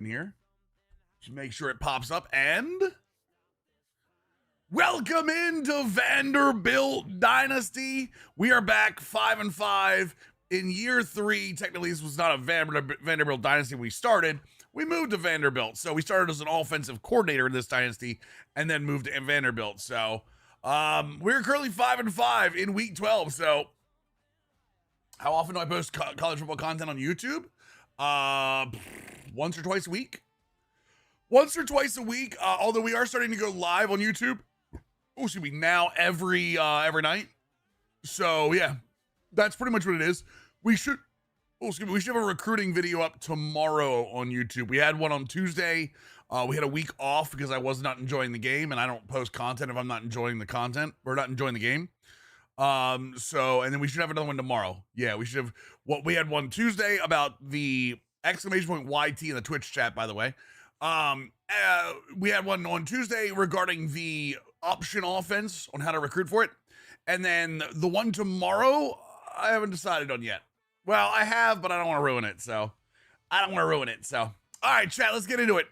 in here. Just make sure it pops up. And welcome into Vanderbilt Dynasty. We are back 5-5 in year 3. Technically, this was not a Vanderbilt Dynasty we started. We moved to Vanderbilt. So we started as an offensive coordinator in this dynasty and then moved to Vanderbilt. So we're currently 5-5 in week 12. So how often do I post college football content on YouTube? Once or twice a week. Although we are starting to go live on YouTube. Oh, excuse me, now every night. So yeah, that's pretty much what it is. We should have a recruiting video up tomorrow on YouTube. We had one on Tuesday. We had a week off because I was not enjoying the game, and I don't post content if I'm not enjoying the content or not enjoying the game. And then we should have another one tomorrow. Yeah, we should have we had one Tuesday about the exclamation point YT in the Twitch chat, by the way. We had one on Tuesday regarding the option offense on how to recruit for it. And then the one tomorrow, I haven't decided on yet. Well, I have, but I don't want to ruin it. So all right, chat, let's get into it.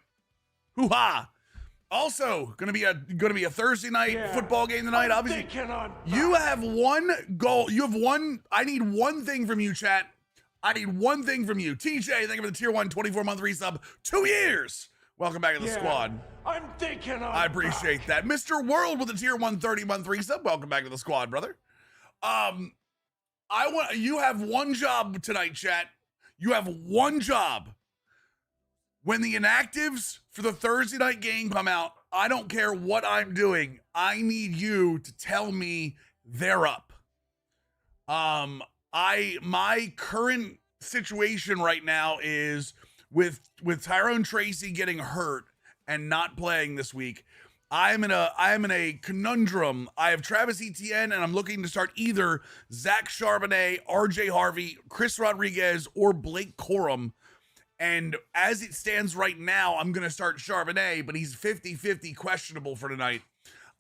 Hoo-ha. Also, gonna be a Thursday night football game tonight. Obviously, you have one goal. I need one thing from you, chat. I need one thing from you. TJ, thank you for the tier 1 24-month resub. 2 years. Welcome back to the squad. I appreciate that. Mr. World with the tier 1 30-month resub. Welcome back to the squad, brother. You have one job tonight, chat. You have one job. When the inactives for the Thursday night game come out, I don't care what I'm doing. I need you to tell me they're up. My current situation right now is with Tyrone Tracy getting hurt and not playing this week. I am in a conundrum. I have Travis Etienne, and I'm looking to start either Zach Charbonnet, RJ Harvey, Chris Rodriguez, or Blake Corum. And as it stands right now, I'm going to start Charbonnet, but he's 50-50 questionable for tonight.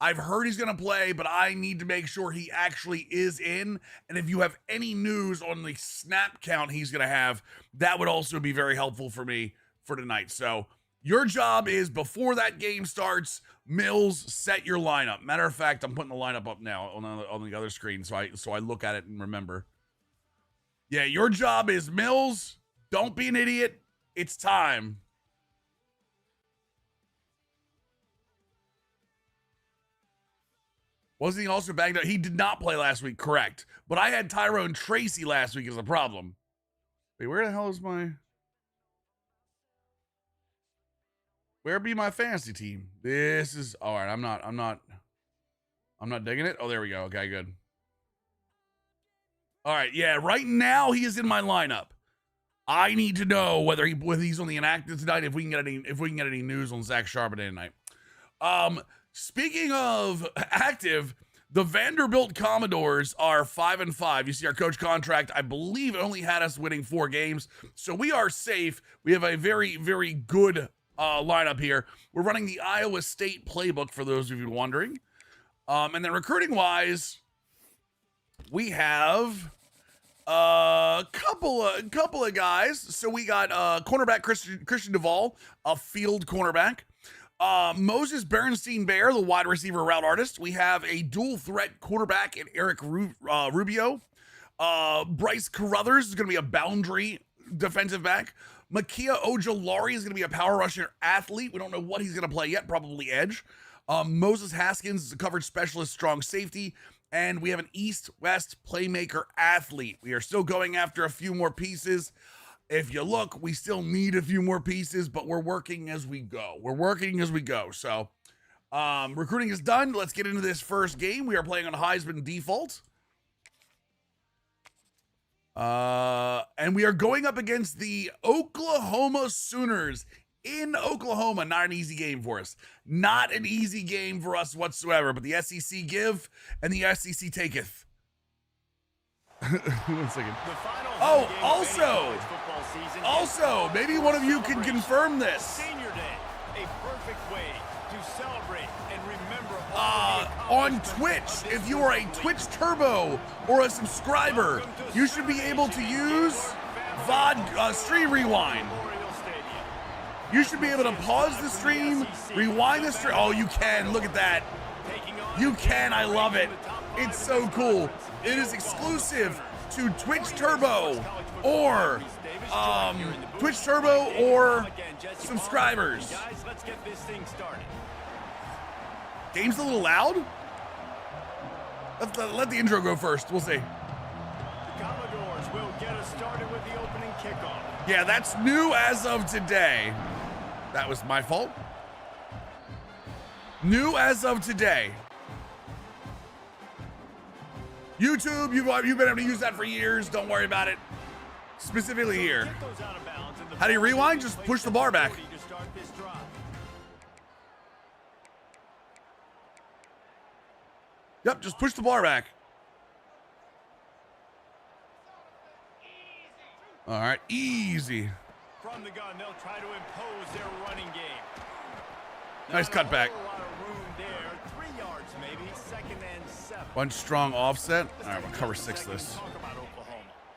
I've heard he's going to play, but I need to make sure he actually is in. And if you have any news on the snap count he's going to have, that would also be very helpful for me for tonight. So your job is, before that game starts, Mills, set your lineup. Matter of fact, I'm putting the lineup up now on the other screen so I look at it and remember. Yeah, your job is, Mills, don't be an idiot. It's time. Wasn't he also banged up? He did not play last week, correct. But I had Tyrone Tracy last week as a problem. Wait, where the hell is where be my fantasy team? This is all right. I'm not digging it. Oh, there we go. Okay, good. All right, yeah, right now he is in my lineup. I need to know whether he's on the inactive tonight, if we can get any news on Zach Charbonnet tonight. Speaking of active, the Vanderbilt Commodores are 5-5. You see our coach contract, I believe, only had us winning 4 games. So we are safe. We have a very, very good lineup here. We're running the Iowa State playbook, for those of you wondering. And then recruiting-wise, we have a couple of guys. So we got cornerback Christian Duvall, a field cornerback. Moses Berenstein-Bear, the wide receiver route artist. We have a dual threat quarterback in Eric Rubio. Bryce Carruthers is going to be a boundary defensive back. Makia Ojolari is going to be a power rusher athlete. We don't know what he's going to play yet, probably edge. Moses Haskins is a coverage specialist, strong safety. And we have an east-west playmaker athlete. We are still going after a few more pieces. If you look, we still need a few more pieces, but we're working as we go. So recruiting is done. Let's get into this first game. We are playing on Heisman default. And we are going up against the Oklahoma Sooners in Oklahoma. Not an easy game for us. Not an easy game for us whatsoever, but the SEC give and the SEC taketh. 1 second. Oh, also, maybe one of you can confirm this. Senior Day, a perfect way to celebrate and remember on Twitch, if you are a Twitch Turbo or a subscriber, you should be able to use VOD Stream Rewind. You should be able to pause the stream, rewind the stream. Oh, you can. Look at that. You can. I love it. It's so cool. It is exclusive to Twitch Turbo or subscribers. Game's a little loud. Let the intro go first. We'll see. The Commodores will get us started with the opening kickoff. Yeah, that's new as of today. That was my fault. New as of today. YouTube, you've been able to use that for years. Don't worry about it. Specifically here. How do you rewind? Just push the bar back. Yep, just push the bar back. All right, easy. From the gun, they'll try to impose their running game. Nice cutback. One strong offset. All right, we'll cover 6 this.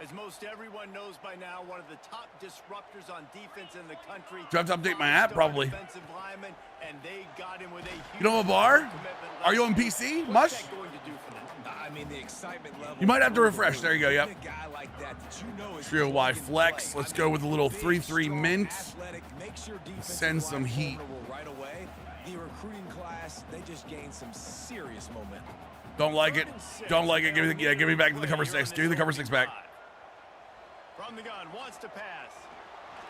As most everyone knows by now, one of the top disruptors on defense in the country. Do I have to update my app? Probably. And they got him with a You know a bar? Are you on PC? Mush? I mean, the excitement level. You might have to refresh. There you go. Yep. Trio Y flex. Let's go with a little 3-3 mint. Send some heat. Right away. The recruiting class, they just gained some serious momentum. Don't like it. Don't like it. Give me back to the cover 6. Give me the cover 6 back. From the gun, wants to pass.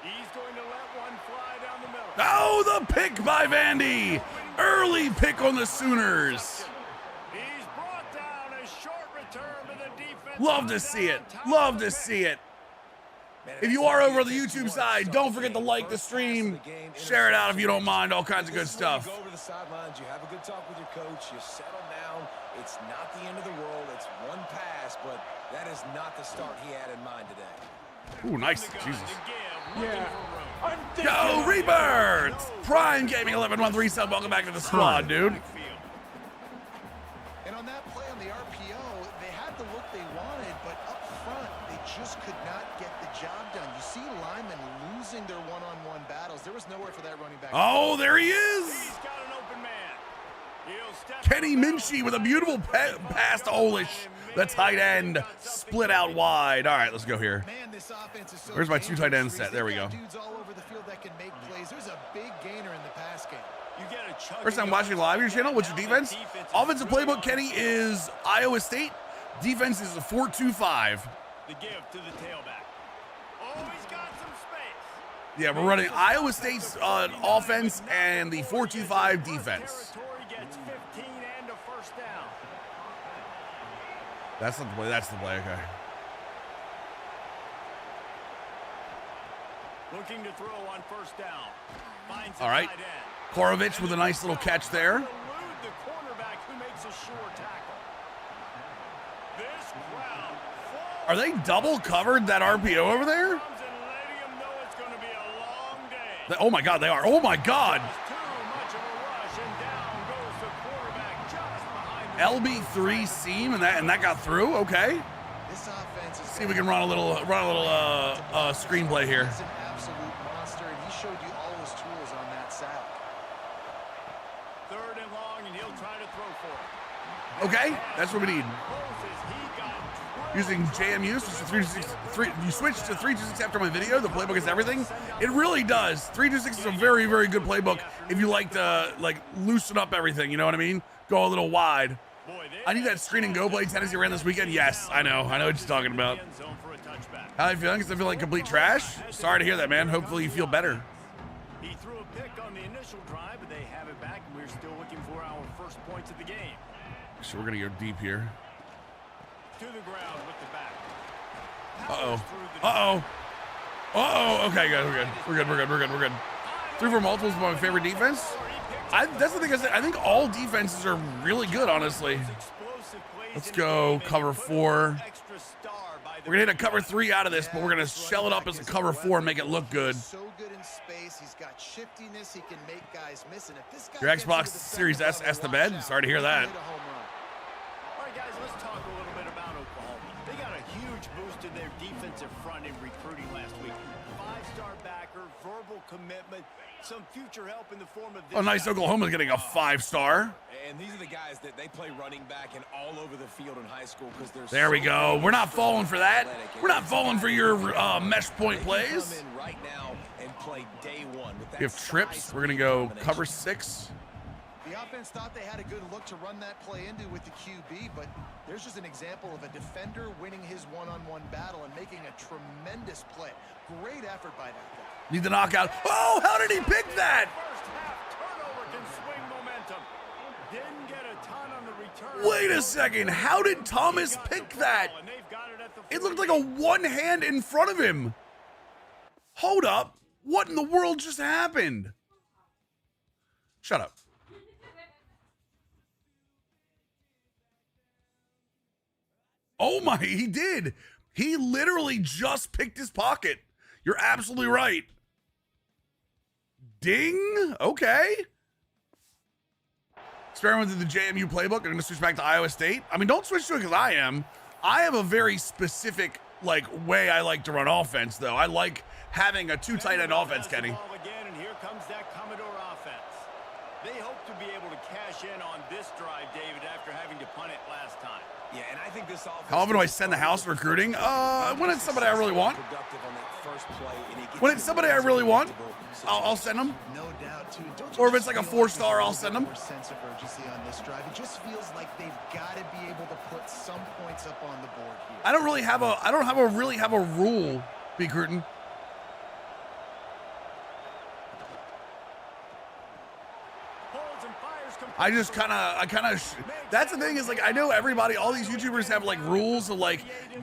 He's going to let one fly down the middle. Oh, the pick by Vandy. Early pick on the Sooners. He's brought down a short return to the defense. Love to see it. Love to see it. If you are over on the YouTube side, don't forget to like the stream. Share it out if you don't mind. All kinds of good stuff. You go over the sidelines, you have a good talk with your coach, you settle down. It's not the end of the world. It's one pass, but that is not the start he had in mind today. Ooh, nice. Jesus. Yeah. Go, Rebirth! Prime Gaming 1113 sub. Welcome back to the squad, dude. And on that play on the RPO, they had the look they wanted, but up front, they just could not get the job done. You see linemen losing their one-on-one battles. There was nowhere for that running back. Oh, there he is! He's got an open man. He'll step Kenny Minchie with a beautiful pass to Olish. The tight end split out wide. All right, let's go here. Man, this offense is so Where's my 2 tight end set? There we go. Dudes all over the field that can make plays. There's a big gainer in the pass game. You get a chunk. First time watching live on your channel. What's your defense? Offensive playbook, Kenny, is Iowa State. Defense is a 4-2-5. The give to the tailback. Oh, he's got some space. Yeah, we're running Iowa State's offense and the 4-2-5 defense. Territory gets 15 and a first down. That's not the play. That's the play. Okay. Looking to throw on first down. Finds All right. the tight end. Korovich with a nice little catch there. Elude the cornerback who makes a sure tackle. This crowd Are they double covered that RPO over there? comes and letting him know it's going to be a long day. Oh my God, they are. Oh my God. Too much of a rush, and down goes the quarterback just behind the LB3 seam and that got through. Okay. This offense is See if we can run a little screenplay here. He's an absolute monster, and he showed you all his tools on that side. third and long, and he'll try to throw for it. Okay, that's what we need. Closes. He got Using JMU, you switch to 326 after my video. The playbook is everything. It really does. 326 is a very, very good playbook if you like to loosen up everything. You know what I mean? Go a little wide. I need that screen and go play Tennessee ran this weekend. Yes, I know what you're talking about. end zone for a touchback. How are you feeling? Because I feel like complete trash. Sorry to hear that, man. Hopefully you feel better. He threw a pick on the initial drive, but they have it back, and we're still looking for our first points of the game. So we're gonna go deep here. To the ground with the back. Okay, guys, we're good. 3-4 multiples is my favorite defense. That's the thing. I think all defenses are really good, honestly. Let's go cover 4. We're gonna hit a cover 3 out of this, but we're gonna shell it up as a cover 4 and make it look good. So good in space. He's got shiftiness. He can make guys miss. And if this guy Your gets Xbox into the Series second S level, the watch bed. out. Sorry to hear He can that. hit a home run. All right, guys, let's talk a little bit about Oklahoma. They got a huge huge boost to their defensive front in recruiting last week. 5-star backer, verbal commitment, some future help in the form of this. Oh, nice. Oklahoma's getting a 5-star. And these are the guys that they play running back and all over the field in high school because they're. There we go. We're not falling for that. We're not falling for your mesh point plays. Come in right now and play day one. With that We have trips. We're going to go cover 6. The offense thought they had a good look to run that play into with the QB, but there's just an example of a defender winning his one-on-one battle and making a tremendous play. Great effort by that guy. Need the knockout. Oh, how did he pick that? First half turnover can swing momentum. Didn't get a ton on the return. Wait a second. How did Thomas pick that? And they've got it at the It looked like a one hand in front of him. Hold up. What in the world just happened? Shut up. Oh my, he did. He literally just picked his pocket. You're absolutely right. Ding. Okay. Experiment with the JMU playbook. I'm going to switch back to Iowa State. I mean, don't switch to it because I am. I have a very specific, way I like to run offense, though. I like having a 2 tight end offense, Kenny. Again, and here comes that Commodore offense. They hope to be able to cash in on this drive, David, after having to punt it last time. Yeah, and I think this offense. How often do I send the house recruiting? When it's somebody I really want. When it's somebody I really want, I'll send them. No doubt, too. Or if it's like a 4-star, I'll send them. Sense of urgency on this drive. It just feels like they've got to be able to put some points up on the board here. I don't really have a rule, B. Curtin. That's the thing is I know everybody, all these YouTubers have rules of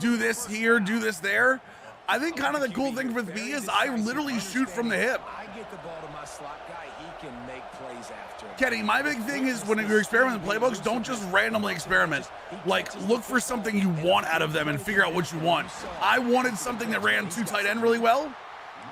do this here, do this there. I think kind of the cool thing with me is I literally shoot from the hip. I get the ball to my slot guy. He can make plays after. Kenny, my big thing is when you're experimenting with playbooks, don't just randomly experiment. Look for something you want out of them and figure out what you want. I wanted something that ran 2 tight end really well,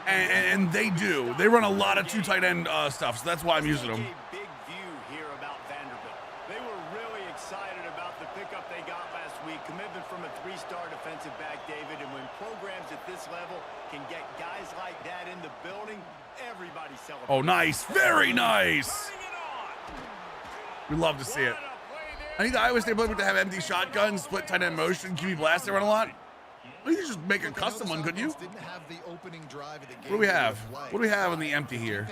and they do. They run a lot of 2 tight end stuff, so that's why I'm using them. Big view here about Vanderbilt. They were really excited about the pickup they got last week. Commitment from a 3-star defensive back, David, and when programs at this level can get guys like that in the building, everybody celebrates. Oh, nice. Very nice. We love to see it. I need the Iowa State playbook to have empty shotguns, split tight end motion, QB blast. They run a lot. Well, you could just make a custom one, couldn't you? What do we have? What do we have in the empty here?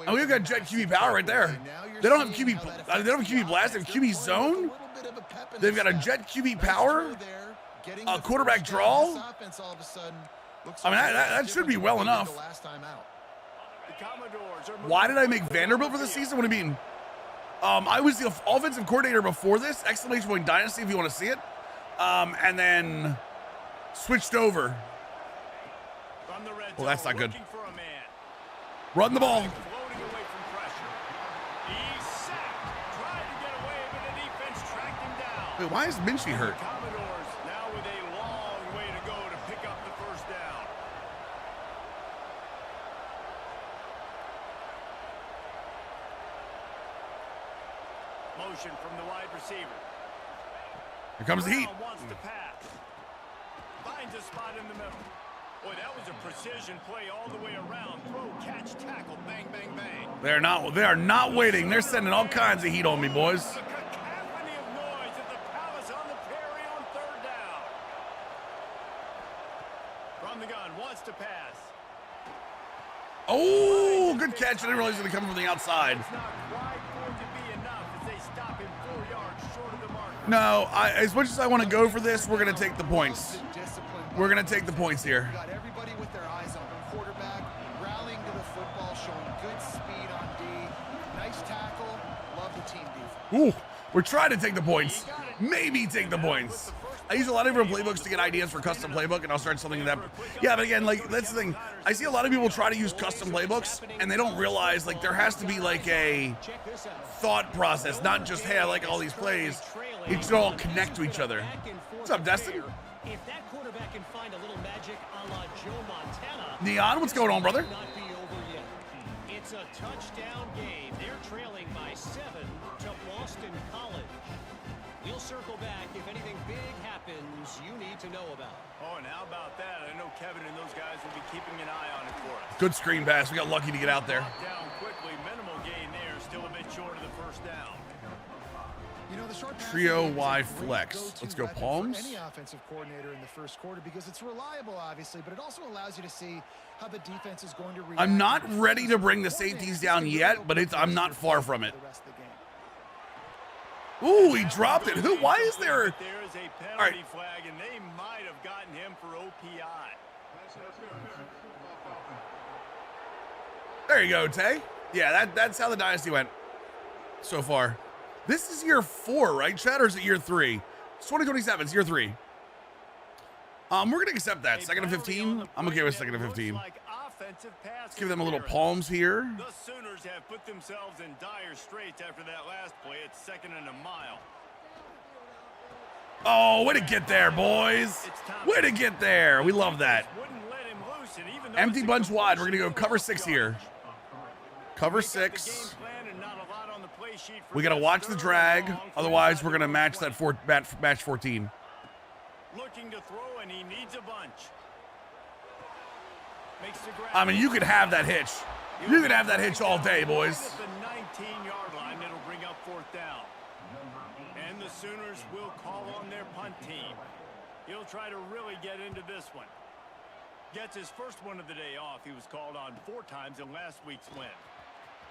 Oh, we've got jet QB power right there. They don't have QB. They don't have QB blast. They have QB zone. They've got a jet QB power, a quarterback draw. I mean, that should be well enough. Why did I make Vanderbilt for the season? What do you mean? I was the offensive coordinator before this. Exclamation point Dynasty if you want to see it. And then switched over. Well, that's not good. Run the ball. Wait, why is Minchie hurt? Now with a long way to go to pick up the first down. Motion from the wide receiver. Here comes the heat. Wants to pass. Finds a spot in the middle. Boy, that was a precision play all the way around. Throw, catch, tackle, bang, bang, bang. They are not waiting. They're sending all kinds of heat on me, boys. A cacophony of noise at the Palace on the Prairie on 3rd down. From the gun, wants to pass. Oh, good catch. I didn't realize it was coming from the outside. It's not quite going to be enough as they stop him 4 yards short of the mark. No, as much as I want to go for this, we're going to take the points. We're going to take the points here. Got everybody with their eyes on the quarterback, rallying to the football, showing good speed on D. Nice tackle. Love the team defense. Ooh, we're trying to take the points. Maybe take the points. I use a lot of different playbooks to get ideas for custom playbook, and I'll start something that. Yeah, but again, that's the thing. I see a lot of people try to use custom playbooks, and they don't realize there has to be a thought process, not just hey, I like all these plays. It should all connect to each other. What's up, Destin? If that quarterback can find a little magic a la Joe Montana, Neon, what's going on, brother? not be over yet. It's a touchdown game. They're trailing by 7 to Boston College. We'll circle back if anything big happens you need to know about. Oh, and how about that? I know Kevin and those guys will be keeping an eye on it for us. Good screen pass. We got lucky to get out there. Down quickly, minimal gain there, still a bit short of the first down. You know, the short Trio passing game is Y a great flex. go-to Let's go weapon Palms. for any offensive coordinator in the first quarter because it's reliable, obviously, but it also allows you to see how the defense is going to react. I'm not ready to bring the safeties down yet, but I'm not far from it. Ooh, he dropped it. Who? Why is there? There is a penalty right. flag, and they might have gotten him for OPI. There you go, Tay. Yeah, that's how the dynasty went so far. This is year 4, right, Chad? Or is it year 3? It's 2027. It's year 3. We're gonna accept that. Second and 15. I'm okay with second and 15. Let's give them a little palms here. The Sooners have put themselves in dire straits after that last play. It's 2nd and a mile. Oh, way to get there, boys. Way to get there. We love that. Wouldn't let him loose, and even though Empty it's a bunch wide. We're completion, gonna go cover 6 here. Cover they got the game 6. plan and not a lot on the play sheet for We gotta this. watch the 3rd drag. and long for Otherwise, inside we're gonna the match 20. that match 14. Looking to throw, and he needs a bunch. Makes the grab. I mean, you could have that hitch. You could have that hitch all day, boys. At the 19-yard line, it'll bring up 4th down. And the Sooners will call on their punt team. He'll try to really get into this one. Gets his first one of the day off. He was called on 4 times in last week's win.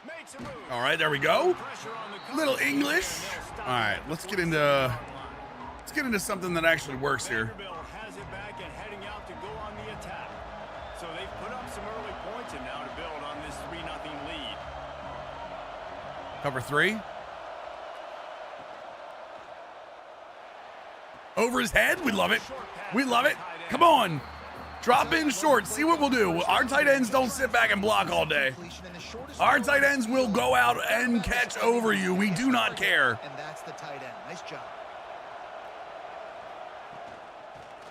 Makes a move. All right, there we go. Pressure on the Little coverage, English. and they'll stop All right, at the let's get 47-yard line. something that actually works here. Vanderbilt has it back and heading out to go on the attack. So they've put up some early points and now to build on this 3-0 lead. Cover 3. Over his head. We love it. We love it. Come on. Drop in short. See what we'll do. Our tight ends don't sit back and block all day. Our tight ends will go out and catch over you. We do not care. And that's the tight end. Nice job.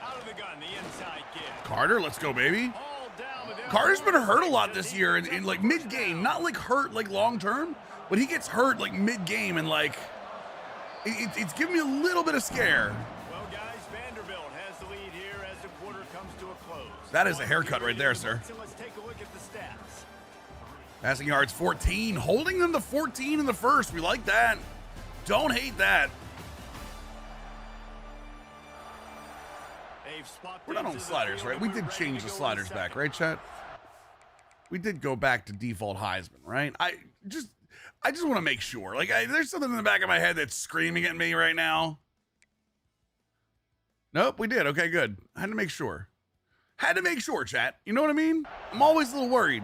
Out of the gun, the inside give. Carter, let's go, baby. All down with him. Carter's been hurt a lot this year in like mid-game. Not like hurt like long-term, but he gets hurt like mid-game and like it's giving me a little bit of scare. Well, guys, Vanderbilt has the lead here as the quarter comes to a close. That is a haircut right there, sir. So let's take a look at the stats. Passing yards 14, holding them to 14 in the first. We like that. Don't hate that. They've swapped We're not on into the sliders, field right? We and we're did ready change to the go in sliders the back, second. right, chat? We did go back to default Heisman, right? I just want to make sure. Like, there's something in the back of my head that's screaming at me right now. Nope, we did. Okay, good. I had to make sure. Had to make sure, chat. You know what I mean? I'm always a little worried.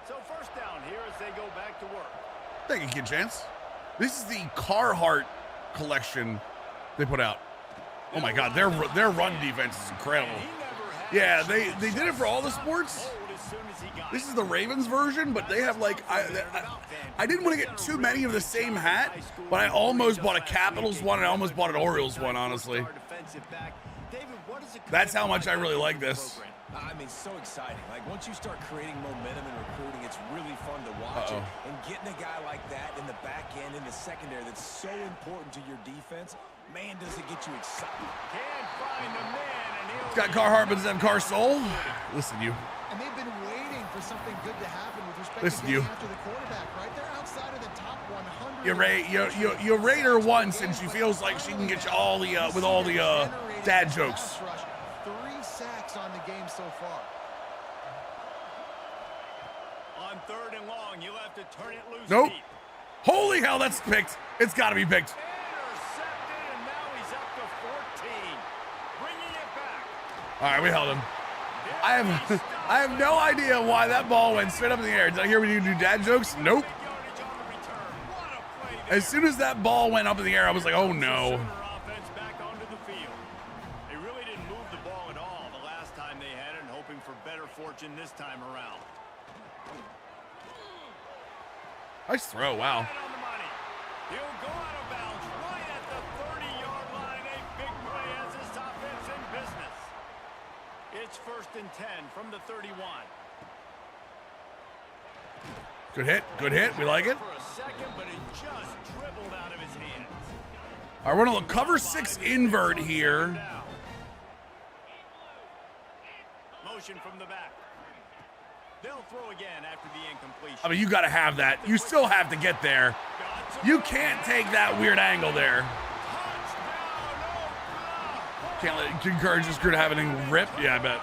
So first down here as they go back to work. Thank you, Kid Chance. This is the Carhartt collection they put out. Oh my God, their run defense is incredible. Yeah, they did it for all the sports. This is the Ravens version, but they have like I didn't want to get too many of the same hat, but I almost bought a Capitals one and I almost bought an Orioles one, honestly. That's how much I really like this. I mean, so exciting. Like, once you start creating momentum and recruiting, it's really fun to watch it. And getting a guy like that in the back end, in the secondary, that's so important to your defense, man, does it get you excited. Can't find a man, and It's got Carhartt, but does it have Car Soul? Listen, you. And they've been waiting for something good to happen with respect Listen, to you. getting after the quarterback, right? They're outside of the top 100. You rate her once, and she feels like she can get you all the with all the dad jokes. 3 sacks on the game so far. on 3rd and long, you'll have to turn it loose. Nope. Deep. Holy hell, that's picked. It's got to be picked. Intercepted, and now he's up to 14. Bringing it back. All right, we held him. I have no idea why that ball went straight up in the air. Did I hear we do dad jokes? Nope. Yardage on the return. What a play there. As soon as that ball went up in the air, I was like, oh no. Sooner offense back onto the field. They really didn't move the ball at all the last time they had it, and hoping for better fortune this time around. Nice throw, wow. Right on the money. He'll go out of bounds right at the 30-yard line. A big play as this offense in business. It's 1st and 10 from the 31. Good hit. Good hit. We like it. For a second, but it just dribbled out of his hands. All right, we're going to cover 6 invert here. Motion from the back. They'll throw again after the incompletion. I mean, you got to have that. You still have to get there. You can't take that weird angle there. Can't let encourage this crew to have anything rip. Yeah, I bet.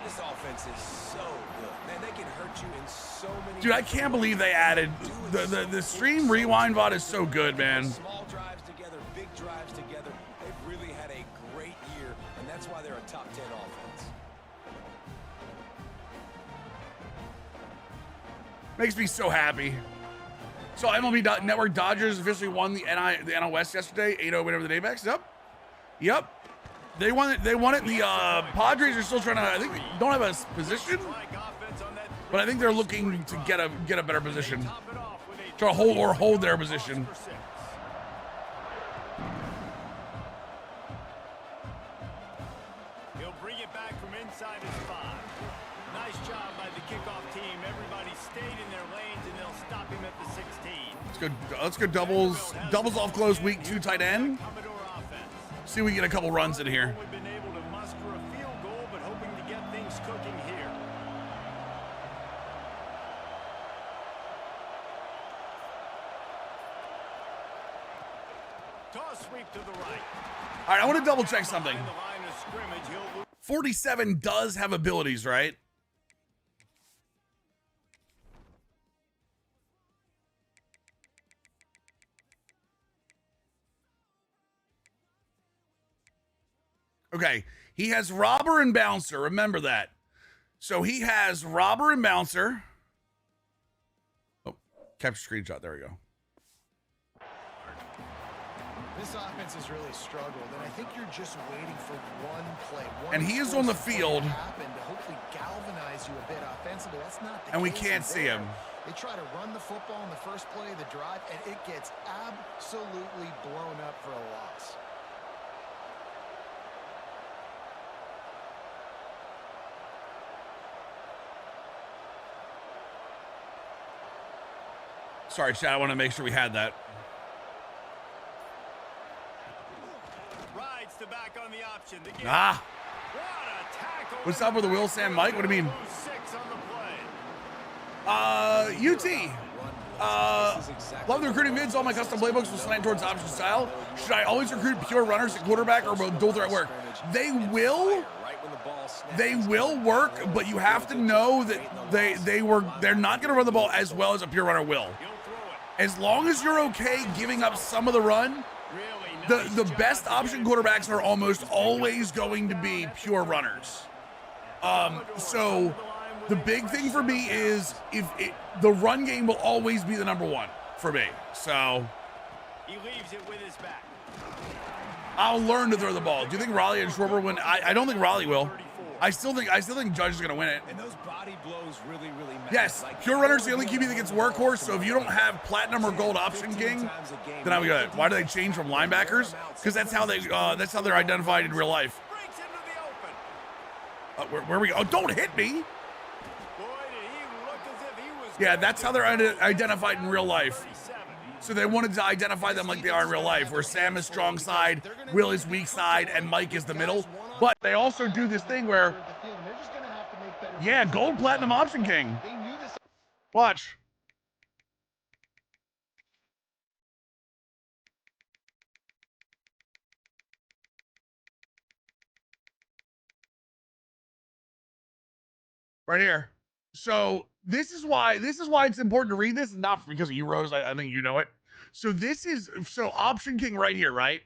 This offense is so good. Man, they can hurt you in so many. Dude, I can't believe they added the stream rewind VOD is so good, man. Small drives together, big drives together. They've really had a great year, and that's why they're a top 10 offense. Makes me so happy. So MLB Network Dodgers officially won the NL West yesterday. 8-0 win over the Daybacks. Yep. They won it. They won it. The Padres are still trying to. I think they don't have a position, but I think they're looking to get a better position. Try to hold their position. He'll bring it back from inside his 5. Nice job by the kickoff team. Everybody stayed in their lanes, and they'll stop him at the 16. Let's go doubles off close week 2 tight end. See if we can get a couple runs in here. We've been able to muster a field goal, but hoping to get things cooking here. Toss sweep to the right. All right, I want to double check something. Behind the line of scrimmage, he'll lose. 47 does have abilities, right? Okay, he has robber and bouncer. Remember that. So he has robber and bouncer. Oh, capture screenshot. There we go. This offense has really struggled, and I think you're just waiting for one play. And he is on the field. To hopefully galvanize you a bit offensively. That's not the And we case can't see him. They try to run the football in the first play of the drive, and it gets absolutely blown up for a loss. Sorry, Chad. I want to make sure we had that. Rides to back on the option. Ah. What a tackle. What's up with the Will Sam Mike? What do you mean? 6 on the play. UT. Love the recruiting vids. All my custom playbooks will slant towards option style. Should I always recruit pure runners at quarterback or will dual threat work? They will work, but you have to know that they're not going to run the ball as well as a pure runner will. As long as you're okay giving up some of the run, the best option quarterbacks are almost always going to be pure runners. So the big thing for me is the run game will always be the number one for me. So He leaves it with his back. I'll learn to throw the ball. Do you think Raleigh and Schwarber win? I don't think Raleigh will. I still think Judge is going to win it. And those body blows really matter. Yes, pure runner's the only QB that gets workhorse. So if you don't have platinum or gold option king, then I would go. Why do they change from linebackers? Because that's how they're identified in real life. Breaks into the open. Where we go? Oh, don't hit me. Boy, did he look as if he was. Yeah, that's how they're identified in real life. So they wanted to identify them like they are in real life, where Sam is strong side, Will is weak side, and Mike is the middle. But they also do this thing where, yeah, gold, platinum, option king. Watch. Right here. So this is why it's important to read this, not because of you, Rose. I think you know it. So option king right here, right?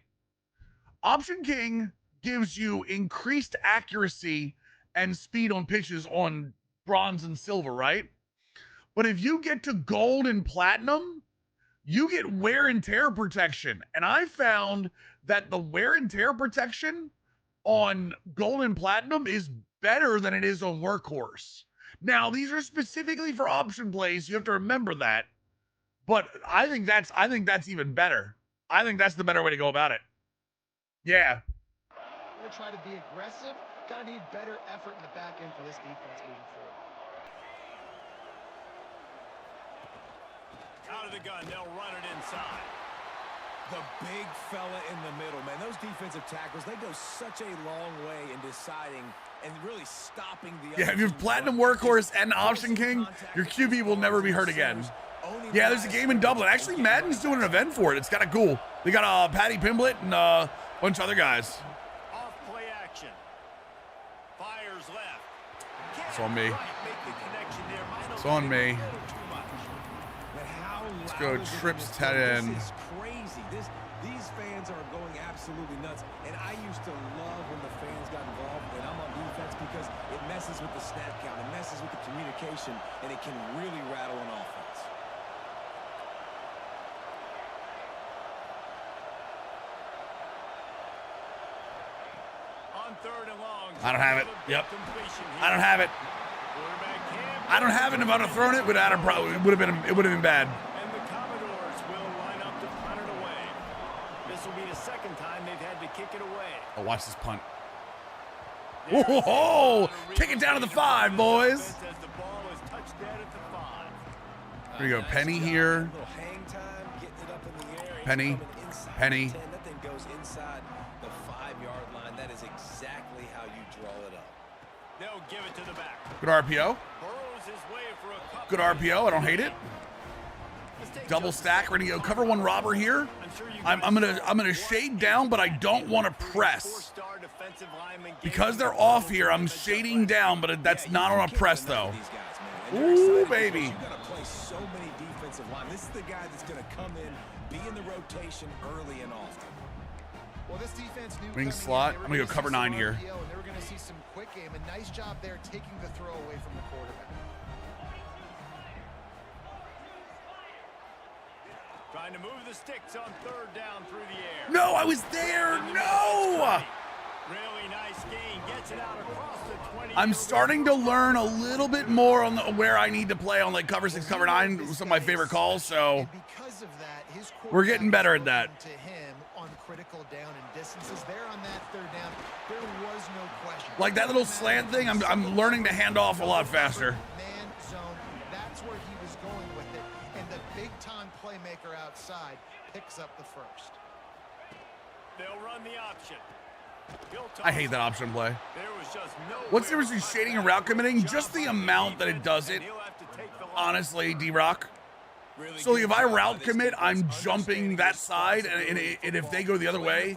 Option king gives you increased accuracy and speed on pitches on bronze and silver, right? But if you get to gold and platinum, you get wear and tear protection. And I found that the wear and tear protection on gold and platinum is better than it is on workhorse. Now, these are specifically for option plays. You have to remember that. But I think that's even better. I think that's the better way to go about it. Yeah. We're trying to be aggressive. Gotta need better effort in the back end for this defense moving forward. Out of the gun, they'll run it inside. The big fella in the middle, man. Those defensive tackles, they go such a long way in deciding and really stopping the Yeah, if you have Platinum Workhorse and Option King, your QB will never be hurt again. Yeah, there's a game in Dublin. Actually, Madden's doing an event for it. It's kind of cool. They got Patty Pimblett and a bunch of other guys. Off play action. Fires left. It's on me. It's on me. Let's go trips 10. This is crazy. These fans are going absolutely nuts. And I used to love when the fans got involved when I'm on defense because it messes with the snap count, it messes with the communication, and it can really rattle an offense. On third and long. I don't have it. Yep. I don't have it. I don't have it. If I'd have thrown it, would have been bad. And the Commodores will line up to punt it away. This will be the second time they've had to kick it away. Oh, watch this punt. Whoa! Kick it down to the 5, boys. As the ball is touched dead at the 5. Here you go, Penny here. Penny, Penny. That thing goes inside the 5-yard line. That is exactly how you draw it up. They'll give it to the back. Good RPO. Burrows his way for a couple. Good RPO. I don't hate it. Double stack. Ready to go. Cover one robber here. I'm gonna shade down, but I don't want to press because they're off here. I'm shading down, but that's not on a press though. Ooh, baby. You got to play so many defensive line. This is the guy that's going to come in, be in the rotation early and often. Well, this defense knew Wing coming slot. in, I'm gonna go cover 9 here. And they were going to see some quick game. A nice job there taking the throw away from the quarterback. Trying to move the sticks on third down through the air. No, I was there. No. Really nice gain. Gets it out across the 20. I'm starting to learn a little bit more on where I need to play on like cover 6, cover 9. Some of my favorite calls. So And because of that, his we're getting better at that. to him on critical down and distances there on that third down, there was no question. Like that little slant thing, I'm learning to hand off a lot faster. Man zone, that's where he was going with it. And the big-time playmaker outside picks up the first. They'll run the option. I hate that option play. There was just no What's the difference between shading and route committing? Just the amount that it does it. Honestly, D-Rock. So if I route commit, I'm jumping that side, and if they go the other way,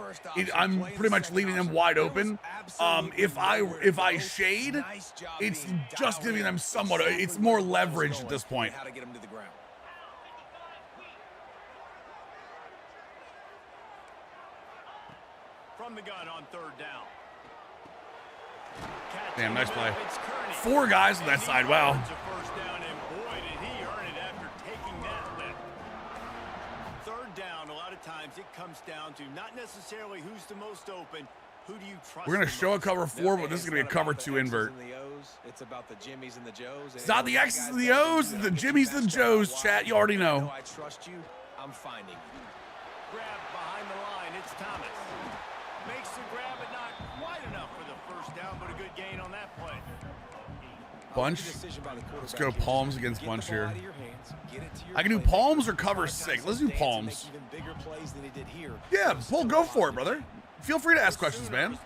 I'm pretty much leaving them wide open. If I shade, it's just giving them somewhat. It's more leverage at this point. How to get him to the ground. From the gun on third down. Damn, nice play. 4 guys on that side. Wow. First down, and boy, did he earn it after taking that lift. Third down, a lot of times it comes down to not necessarily who's the most open. Who do you trust? We're going to show a cover 4, but this is going to be a cover 2 invert. It's about the Jimmies and the Joes. It's not the X's and the O's, it's the Jimmies and the Joes, chat. You already know. I trust you. I'm finding you. Grab behind the line. It's Thomas. Makes the grab, but not quite enough for the first down, but a good gain on that play. Bunch. Let's go palms against bunch here. I can do palms or cover 6. Let's do palms. Yeah, Paul, go for it, brother. Feel free to ask questions, man.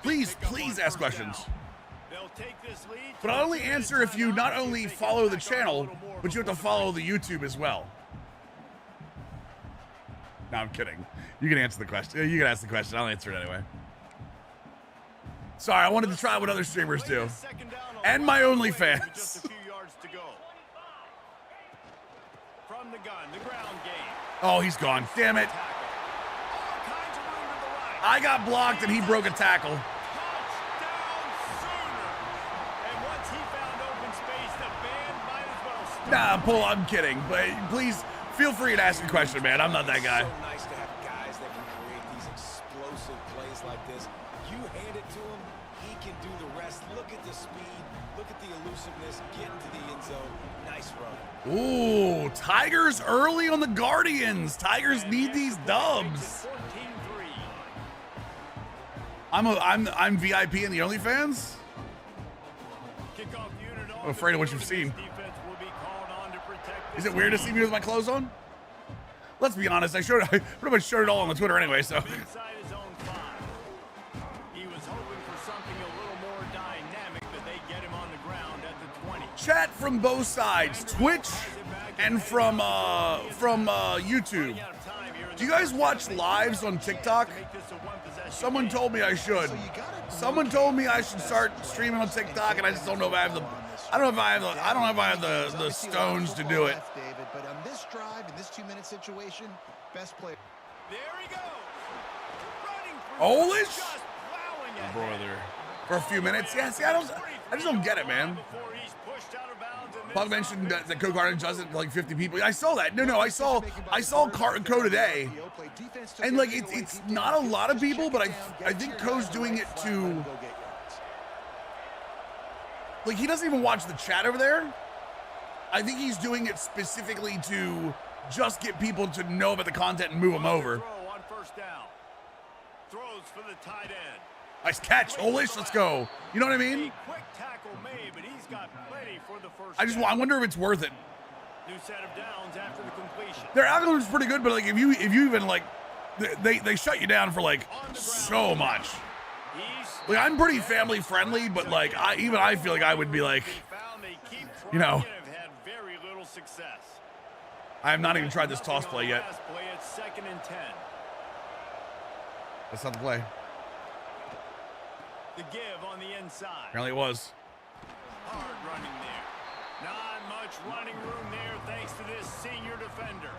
Please ask questions. But I'll only answer if you not only follow the channel, but you have to follow the YouTube as well. No, I'm kidding. You can answer the question. You can ask the question. I'll answer it anyway. Sorry, I wanted to try what other streamers do. And my OnlyFans. Just a few yards to go. From the gun, the ground game. Oh, he's gone. Damn it. I got blocked and he broke a tackle. Nah, Paul, I'm kidding. But please feel free to ask a question, man. I'm not that guy. So nice to have guys that can create these explosive plays like this. You hand it to him, he can do the rest. Look at the speed, look at the elusiveness, get into the end zone. Nice run. Ooh, Tigers early on the Guardians. Tigers need these dubs. I'm VIP in the OnlyFans. I'm afraid of what you've seen. Is it weird to see me with my clothes on? Let's be honest, I pretty much showed it all on the Twitter anyway, so. Inside his own 5. He was hoping for something a little more dynamic, but they get him on the ground at the 20. Chat from both sides, Twitch and from YouTube. Do you guys watch lives on TikTok? Someone told me I should. Someone told me I should start streaming on TikTok, and I just don't know if I have the. I don't know if I have the stones to do it. David, but on this drive, in this 2-minute situation, best player. There he goes. Running through Olish? just plowing ahead. Brother. For a few minutes. Yeah, see, I just don't get it, man. Before he's pushed out of bounds, and Pug mentioned that Code Carter does it to like 50 people. I saw that. No, I saw Co today. And like it's not a lot of people, but I think Co's doing it to, like, he doesn't even watch the chat over there. I think he's doing it specifically to just get people to know about the content and move them over. Throw on first down. Throws for the tight end. Nice catch, Olish. Let's go. You know what I mean? A quick tackle made, but he's got plenty for the first I wonder if it's worth it. New set of downs after the completion. Their algorithm's pretty good, but like if you even like they shut you down for like so much. Like I'm pretty family friendly, but like I feel like I would be like, you know, Have very little success. I have not even tried this toss play yet. Last play at 2nd and 10. That's not the play. The give on the inside. Apparently it was. Hard running there. Not much running room there thanks to this senior defender.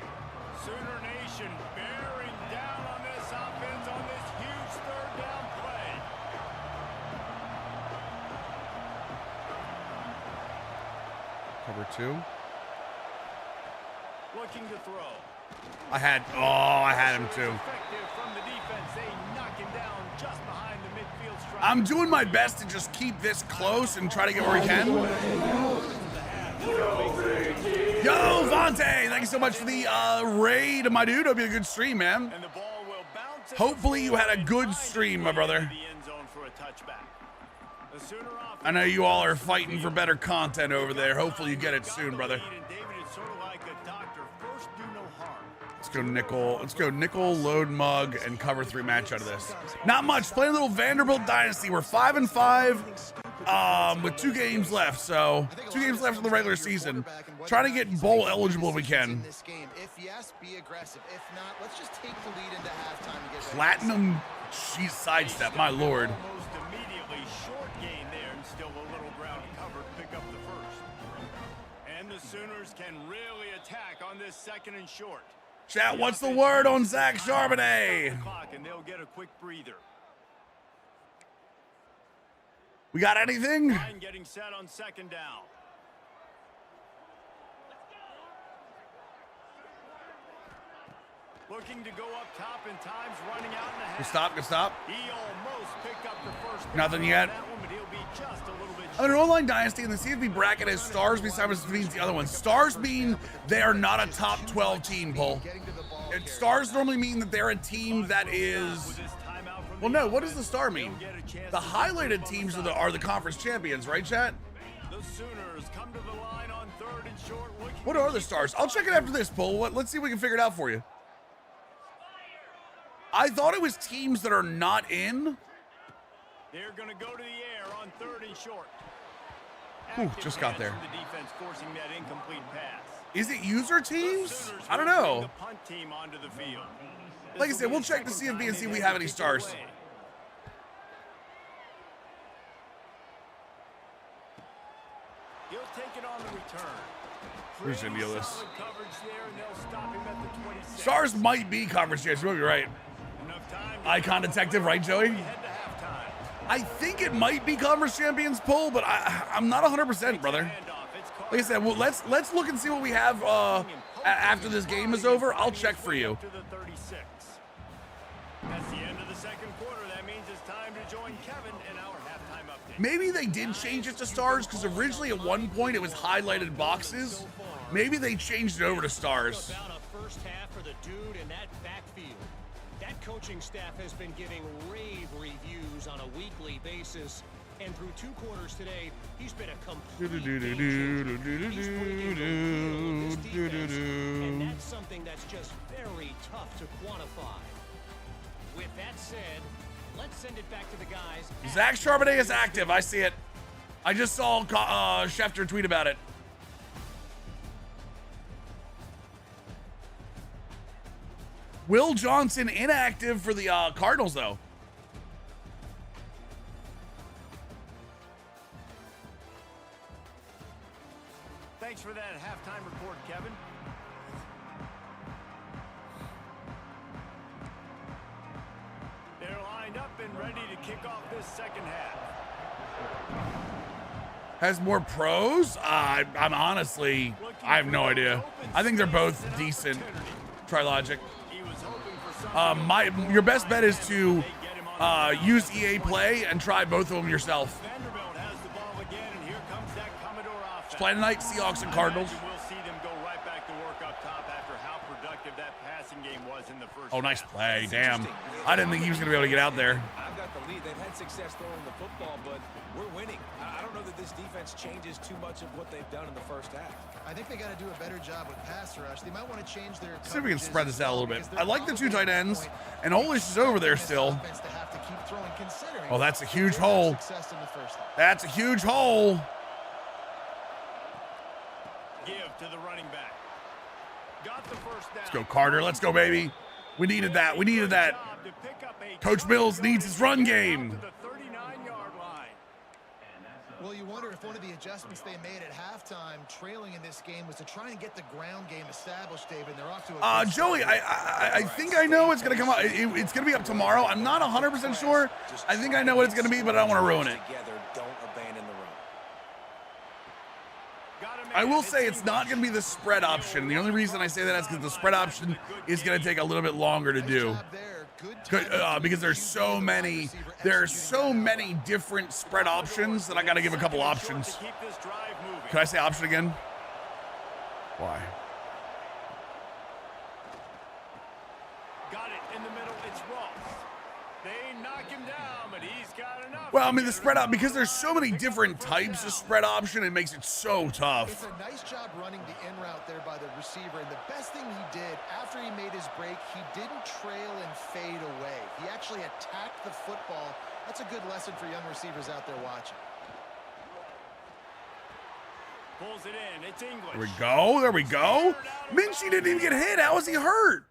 Sooner Nation bearing down on this offense on this huge 3rd down play. Cover 2. Looking to throw. I had him too. Effective from the defense. They knock him down just behind the midfield striker. I'm doing my best to just keep this close and try to get where we can. Yo, Vontae, thank you so much for the raid, my dude. Hope you had a good stream, man. And the ball will bounce. Hopefully you had a good stream, my brother. The end zone for a touchback. The Sooner offense. I know you all are fighting for better content over there. Hopefully you get it soon, brother. Let's go nickel, load mug, and cover 3 match out of this. Not much. Playing a little Vanderbilt Dynasty. We're 5-5 with 2 games left. So 2 games left in the regular season. Trying to get bowl eligible if we can. If yes, be aggressive. If not, let's just take the lead into halftime and get Platinum she's sidestep, my lord. Almost immediately short gain there and still a little ground covered. Pick up the first. And the Sooners can really attack on this 2nd and short. Chat, what's the word on Zach Charbonnet? And they'll get a quick breather. We got anything? Line getting set on 2nd down. Looking to go up top in times, running out in the half. Good stop. He almost picked up the first down. Nothing yet. That one, but he'll be just a little bit An online dynasty in the CFB bracket has stars besides means the other one. Stars mean they are not a top 12 team, Paul. Stars normally mean that they're a team that is. Well, no. What does the star mean? The highlighted teams are the conference champions, right, chat? The Sooners come to the line on 3rd and short. What are the stars? I'll check it after this, Paul. Let's see if we can figure it out for you. I thought it was teams that are not in. They're going to go to the air on 3rd and short. Ooh, just got there. The defense forcing that incomplete pass. Is it user teams? I don't know. The punt team onto the field. Like I said, we'll check the CFB and see if we have any stars. He'll take it on the return. Who's gonna deal this? Solid coverage there, and they'll stop him at the 26. Stars might be conference champions. You might be right. Enough time to Icon detective, right, Joey? head to halftime. I think it might be conference champions poll, but I'm not 100%, brother. Handoff. It's caught Like I said, well, let's look and see what we have after this game is over. I'll check for you. to the 36. That's the end of the 2nd quarter. That means it's time to join Kevin in our halftime update. Maybe they did change it to stars because originally at one point it was highlighted boxes. Maybe they changed it over to stars. About a first half for the dude in that backfield. That coaching staff has been giving rave reviews on a weekly basis. And through 2 quarters today, he's been a complete game changer. He's bringing the will of this defense, and that's something that's just very tough to quantify. With that said, let's send it back to the guys. Zach Charbonnet is active. I see it. I just saw Schefter tweet about it. Will Johnson inactive for the Cardinals, though. Thanks for that halftime report, Kevin. They're lined up and ready to kick off this second half. Has more pros? I'm honestly, I have no idea. I think they're both decent. Trilogic. Your best bet is to use EA Play and try both of them yourself. Vanderbilt has the ball again, and here comes that Commodore offense. Play tonight, Seahawks and Cardinals. We'll see them go right back to work up top after how productive that passing game was in the first Oh, nice half. play. Damn. I didn't think he was going to be able to get out there. I've got the lead. They've had success throwing the football, but we're winning. I don't know that this defense changes too much of what they've done in the first half. I think they got to do a better job with pass rush. They might want to change their. See if we can coverages spread this out a little bit. because they're I like the 2 tight ends, point and Olish is over there still. offense to have to keep throwing, considering Oh, that's a huge they had hole. success in the first half. That's a huge hole. Give to the running back. Got the first down. Let's go, Carter. Let's go, baby. We needed that. We needed that. Job to pick up a Coach Mills needs his run game. to the 39-yard line. Well, you wonder if one of the adjustments they made at halftime, trailing in this game, was to try and get the ground game established, David. And they're off to a good Joey, start. I think I know what's going to come out. It's going to be up tomorrow. I'm not 100% sure. I think I know what it's going to be, but I don't want to ruin it. Together, don't abandon the run. I will say it's not going to be the spread option. The only reason I say that is because the spread option is going to take a little bit longer to do. Job there. Good Because there's so many different spread options that I got to give a couple options. To keep this drive moving. Can I say option again? Why? Got it in the middle. It's Ross. They knock him down, but he's got enough. Well, I mean, the spread out, because there's so many different types of spread option, it makes it so It's tough. a nice job running the in route there by the receiver, and the best thing he did after he made his break, he didn't trail and fade away. He actually attacked the football. That's a good lesson for young receivers out there watching. Pulls it in. It's English. There we go. There we go. Minchie didn't even get hit. How was he hurt?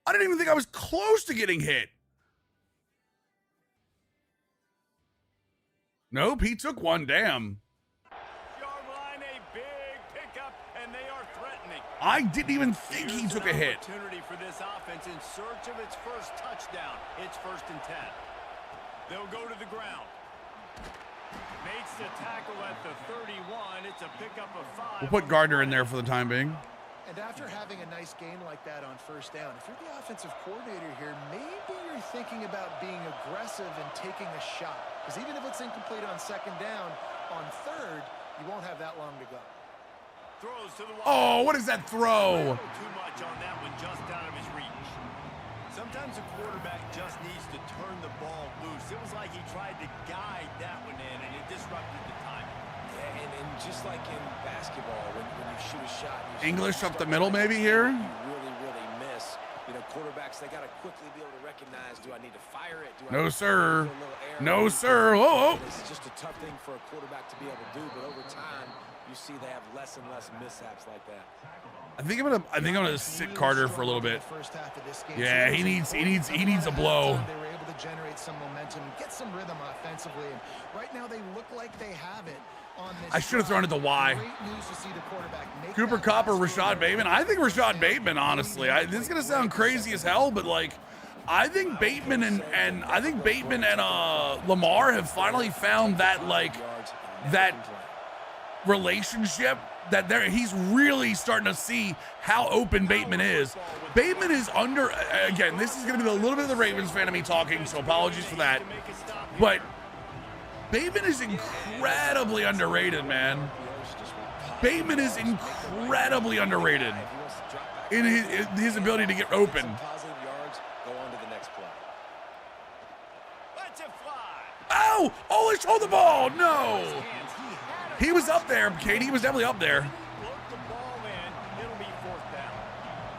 I didn't even think I was close to getting hit. Nope, he took one. Damn. Yard line, a big pickup, and they are threatening. I didn't even think he took a hit. Opportunity for this offense in search of its first touchdown. It's 1st and 10. They'll go to the ground. Makes the tackle at the 31. It's a pickup of 5. We'll put Gardner in there for the time being. And after having a nice game like that on first down, if you're the offensive coordinator here, maybe you're thinking about being aggressive and taking a shot. Because even if it's incomplete on 2nd down, on 3rd, you won't have that long to go. Throws to the wide. Oh, what is that throw? Too much on that one, just out of his reach. Sometimes a quarterback just needs to turn the ball loose. It was like he tried to guide that one in, and it disrupted the timing. Yeah, and just like in basketball, when you shoot a shot, English up the middle maybe here? You really miss. You know, quarterbacks, they got to quickly be able to recognize, do I need to fire it? Do I No, need to sir. do a little air? No, sir. Whoa, whoa. It's just a tough thing for a quarterback to be able to do, but over time, you see they have less and less mishaps like that. I think I'm gonna sit Carter for a little bit. First half of this game. Yeah, he needs a blow. They were able to generate some momentum, get some rhythm offensively, and right now they look like they have it on this. I should have thrown it to Y. Great news to see the quarterback make Cooper that Kupp or pass. Rashad Bateman? I think Rashad Bateman, honestly. This is gonna sound crazy as hell, but like, I think Bateman and Lamar have finally found that relationship that he's really starting to see how open Bateman is. Bateman is again, this is going to be a little bit of the Ravens fan of me talking, so apologies for that. But Bateman is incredibly underrated, man. Bateman is incredibly underrated in his ability to get open. Positive yards, go on to the next play. Let's it fly. no! Oh, let's hold the ball. No. He was up there, Katie. He was definitely up there. Look the ball in, it'll be fourth down.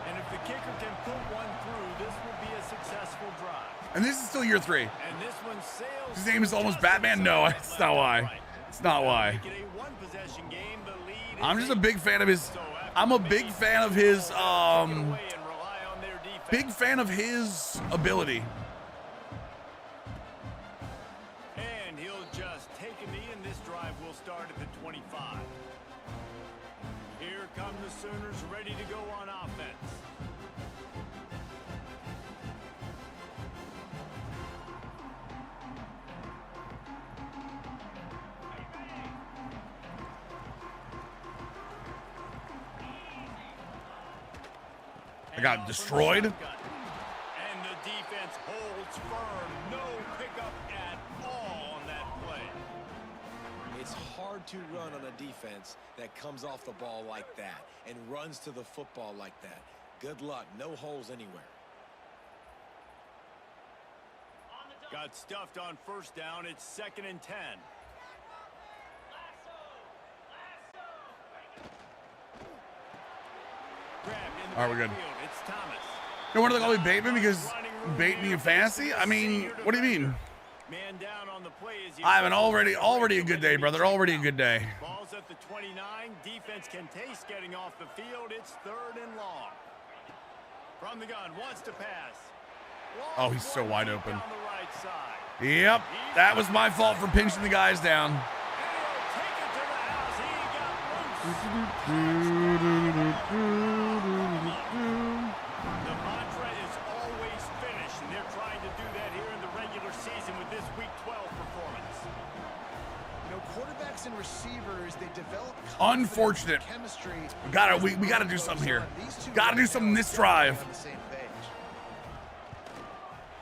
And if the kicker can put one through, this will be a successful drive. And this is still year 3. And this one sails. His name is almost Batman? No, that's not why. It's not why. Make it a one-possession game. The lead I'm is just a big fan of his. I'm a big fan of his. Big fan of his ability. And he'll just take a knee, and this drive will start at the 25. Here come the Sooners, ready to go on offense. I got destroyed. And the defense holds firm. No pickup at all on that play. It's hard to run on a defense that comes off the ball like that and runs to the football like that. Good luck. No holes anywhere. Got stuffed on first down. It's 2nd and 10. All right, we're good. It's Thomas. You want to call me Bateman because you bait me in fantasy? I mean, what do you mean? Man down on the play as he I have an already a good day, brother. Already a good day. Ball's at the 29. Defense can taste getting off the field. It's 3rd and long. From the gun, wants to pass. Oh, he's so wide open. Down the right side. Yep, that was my fault for pinching the guys down. And he'll take it to the house. He got loose. The mantra is always finish, and they're trying to do that here in the regular season with this Week 12 performance. You know, quarterbacks and receivers, they develop Unfortunate. chemistry. We gotta do something here. Gotta do something this drive. On the same page.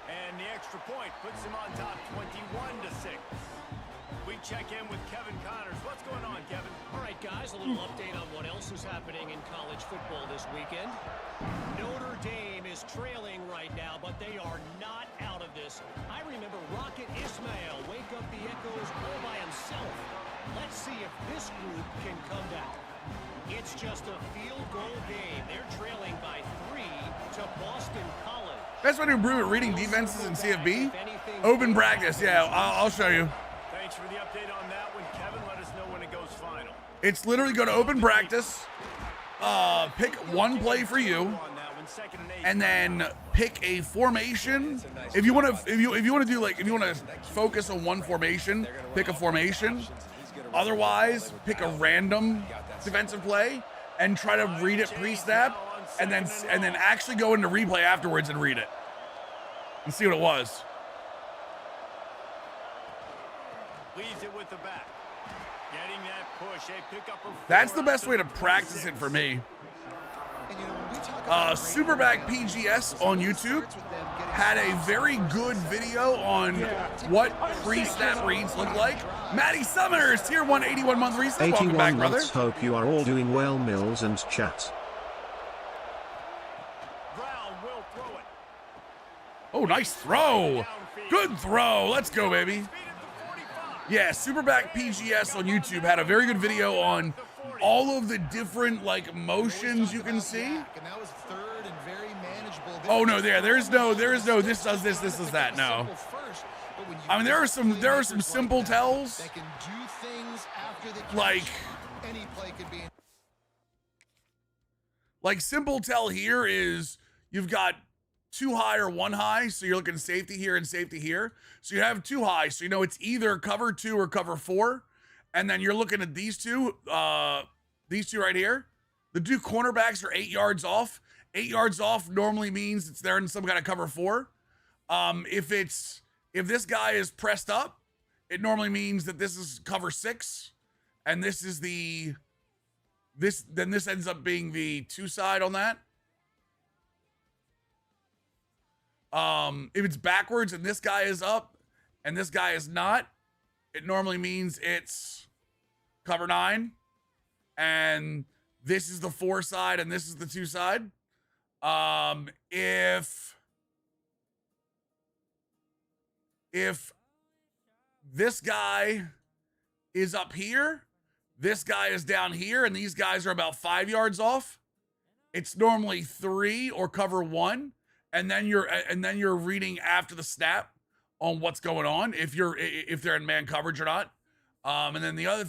And the extra point puts him on top 21-6. We check in with Kevin Connors. What's going on, Kevin? All right, guys, a little update on what else is happening in college football this weekend. Notre Dame is trailing right now, but they are not out of this. I remember Rocket Ismail wake up the echoes all by himself. Let's see if this group can come back. It's just a field goal game. They're trailing by 3 to Boston College. Best way to improve at reading defenses in CFB? Open practice. Yeah, I'll show you. Thanks for the update on that one, Kevin. Let us know when it goes final. It's literally go to open practice, pick one play for you, On that one, 2nd and 8. and then pick a formation. If you want to focus on one formation, pick a formation. Otherwise, pick a random defensive play and try to read it pre-snap, and then actually go into replay afterwards and read it and see what it was. Leaves it with the back. Getting that push. A pickup of 4. That's the best way to practice it for me. And you know, when we talk about Superback PGS on YouTube had a very good video on what pre-snap reads look like. Matty Summers, tier 181 month reset. Welcome 81 back, brother. months. Hope you are all doing well, Mills and chat. Brown will throw it. Oh, nice throw. Good throw. Let's go, baby. Speed at the 45. Yeah, Superback PGS on YouTube had a very good video on all of the different like motions you can see. And that was 3rd and very manageable. Oh no, there is no this does this does that. No. I mean, there are some simple tells. That can do things after the catch. Like Any play could be. simple tell here is you've got 2 high or 1 high, so you're looking safety here and safety here. So you have 2 high, so you know it's either cover 2 or cover 4, and then you're looking at these two right here. The 2 cornerbacks are 8 yards off. 8 yards off normally means it's there in some kind of cover 4. If this guy is pressed up, it normally means that this is cover 6, and this is this ends up being the 2 side on that. If it's backwards and this guy is up and this guy is not, it normally means it's cover 9, and this is the 4 side and this is the 2 side. If this guy is up here, this guy is down here, and these guys are about 5 yards off, it's normally 3 or cover 1, and then you're reading after the snap on what's going on if they're in man coverage or not. And then the other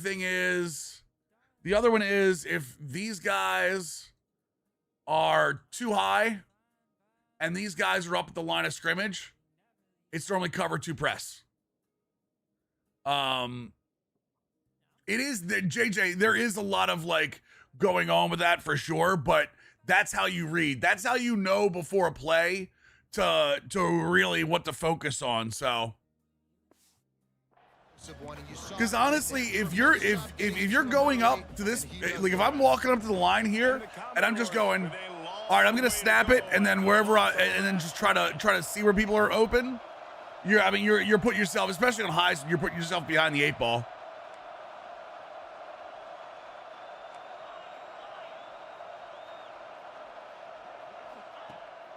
one is if these guys are too high and these guys are up at the line of scrimmage, it's normally cover 2 press. It is the JJ, there is a lot of like going on with that for sure, but that's how you read. That's how you know before a play to really what to focus on. So because honestly, if you're going up to this, like if I'm walking up to the line here and I'm just going, all right, I'm gonna snap it, and then and then just try to see where people are open. You're putting yourself, especially on highs, you're putting yourself behind the 8 ball.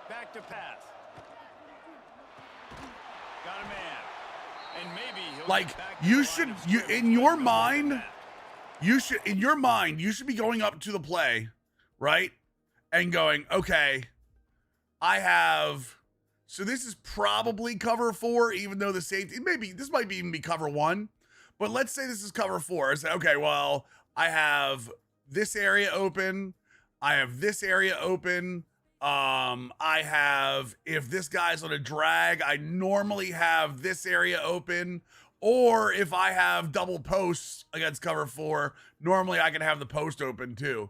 Back to pass. Got a man. And maybe he'll like you should in your mind you should be going up to the play, right, and going, okay, so this is probably cover 4, even though the safety this might even be cover 1, but let's say this is cover 4. I say, okay, well, I have this area open, I have this area open. I have, if this guy's on a drag, I normally have this area open, or if I have double posts against cover 4, normally I can have the post open too.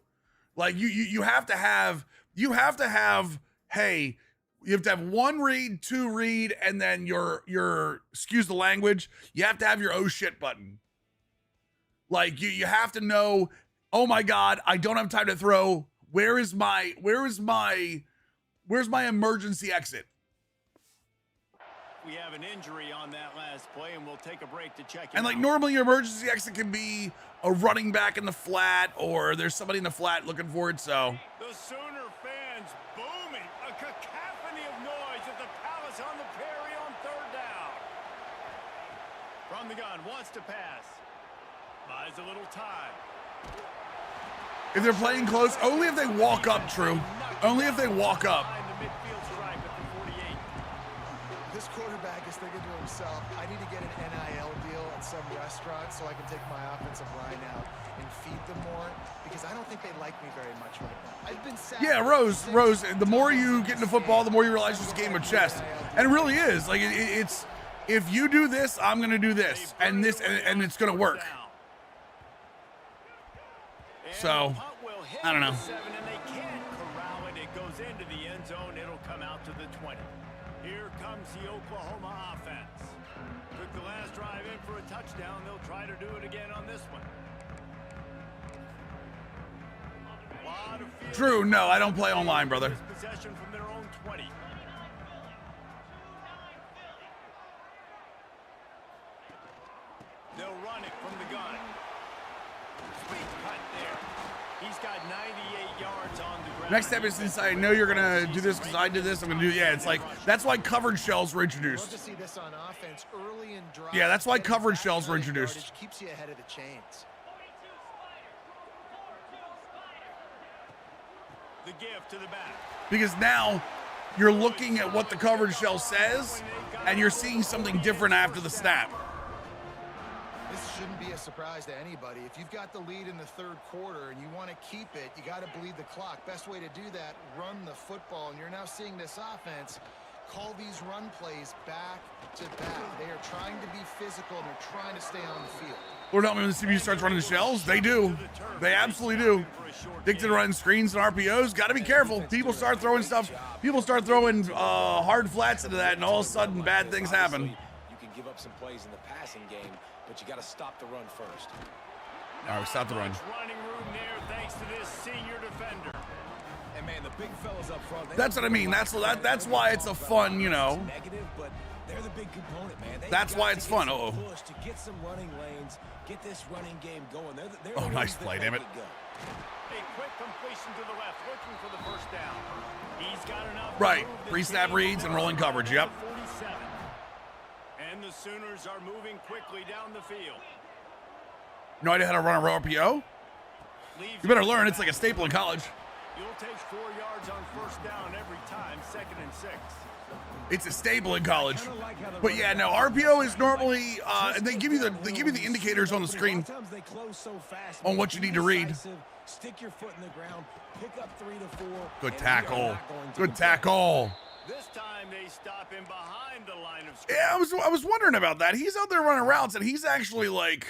Like you have to have, hey, you have to have 1 read, 2 read, and then your excuse the language, you have to have your oh shit button. Like you have to know, oh my God, I don't have time to throw. Where's my emergency exit? We have an injury on that last play, and we'll take a break to check it And like out. normally your emergency exit can be a running back in the flat, or there's somebody in the flat looking for it. So The Sooner fans booming, a cacophony of noise at the Palace on the Prairie on 3rd down. From the gun, wants to pass. Buys a little time. if they're playing close, only if they walk up, true. Only if they walk up. Behind the midfield stripe at the 48. This quarterback is thinking to himself, I need to get an NIL deal at some restaurant so I can take my offensive line out and feed them more, because I don't think they like me very much right now. I've been sad. Yeah, Rose, the more you get into football, the more you realize it's a game of chess. And it really is. Like it's if you do this, I'm gonna do this, and it's gonna work. So I don't know. And they can't corral it. It goes into the end zone. It'll come out to the 20. Here comes the Oklahoma offense. Took the last drive in for a touchdown. They'll try to do it again on this one. True, no, I don't play online, brother. Possession from their own 20. They'll run it from the gun. Sweet cut there. He's got 98 yards on the ground. Next step is since I know you're gonna do this because I did this, I'm gonna do. Yeah, it's like that's why coverage shells were Love to introduced. see this on offense early in drive. Yeah, that's why Getting coverage back shells were cutting introduced. yardage keeps you ahead of the chains. The give to the back. Because now you're looking at what the coverage shell says, and you're seeing something different after the snap. This shouldn't be a surprise to anybody. If you've got the lead in the 3rd quarter and you want to keep it, you got to bleed the clock. Best way to do that, run the football. And you're now seeing this offense call these run plays back to back. They are trying to be physical and they're trying to stay on the field. Lord help me when the CPU starts running shells. They do. They absolutely do. Addicted to running screens and RPOs. Got to be careful. People start throwing stuff. People start throwing hard flats into that, and all of a sudden bad things happen. You can give up some plays in the passing game, but you got to stop the run first. All right, stop the run. Much running room there thanks to this senior defender. And man, the big fellas up front. That's what I mean. That's why it's a fun, you know. Negative, but they're the big component, man. That's why it's fun. Uh-oh. Push to get some running lanes, get this running game going. They're Oh, the nice ones that play, make damn it. go. A quick completion to the left, looking for the first down. He's got enough. Right. Pre-snap reads and rolling coverage. Yep. 47. And And the Sooners are moving quickly down the field. No idea how to run a RPO? You better learn. It's like a staple in college. You'll take 4 yards on first down every time, 2nd and 6. It's a staple in college. But yeah, no, RPO is normally and they give you the indicators on the screen on what you need to read. Stick your foot in the ground, pick up 3 to 4. Good tackle. Good tackle. This time they stop him behind the line of scrimmage. Yeah, I was wondering about that. He's out there running routes and he's actually like,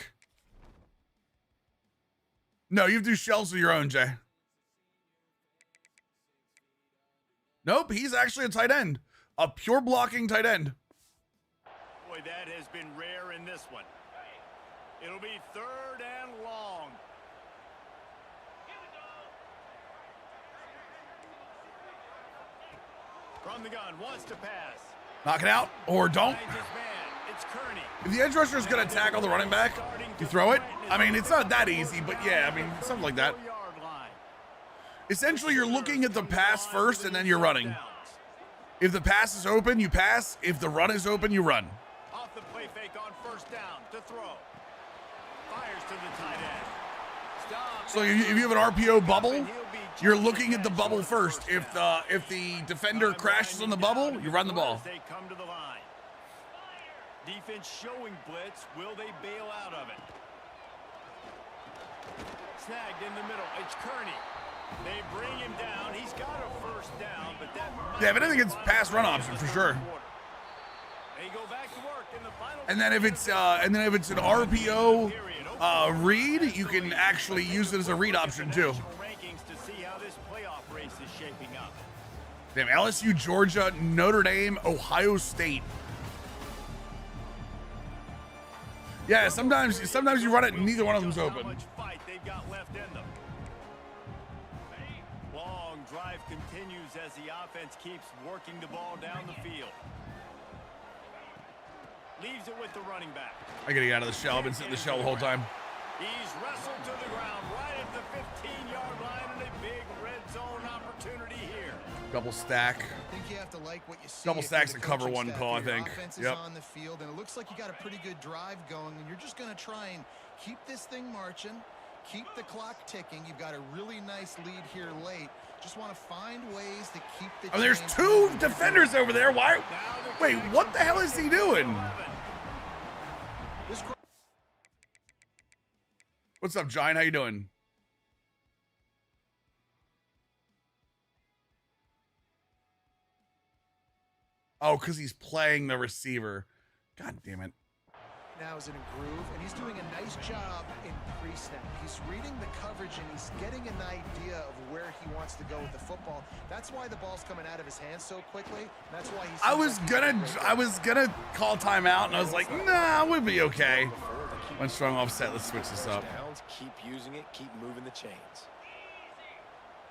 no, you have to do shells of your own, Jay. Nope, he's actually a tight end. A pure blocking tight end. Boy, that has been rare in this one. It'll be 3rd and long. From the gun, wants to pass. Knock it out or don't. Finds his man. It's Kearney. If the edge rusher is going to tackle the running back, you throw it. I mean, it's not that easy, but yeah, I mean, something like that. 4-yard line. Essentially, you're looking at the pass first and then you're running. If the pass is open, you pass. If the run is open, you run. Off the play fake on first down to throw. Fires to the tight end. Stop. So if you have an RPO bubble, you're looking at the bubble first. If the defender crashes on the bubble, you run the ball. They come to the line. Defense showing blitz. Will they bail out of it? Snagged in the middle. It's Kearney. They bring him down. He's got a first down, but that. Yeah, but I think it's pass run option for sure. They go back to work in the final. And then if it's an RPO read, you can actually use it as a read option too. Rankings to see how this playoff race is shaping up. Damn, LSU, Georgia, Notre Dame, Ohio State. Yeah, sometimes you run it and neither one of them's How open. much fight they've got left in them. Long drive continues as the offense keeps working the ball down the field. Leaves it with the running back. I gotta get out of the shell. I've been sitting in the shell the whole time. He's wrestled to the ground right at the 15-yard line and a big red zone opportunity here. Double stack. I think you have to like what you see. Double if stacks you're and the cover coaching one staff call, I here. think. Offense is Yep. on the field, and it looks like you got a pretty good drive going, and you're just going to try and keep this thing marching, keep the clock ticking. You've got a really nice lead here late. Just want to find ways to keep the. Oh, there's chain two moving. defenders over there. Why? Wait, what the hell is he doing? This What's up, Giant? How you doing? Oh, because he's playing the receiver. God damn it. now is in a groove, and he's doing a nice job in pre-snap. He's reading the coverage, and he's getting an idea of where he wants to go with the football. That's why the ball's coming out of his hands so quickly. That's why he's. I was gonna call timeout, and I was like, nah, we'll be okay. One strong offset. Let's switch this up. Keep using it. Keep moving the chains.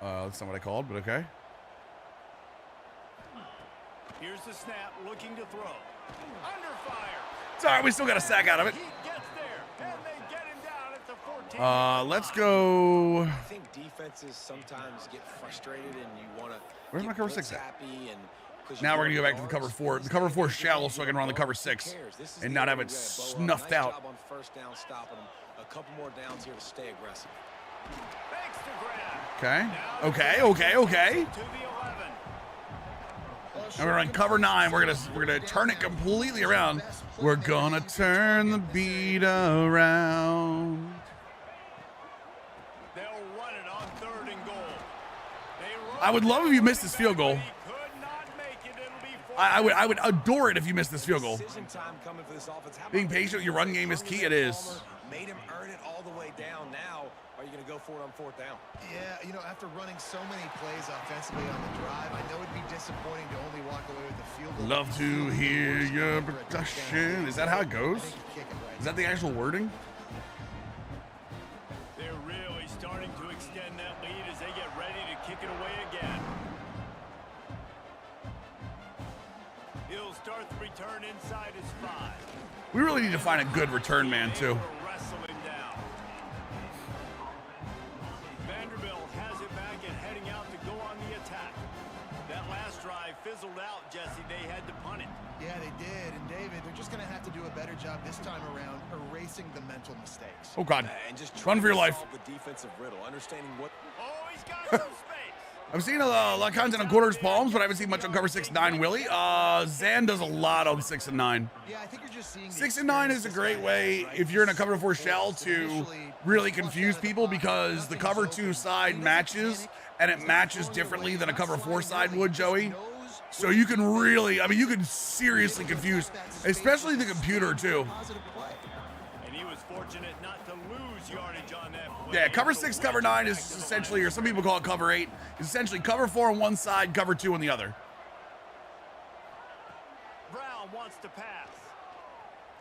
That's not what I called, but okay. Here's the snap, looking to throw. Under fire. It's all right. We still got a sack out of it. He gets there, and they get him down at the 14. Let's go. I think defenses sometimes get frustrated, and you want to. Where's my cover six at? Happy and Now we're gonna go back to the cover four. The cover four shallow, so I can run the cover six and not have it snuffed out. On first down, stopping them. A couple more downs here to stay aggressive. Thanks to grab. Okay. Now Okay. to Okay. Okay. the 11. And we're gonna cover 9. We're gonna turn it completely around. We're gonna turn the beat around. They'll run it on 3rd and goal. I would love if you missed this field goal. He could not make it. It'll be 4th. I would adore it if you missed this field goal. Decision time coming for this offense. How Being about patient with your run game is key. It is. Made him earn it all the way down. Now, are you going to go for it on 4th down? Yeah, you know, after running so many plays offensively on the drive, I know it'd be disappointing to only walk away with the field goal. Love to hear your production. Is that how it goes? Is that the actual wording? They're really starting to extend that lead as they get ready to kick it away again. He'll start the return inside his 5. We really need to find a good return man too. Wrestle him down. Vanderbilt has it back and heading out to go on the attack. That last drive fizzled out, Jesse. They had to punt it. Yeah, they did. And David, they're just going to have to do a better job this time around erasing the mental mistakes. Oh, God. And just Run for your life. the defensive riddle, understanding what. Oh, he's got some space. I've seen a lot of content on quarters palms, but I haven't seen much on cover 6-9 Willie. Zan does a lot on 6 and 9. Yeah, I think you're just seeing 6 and 9 is a great way if you're in a cover 4 shell to really confuse people because the cover 2 side matches and it matches differently than a cover 4 side would, Joey. So you can really, I mean, you can seriously confuse, especially the computer too. And he was fortunate not to lose yardage on that play. Yeah, cover 6, cover 9 is essentially, or some people call it cover 8, is essentially cover 4 on one side, cover 2 on the other. Brown wants to pass.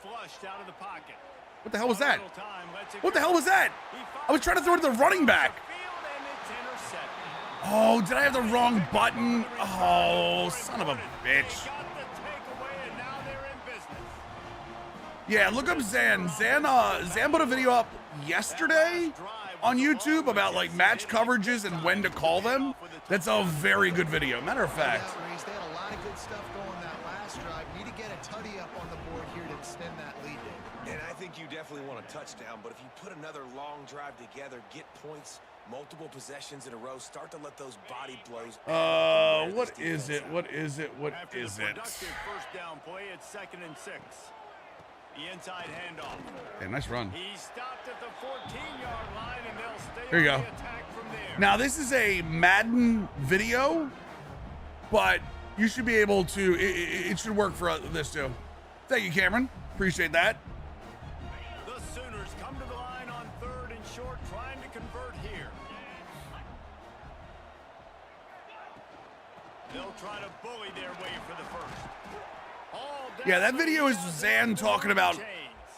Flushed out of the pocket. What the hell was that? Time, What the hell was that? I was trying to throw it to the running back. Oh, did I have the wrong button? Oh, son of a bitch. Yeah, look up Zan. Zan put a video up yesterday on YouTube about like match coverages and when to call them. That's a very good video. Matter of fact. They had a lot of good stuff going that last drive. Need to get a tutty up on the board here to extend that lead. And I think you definitely want a touchdown, but if you put another long drive together, get points, multiple possessions in a row, start to let those body blows. What is it? What is it? What is it? First down play, it's 2nd and 6. The inside handoff. Okay, nice run. He stopped at the 14-yard line, and they'll stay Here you on go. the attack from there. Now this is a Madden video, but you should be able to. It should work for this too. Thank you, Cameron. Appreciate that. The Sooners come to the line on 3rd and short, trying to convert here. They'll try to bully their way for the first. Yeah, that video is Zan talking about.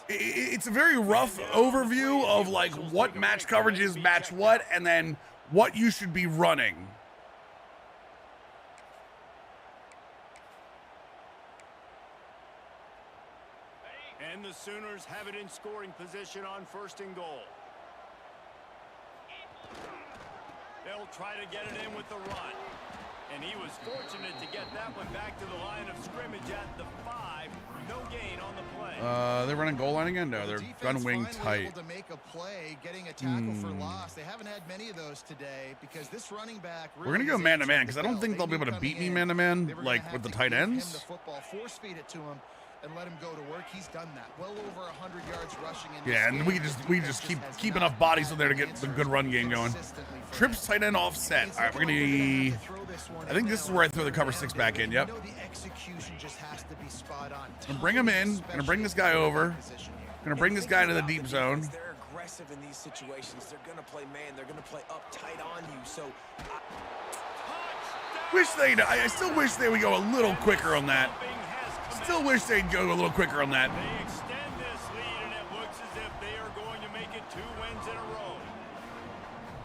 It's a very rough overview of like what match coverages match what, and then what you should be running. And the Sooners have it in scoring position on 1st and goal. They'll try to get it in with the run. And he was fortunate to get that one back to the line of scrimmage at the 5. No gain on the play. They're running goal line again? No, they're gun wing tight. Able to make a play, getting a tackle for loss. They haven't had many of those today because this running back. Really We're gonna go man to man because I don't think they'll be able to beat me man to man like with the tight ends. The football, force feed it to him, and let him go to work. He's done that. Well over 100 yards rushing. Yeah, and we just keep enough bodies in there to get the good run game going. Trips tight end offset. All right, we're gonna. I think this is where I throw the cover 6 back in. Yep. The execution just has to be spot on. Gonna bring him in. Gonna bring this guy over. Gonna bring this guy into the deep zone. They're aggressive in these situations. They're gonna play man. They're gonna play up tight on you. So. I still wish they would go a little quicker on that. Still wish they'd go a little quicker on that. They extend this lead, and it looks as if they are going to make it 2 wins in a row.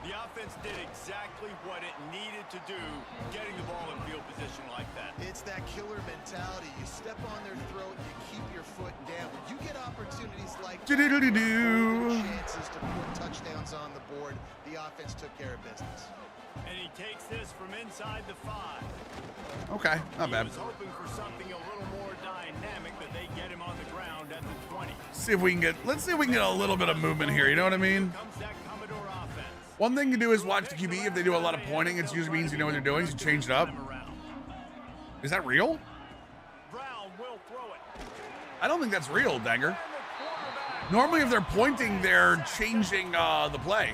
The offense did exactly what it needed to do, getting the ball in field position like that. It's that killer mentality. You step on their throat, you keep your foot down. When you get opportunities like that, chances to put touchdowns on the board, the offense took care of business. And he takes this from inside the 5. Okay, not bad. He was hoping for something a little more dynamic, but they get him on the ground at the 20. See if we can get. Let's see if we can get a little bit of movement here. You know what I mean? Comes that Commodore offense. One thing to do is watch the QB. If they do a lot of pointing, it usually means you know what they're doing. So change it up. Is that real? Brown will throw it. I don't think that's real, Danger. Normally, if they're pointing, they're changing the play.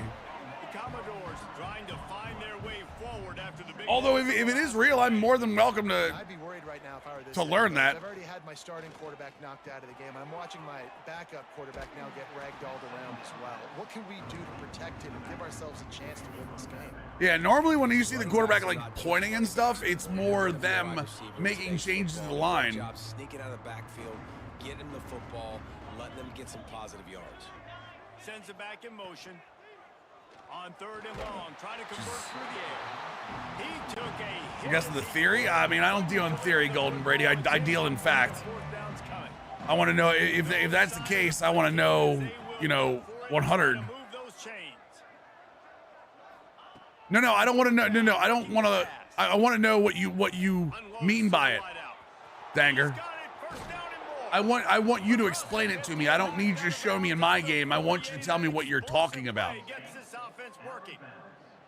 The Commodores trying to find their way forward after the big. Although if it is real, I'm more than welcome to I'd be worried right now if I were this to learn that. I've already had my starting quarterback knocked out of the game. I'm watching my backup quarterback now get ragdolled around as well. What can we do to protect him and give ourselves a chance to win this game? Yeah, normally when you see the quarterback like pointing and stuff, it's more them making changes to the line. Sneaking out of the backfield, getting them the football, letting them get some positive yards. Sends it back in motion. On 3rd and long, trying to convert through the air. He took a hit. You guys the theory? I mean, I don't deal in theory, Golden Brady. I deal in fact. 4th down's coming. I want to know if that's the case. I want to know, 100. Move those chains. No, I don't want to know. No, I don't want to. I want to know what you mean by it, Danger. Got it I want you to explain it to me. I don't need you to show me in my game. I want you to tell me what you're talking about.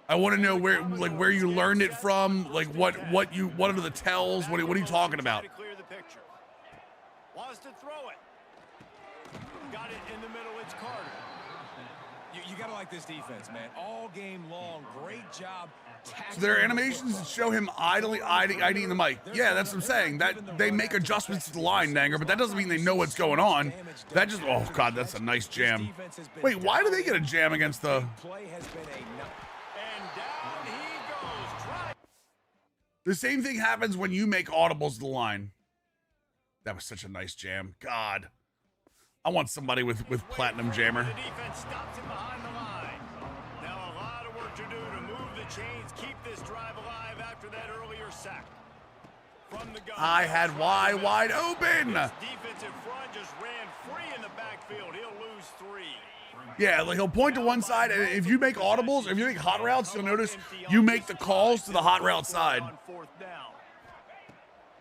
I want to know where you learned it from, like what are the tells? What are you talking about? Wants to throw it. Got it in the middle. It's Carter. You gotta like this defense, man. All game long, great job. So there are animations that show him IDing the mic. Yeah, that's what I'm saying. That they make adjustments to the line, Danger, but that doesn't mean they know what's going on. That just, oh God, that's a nice jam. Wait, why do they get a jam against the? The same thing happens when you make audibles to the line. That was such a nice jam. God, I want somebody with platinum jammer. The defense stops him behind the line. Now a lot of work to do to move the chains, keep this drive alive after that earlier sack. From the gun, I had wide open. His defensive front just ran free in the backfield. He'll lose 3. Yeah, like he'll point to one side, and if you make audibles, if you make hot routes, you'll notice you make the calls to the hot route side.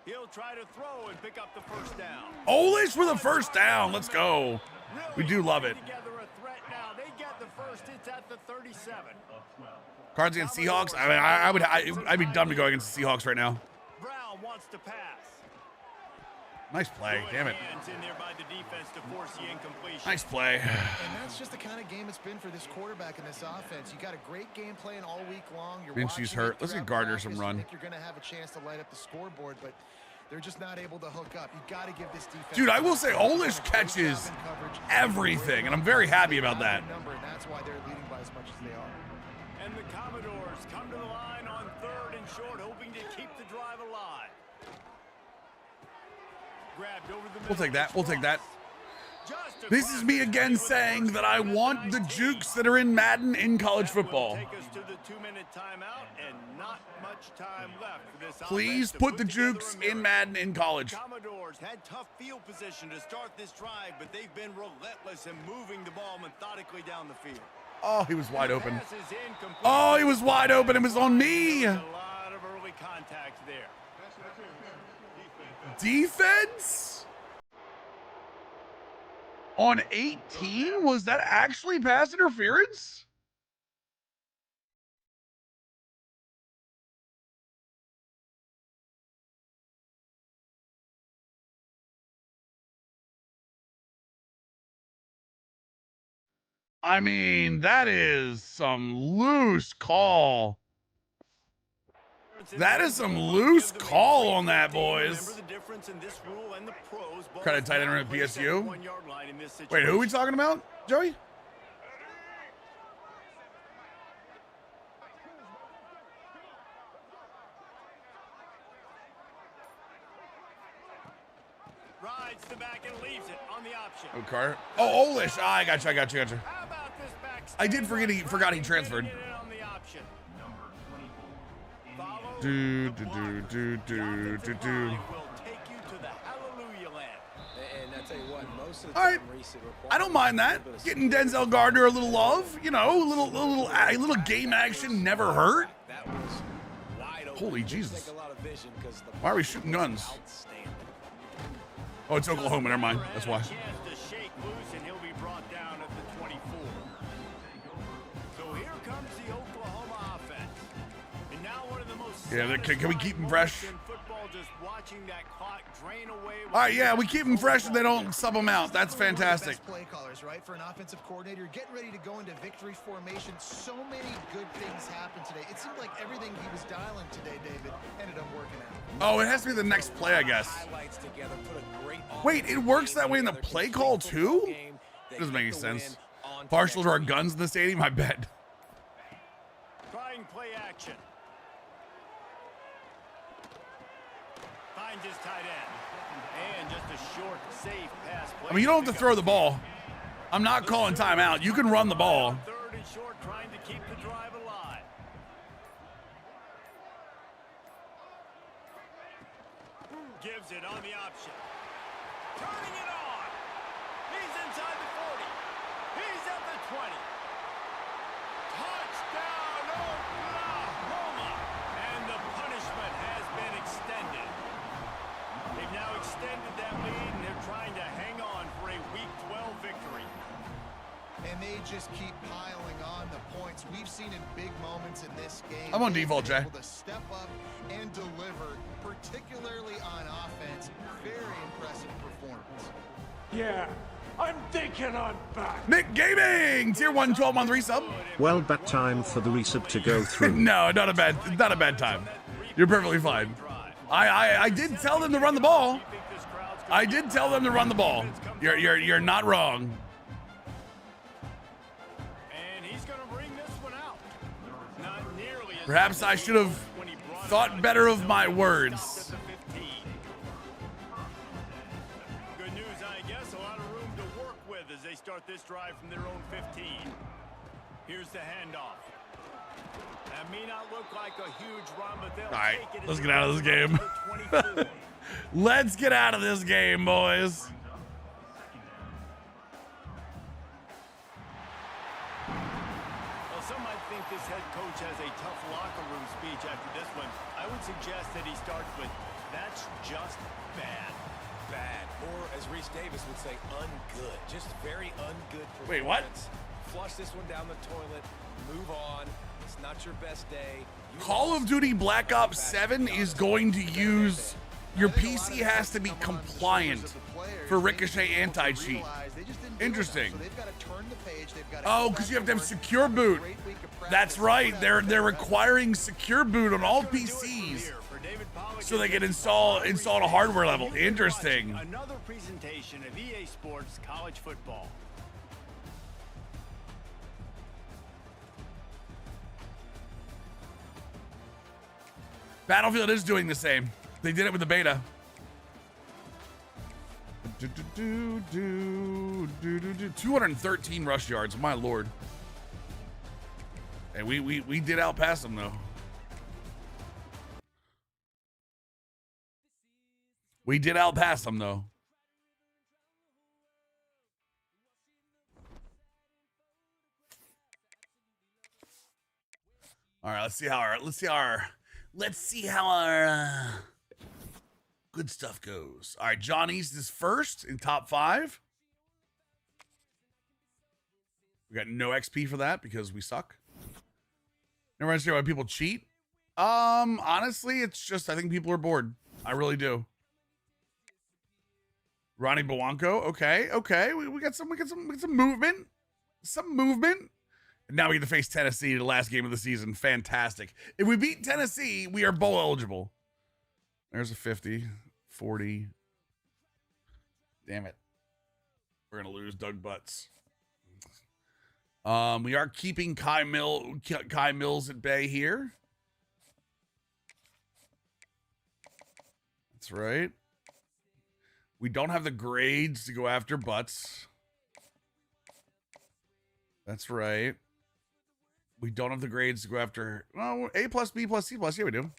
He'll try to throw and pick up the first down. Olish for the first down. Let's go. We do love it. Together a threat now. They get the first. It's at the 37. Cards against Seahawks. I mean, I'd be dumb to go against the Seahawks right now. Brown wants to pass. Nice play. Damn it. In there by the defense to force the incompletion. Nice play. And that's just the kind of game it's been for this quarterback in this offense. You got a great game plan all week long. Minshew's hurt. Let's get Gardner some run. I think you're going to have a chance to light up the scoreboard, but they're just not able to hook up. You got to give this defense. Dude, I will say Olish catches everything, and I'm very happy about that. And that's why they're leading by as much as they are. And the Commodores come to the line on 3rd and short, hoping to keep the drive alive. Grabbed over the middle. We'll take that. We'll take that. This is me again saying that I want the jukes that are in Madden in college football. Take us to the 2-minute timeout and not much time left for this. Please put the jukes in Madden in college. Commodores had tough field position to start this drive, but they've been relentless in moving the ball methodically down the field. Oh, he was wide open. Oh, he was wide open. It was on me. A lot of early contact there. Defense? On 18? Was that actually pass interference? I mean, that is some loose call. That is some loose call on that, boys. Credit tight end at PSU. Wait, who are we talking about, Joey? Rides the back and leaves it on the option. Oh, Carter. Oh, Olish. Ah, I got you. I did forgot he transferred. Do. All right, I don't mind that. Getting Denzel Gardner a little love, you know, a little game action never hurt. Holy Jesus! Why are we shooting guns? Oh, it's Oklahoma. Never mind. That's why. Yeah, can we keep them fresh? All right, yeah, we keep them fresh and they don't sub them out. That's fantastic. Play callers, right? For an offensive coordinator, getting ready to go into victory formation. So many good things happened today. It seemed like everything he was dialing today, David, ended up working out. Oh, it has to be the next play, I guess. Wait, it works that way in the play call too? It doesn't make any sense. Partial to our guns in the stadium, I bet. Trying play action. Finds his tight end. And just a short, safe pass play. I mean, you don't have to throw the ball. I'm not calling timeout. You can run the ball. 3rd and short, trying to keep the drive alive. Gives it on the option. Turning it on. He's inside the 40. He's at the 20. Touchdown, Oklahoma. And the punishment has been extended. They've now extended that lead, and they're trying to and they just keep piling on the points. We've seen in big moments in this game. I'm on they've default, been Jay. able to step up and deliver, particularly on offense. Very impressive performance. Yeah, I'm thinking I'm back. Nick Gaming, tier 1, 12-month resub. Well, bad time for the resub to go through. No, not a bad time. You're perfectly fine. I did tell them to run the ball. I did tell them to run the ball. You're not wrong. And he's going to bring this one out. Not nearly as Perhaps I should have thought better of my words. Good news, I guess. A lot of room to work with as they start this drive from their own 15. Here's the handoff. That may not look like a huge run, but they'll All right, take it. let's get out of this game. Let's get out of this game, boys. Well, some might think this head coach has a tough locker room speech after this one. I would suggest that he starts with, "That's just bad." Bad, or as Reese Davis would say, ungood. Just very ungood performance. Wait, what? Flush this one down the toilet. Move on. It's not your best day. Call of Duty Black Ops 7 is going to use... Your PC has to be compliant for Ricochet anti-cheat. Interesting. Oh, because you have to have secure boot. That's right. They're requiring secure boot on all PCs so they can install at a hardware level. Interesting. Another presentation of EA Sports College Football. Battlefield is doing the same. They did it with the beta. 213 rush yards, my lord. And we did outpass them though. We did outpass them though. All right, let's see how our good stuff goes. All right, John East is first in top 5. We got no XP for that because we suck. Never understand why people cheat. Honestly, it's just I think people are bored. I really do. Ronnie Bowanko, okay. We got some movement. Some movement. And now we get to face Tennessee, the last game of the season. Fantastic. If we beat Tennessee, we are bowl eligible. There's a 50, 40. Damn it. We're going to lose Doug Butts. We are keeping Kai Mills at bay here. That's right. We don't have the grades to go after Butts. That's right. We don't have the grades to go after. Oh, A plus, B plus, C plus. Yeah, we do.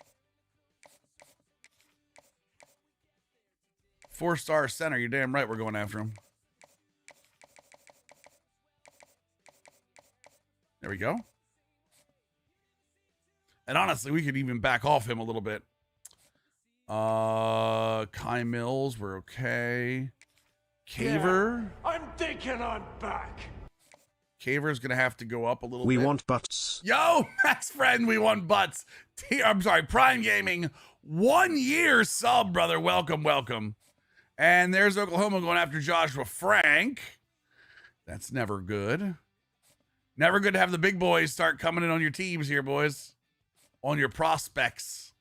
4-star center. You're damn right we're going after him. There we go. And honestly, we could even back off him a little bit. Kai Mills, we're okay. Caver. Yeah, I'm thinking I'm back. Caver's going to have to go up a little bit. We want butts. Yo, Max Friend, we want butts. I'm sorry, Prime Gaming. 1 year sub, brother. Welcome, welcome. And there's Oklahoma going after Joshua Frank. That's never good. Never good to have the big boys start coming in on your teams here, boys. On your prospects.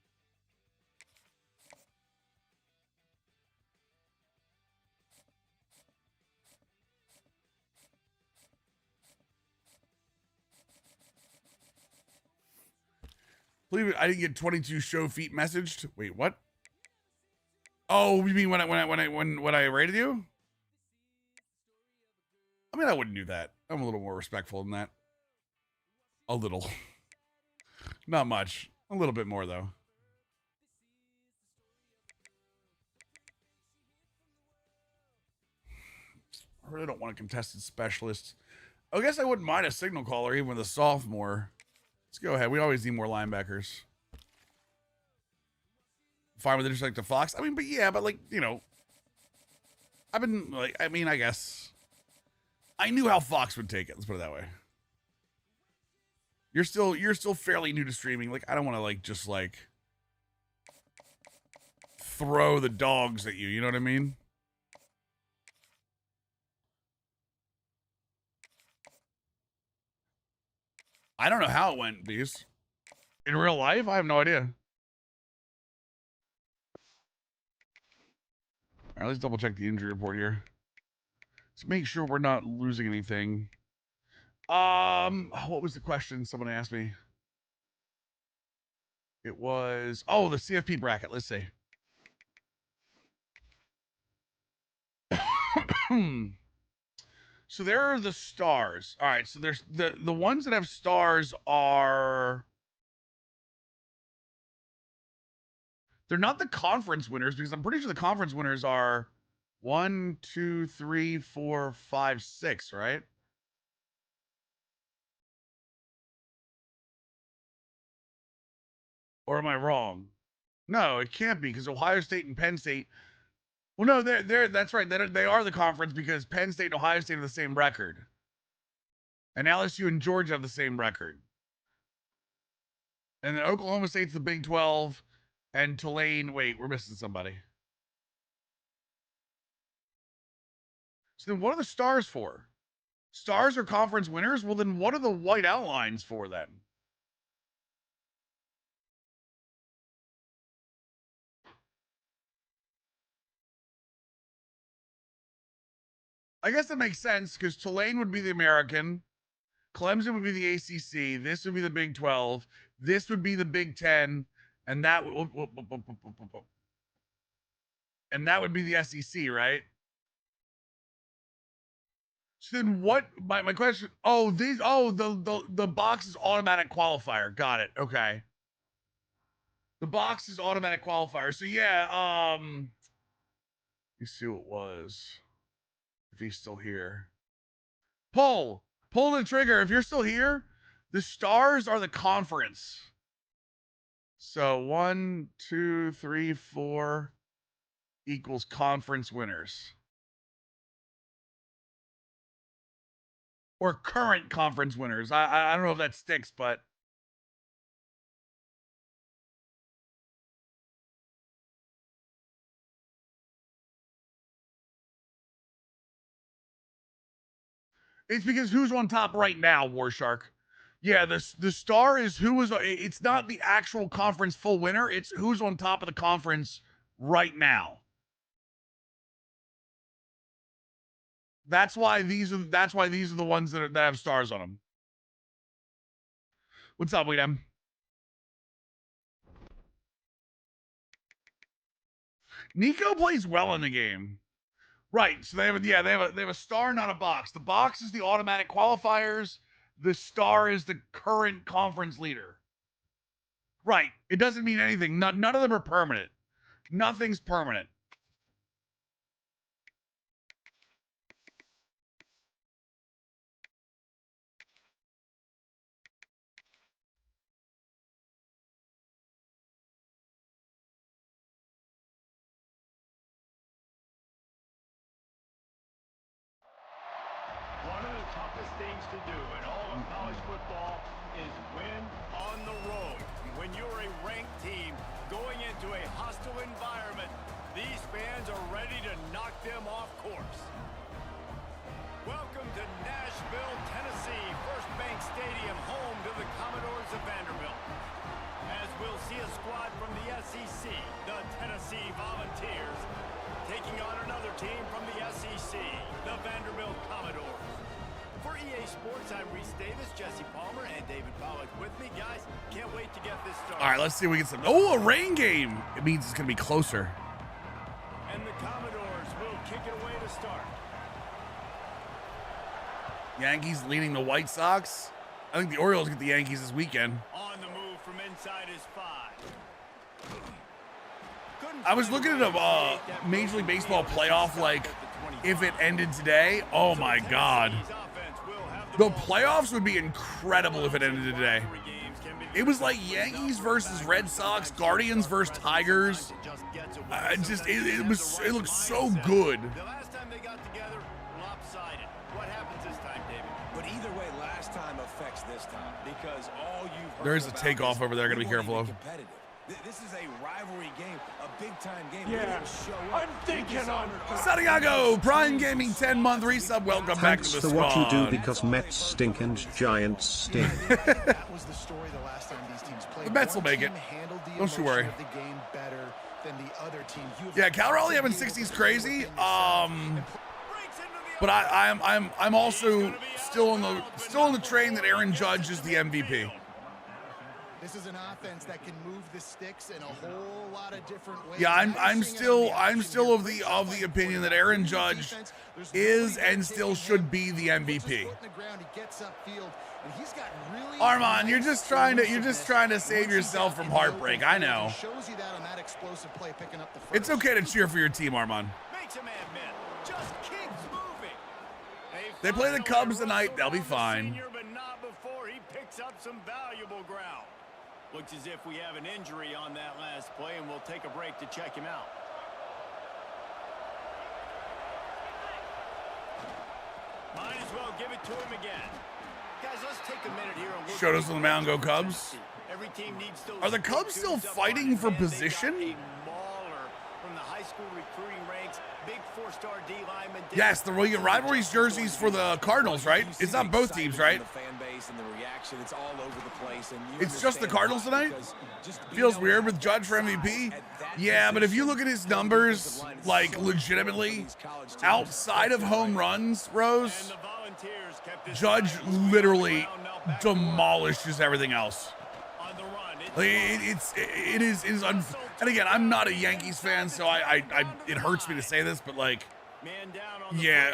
Believe it, I didn't get 22 show feet messaged. Wait, what? Oh, you mean when I rated you? I mean, I wouldn't do that. I'm a little more respectful than that. A little. Not much. A little bit more, though. I really don't want a contested specialist. I guess I wouldn't mind a signal caller, even with a sophomore. Let's go ahead. We always need more linebackers. Fine with just like the Fox. I mean, but yeah, but like, you know, I've been like, I mean, I guess I knew how Fox would take it. Let's put it that way. You're still fairly new to streaming. Like, I don't want to like just like throw the dogs at you. You know what I mean? I don't know how it went, Beast. In real life, I have no idea. All right, let's double check the injury report here. Let's make sure we're not losing anything. What was the question someone asked me? It was, oh, the CFP bracket. Let's see. So there are the stars. All right, so there's the ones that have stars are, they're not the conference winners, because I'm pretty sure the conference winners are 1, 2, 3, 4, 5, 6, right? Or am I wrong? No, it can't be, because Ohio State and Penn State. Well, no, that's right. They are the conference because Penn State and Ohio State have the same record. And LSU and Georgia have the same record. And then Oklahoma State's the Big 12. And Tulane, wait, we're missing somebody. So then what are the stars for? Stars are conference winners? Well, then what are the white outlines for then? I guess that makes sense because Tulane would be the American. Clemson would be the ACC. This would be the Big 12. This would be the Big 10. And that would be the SEC, right? So then what, my question, the box is automatic qualifier. Got it. Okay. The box is automatic qualifier. So yeah, you see who it was. If he's still here. Pull the trigger. If you're still here, the stars are the conference. So 1, 2, 3, 4 equals conference winners. Or current conference winners. I don't know if that sticks, but it's because who's on top right now, Warshark. Yeah, the star is who was. It's not the actual conference full winner. It's who's on top of the conference right now. That's why these are the ones that have stars on them. What's up, Weedem? Nico plays well in the game. Right. So they have a star, not a box. The box is the automatic qualifiers. The star is the current conference leader. Right. It doesn't mean anything. None of them are permanent. Nothing's permanent. One of the toughest things to do in all of college football is win on the road. When you're a ranked team going into a hostile environment, these fans are ready to knock them off course. Welcome to Nashville, Tennessee, First Bank Stadium, home to the Commodores of Vanderbilt. As we'll see a squad from the SEC, the Tennessee Volunteers, taking on another team from the SEC, the Vanderbilt Commodores. For EA Sports, I'm Reese Davis, Jesse Palmer, and David Pollack with me. Guys, can't wait to get this started. All right, let's see if we get some. Oh, a rain game. It means it's going to be closer. And the Commodores will kick it away to start. Yankees leading the White Sox. I think the Orioles get the Yankees this weekend. On the move from inside his 5. I was looking at a Major League Baseball playoff, like, if it ended today. Oh, my God. The playoffs would be incredible if it ended today. It was like Yankees versus Red Sox, Guardians versus Tigers. It looked so good. The last time they got together, lopsided. What happens is first time affects this time because all you've heard There is a about takeoff is over there. Gotta be we wanna careful be of. competitive. This is a rivalry game, a big-time game. Yeah, I'm thinking on back. Santiago, Prime Gaming 10-month resub. Welcome back to Thanks the for squad. what you do because Mets stink and Giants stink. That was the story the last time these teams played. The Mets will One make it. team handled the Don't you emotion worry. of the game better than the other team. Yeah, Cal Raleigh having 60s crazy. But I'm also still on the train that Aaron Judge is the MVP. This is an offense that can move the sticks in a whole lot of different ways. Yeah, I'm still of the opinion that Aaron Judge is and still should be the MVP. Armand, you're just trying to save yourself from heartbreak. I know. It's okay to cheer for your team, Armand. They play the Cubs tonight. They'll be fine. But not before he picks up some valuable ground. Looks as if we have an injury on that last play, and we'll take a break to check him out. Might as well give it to him again. Guys, let's take a minute here and look. Showed us on the mound, go Cubs. Every team needs those. Are the Cubs still fighting for position? They got a mauler from the high school recruiting ranks. Big four-star D lineman. Yes, the rivalries jerseys for the Cardinals, right? It's not both teams, right? The fan base and the reaction, it's all over the place. And It's just the Cardinals tonight? Feels weird with Judge for MVP. Yeah, but if you look at his numbers, like legitimately, outside of home runs, Rose, Judge literally demolishes everything else. Like, it is and again, I'm not a Yankees fan, so it hurts me to say this, but like, yeah,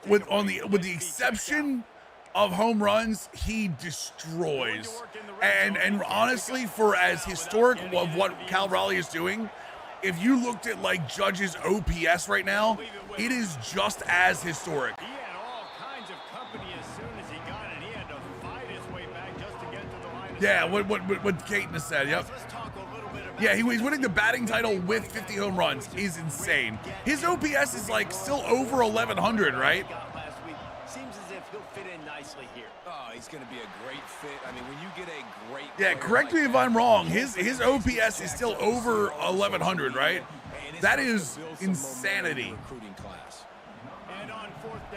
with the exception of home runs, he destroys. And honestly, for as historic of what Cal Raleigh is doing, if you looked at like Judge's OPS right now, it is just as historic. He had all kinds of company as soon as he got it. He had to fight his way back just to get to the line. Yeah, what Caton has said, yep. Yeah, he's winning the batting title with 50 home runs. He's insane. His OPS is like still over 1,100, right? Seems as if he'll fit in nicely here. Oh, he's going to be a great fit. I mean, when you get a great Yeah, correct me if I'm wrong. His OPS is still over 1,100, right? That is insanity.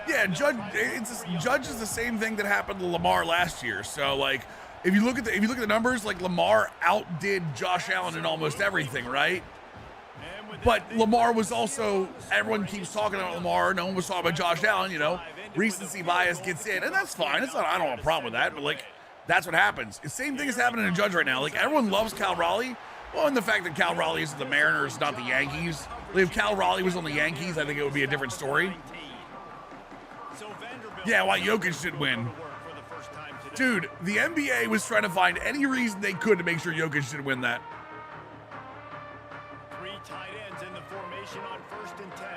Yeah, Judge is the same thing that happened to Lamar last year. So like, if you look at the numbers, like Lamar outdid Josh Allen in almost everything, right? But Lamar was also, everyone keeps talking about Lamar. No one was talking about Josh Allen, you know. Recency bias gets in, and that's fine. It's not, I don't have a problem with that, but like, that's what happens. The same thing is happening to Judge right now. Like, everyone loves Cal Raleigh. Well, and the fact that Cal Raleigh is the Mariners, not the Yankees. Like, if Cal Raleigh was on the Yankees, I think it would be a different story. Yeah, why Jokic should win. Dude, the NBA was trying to find any reason they could to make sure Jokic should win that.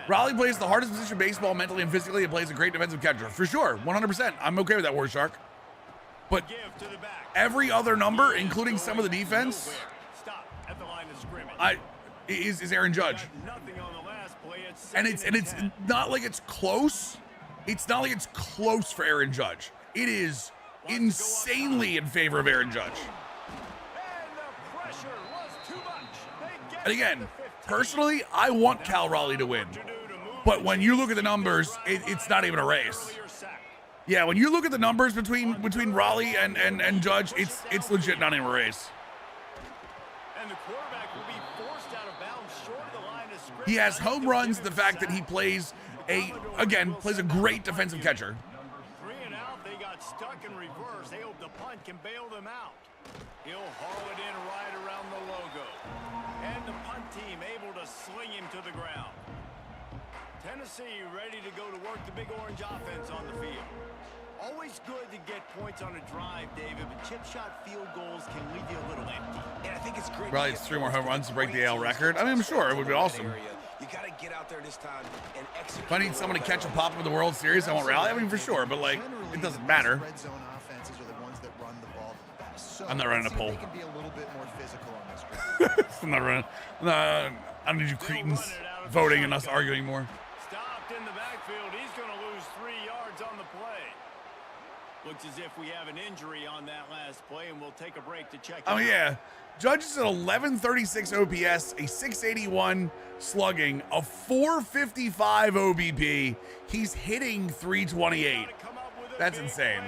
Raleigh plays the hardest position in baseball mentally and physically and plays a great defensive catcher. For sure, 100%. I'm okay with that, War Shark. But every other number, including some of the defense, is Aaron Judge. And it's not like it's close. It's not like it's close for Aaron Judge. It is insanely in favor of Aaron Judge. And again, personally, I want Cal Raleigh to win. But when you look at the numbers, it's not even a race. Yeah, when you look at the numbers between Raleigh and Judge, it's legit not even a race. He has home runs, the fact that he plays a great defensive catcher. 3 and out, they got stuck in reverse. They hope the punt can bail them out. He'll haul it in right around the logo. And the punt team able to sling him to the ground. Tennessee ready to go to work the big orange offense on the field. Always good to get points on a drive, David, but chip shot field goals can leave you a little empty. And I think it's great. Probably it's 3 more home runs to break the AL record. I mean, I'm sure it would be awesome. You got to get out there this time and execute. If I need someone to catch a pop in the World Series, I want Raleigh. I mean, for sure, but like, it doesn't matter. Red zone offenses are the ones that run the ball the best. So I'm not running a poll. they can be a little bit more physical on this drive. I'm not running. I don't need you cretins voting and us arguing more. Stopped in the backfield. He's going to lose 3 yards on the play. Looks as if we have an injury on that last play, and we'll take a break to check it Oh, out. yeah. Judge is at 1136 OPS, a 681 slugging, a 455 OBP. He's hitting 328. That's insane.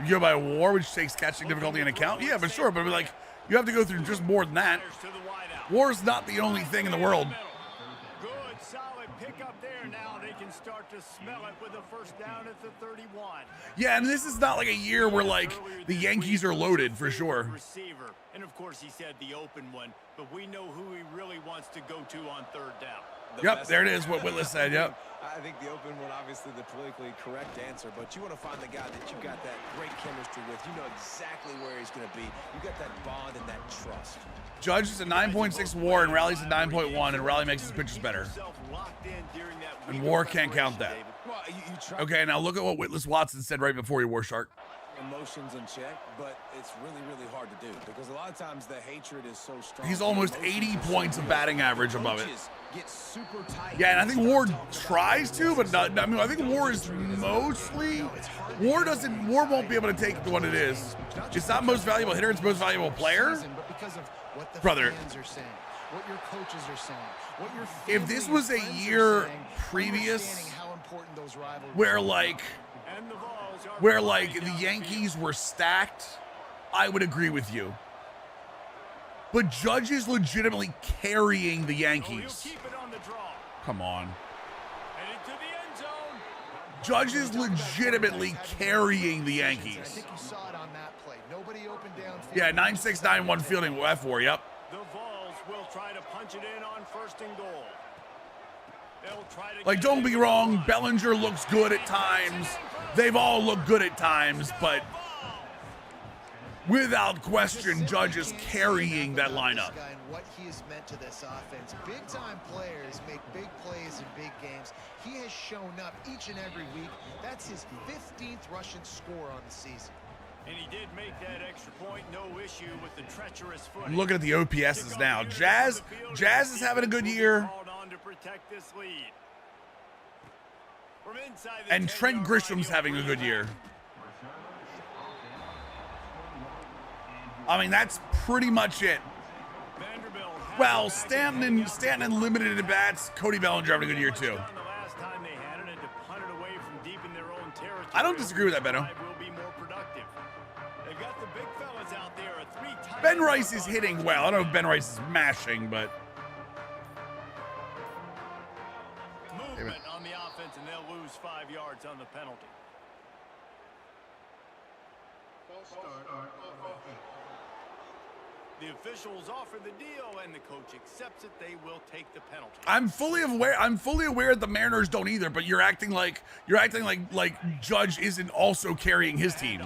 You go by WAR, which takes catching difficulty into account? Yeah, but sure, but like, you have to go through just more than that. WAR's not the only thing in the world. Good, solid pickup there. Now they can start to smell it with a first down at the 31. Yeah, and this is not like a year where like the Yankees are loaded for sure. Receiver, and of course he said the open one, but we know who he really wants to go to on third down. Yep, there it is, what Whitless said, yep. I think the open one, obviously the politically correct answer, but you want to find the guy that you got that great chemistry with. You know exactly where he's going to be. You got that bond and that trust. Judge is a 9.6 WAR and Rally's a 9.1, and Rally makes his pitches better. And WAR can't count that. Okay, now look at what Whitless Watson said right before he wore Shark. Emotions in check, but it's really, really hard to do because a lot of times the hatred is so strong. He's almost 80 points of batting average above it. Get super tight. Yeah, and I think Ward tries to, but not, I mean, I think Ward is mostly. Ward won't be able to take what it is. It's not most valuable hitter, it's most valuable player. Brother, what your coaches are saying, what your if this was a year previous where like the Yankees were stacked, I would agree with you. But Judge is legitimately carrying the Yankees. Come on. Judge is legitimately carrying the Yankees. I think you saw it on that play. Nobody opened downfield. Yeah, 9-6-9-1 fielding F4, yep. The Vols will try to punch it in on first and goal. Like, don't be wrong, Bellinger looks good at times. They've all looked good at times, but without question, Judge is carrying that lineup. And what he has meant to this offense. Big time players make big plays in big games. He has shown up each and every week. That's his 15th rushing score on the season. And he did make that extra point, no issue with the treacherous foot. I'm looking at the OPSs now. Jazz is having a good year. And Trent Grisham's having a good year. I mean, that's pretty much it. Well, Stanton and limited at bats. Cody Bellinger having a good year too. I don't disagree with that, Benno. Ben Rice is hitting well. I don't know if Ben Rice is mashing, but movement on the offense, and they'll lose 5 yards on the penalty. The officials offer the deal, and the coach accepts it. They will take the penalty. I'm fully aware the Mariners don't either, but you're acting like Judge isn't also carrying his team.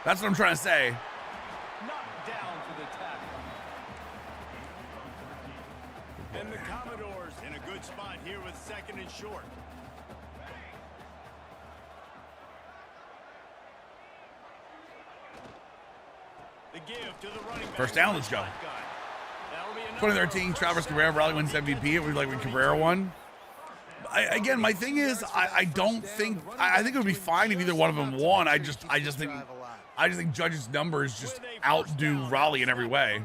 That's what I'm trying to say. Knocked down for the tackle. And the Commodores in a good spot here with second and short. The give to the running back. First down, let's go. 2013, Travis Cabrera, Raleigh wins MVP. It was like when Cabrera won. Again, my thing is, I think it would be fine if either one of them won. I just think Judge's numbers just outdo Raleigh in every way.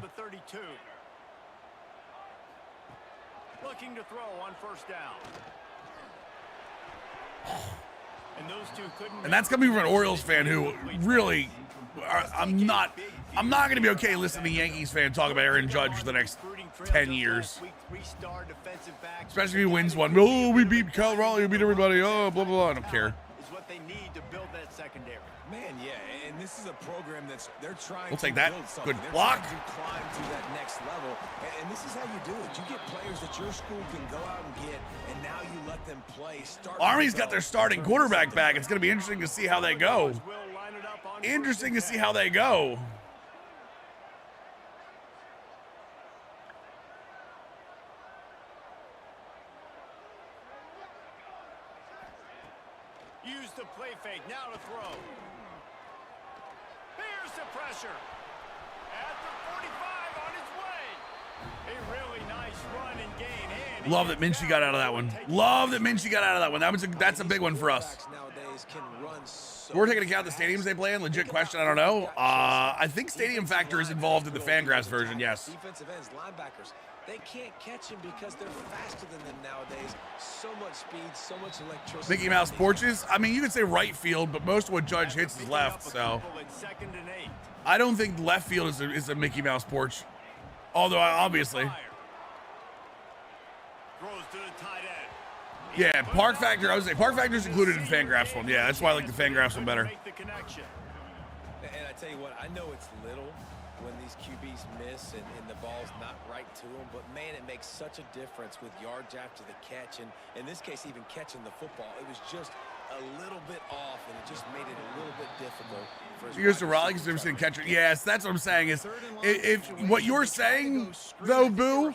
Looking to throw on first down. And those two couldn't. And that's coming from an Orioles fan who really, I'm not going to be okay listening to Yankees fan talk about Aaron Judge for the next 10 years. Especially if he wins one. Oh, we beat Cal Raleigh, we beat everybody. Oh, blah, blah, blah. I don't care. Is what they need to build that secondary. Man, yeah, and this is a program they're trying we'll to take that. build something. Good They're block. trying to climb to that next level, and this is how you do it. You get players that your school can go out and get, and now you let them play. Army's got their starting quarterback back. It's going to be interesting to see how they go. Interesting to see how they go. Use the play fake, now to throw. Here's the pressure. At the 45 on his way. A really nice run and gain. And Love that Minchie got out of that one. Love that Minchie got out of that one. That's a big one for us. We're taking account the stadiums they play in. Legit question. I don't know. I think stadium factor is involved in the Fangraphs version. Yes. Defensive ends, linebackers, they can't catch him because they're faster than them nowadays. So much speed, so much electricity. Mickey Mouse porches. I mean, you could say right field, but most of what Judge hits is left. So I don't think left field is a Mickey Mouse porch. Although obviously. Throws to the tight end. Yeah, park factor. I would say park factor is included in Fangraphs one. Yeah, that's why I like the Fangraphs one better. And I tell you what, I know it's little when these QBs miss and the ball's not right to them, but man, it makes such a difference with yards after the catch, and in this case, even catching the football. It was just a little bit off, and it just made it a little bit difficult. Here's the Raleigh because they're catcher. Yes, that's what I'm saying. Is if what you're saying though, Boo,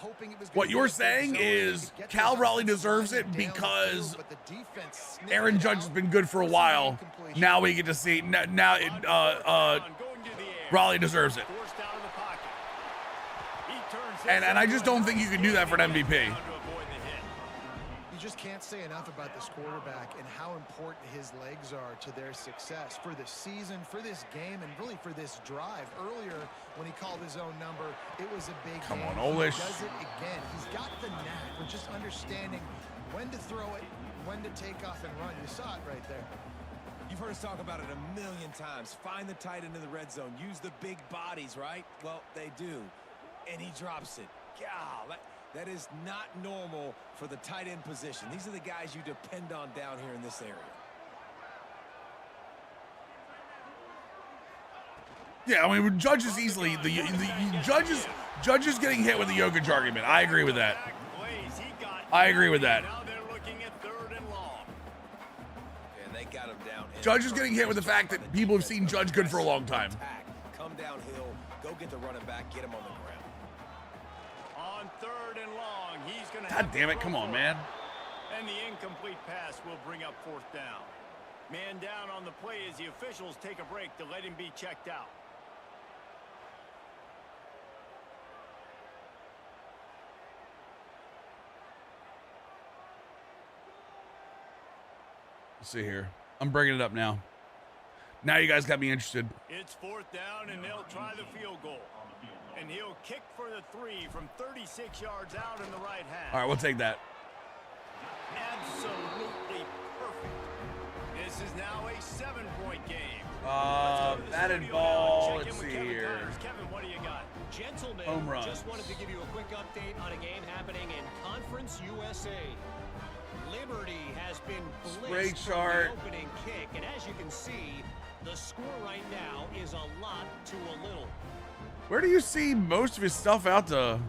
what you're saying is Cal Raleigh deserves it because Aaron Judge has been good for a while. Now we get to see Raleigh deserves it. And I just don't think you can do that for an MVP. You just can't say enough about this quarterback and how important his legs are to their success for the season, for this game, and really for this drive. Earlier, when he called his own number, it was a big Come game. on, Olish. He does it again. He's got the knack for just understanding when to throw it, when to take off and run. You saw it right there. You've heard us talk about it a million times. Find the tight end in the red zone. Use the big bodies, right? Well, they do. And he drops it. God, that is not normal for the tight end position. These are the guys you depend on down here in this area. Yeah, I mean, Judge is easily the Judge is getting hit with the Jokic argument. I agree with that. I agree with that. Judge is getting hit with the fact that people have seen Judge good for a long time. Come downhill, go get the running back, get him on the ground. On 3rd and long, he's going to God damn it, come on, man. And the incomplete pass will bring up 4th down. Man down on the play as the officials take a break to let him be checked out. Let's see here. I'm bringing it up now. Now you guys got me interested. It's 4th down, and they'll try the field goal. And he'll kick for the 3 from 36 yards out in the right half. All right, we'll take that. Absolutely perfect. This is now a 7-point game. Batted ball. Let's see here. Kevin, what do you got? Gentlemen, Home runs. just wanted to give you a quick update on a game happening in Conference USA. Liberty has been blitzed from the opening kick, and as you can see, the score right now is a lot to a little. Where do you see most of his stuff out to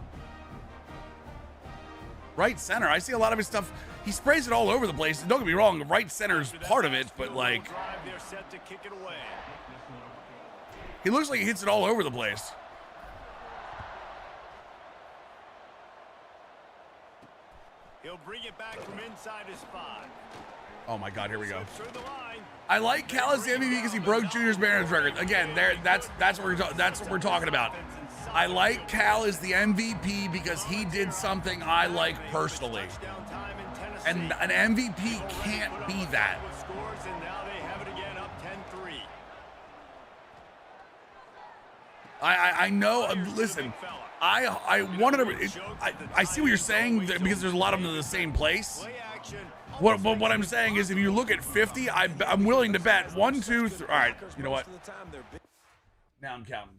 right center? I see a lot of his stuff. He sprays it all over the place. Don't get me wrong, right center is part of it, but like, They're set to kick it away. he looks like he hits it all over the place. He'll bring it back from inside his 5. Oh my God, here we go. Through the line. I like Cal as the MVP because he broke Junior's Mariners record. Again, that's what we're talking about. I like Cal as the MVP because he did something I like personally. And an MVP can't be that. Scores, and now they have it again, up 10-3. I know. Listen, I wanted to. I see what you're saying because there's a lot of them in the same place. What I'm saying is, if you look at 50, I'm willing to bet 1, 2, 3. All right, you know what? Now I'm counting.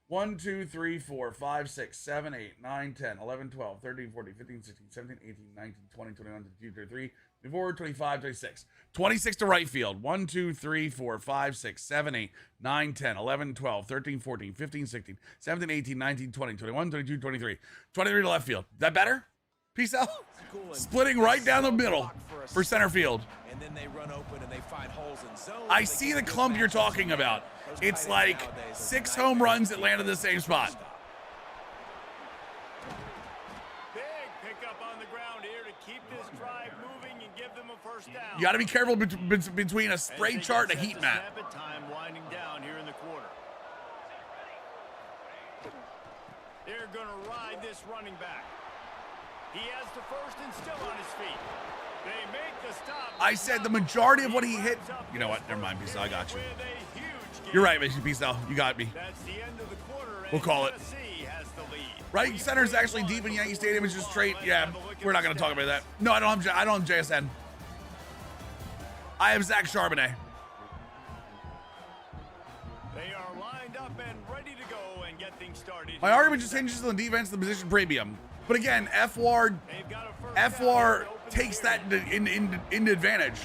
1, 2, 3, 4, 5, 6, 7, 8, 9, 10, 11, 12, 13, 14, 15, 16, 17, 18, 19, 20, 21, 22, 23, 24, 25, 26. 26 to right field. 1, 2, 3, 4, 5, 6, 7, 8, 9, 10, 11, 12, 13, 14, 15, 16, 17, 18, 19, 20, 21, 22, 23. 23 to left field. That better? Peace out. Splitting right down the middle for center field. And then they run open and they find holes in zone. I see the clump you're talking about. It's like 6 home runs that landed in the same spot. Big pickup on the ground here to keep this drive moving and give them a 1st down. You got to be careful between a spray chart and a heat map. Time winding down here in the quarter. They're going to ride this running back. He has the first and still on his feet. They make the stop. I said the majority of what he hit. You know what? Never mind, Peace. I got you. You're right, Peace. You got me. That's the end of the quarter. We'll call it. Right center is actually deep in Yankee Stadium. It's just straight. Yeah, we're not going to talk about that. No, I don't have JSN. I have Zach Charbonnet. They are lined up and ready to go and get things started. My argument just hinges on the defense, the position premium. But again, FWAR takes that into advantage.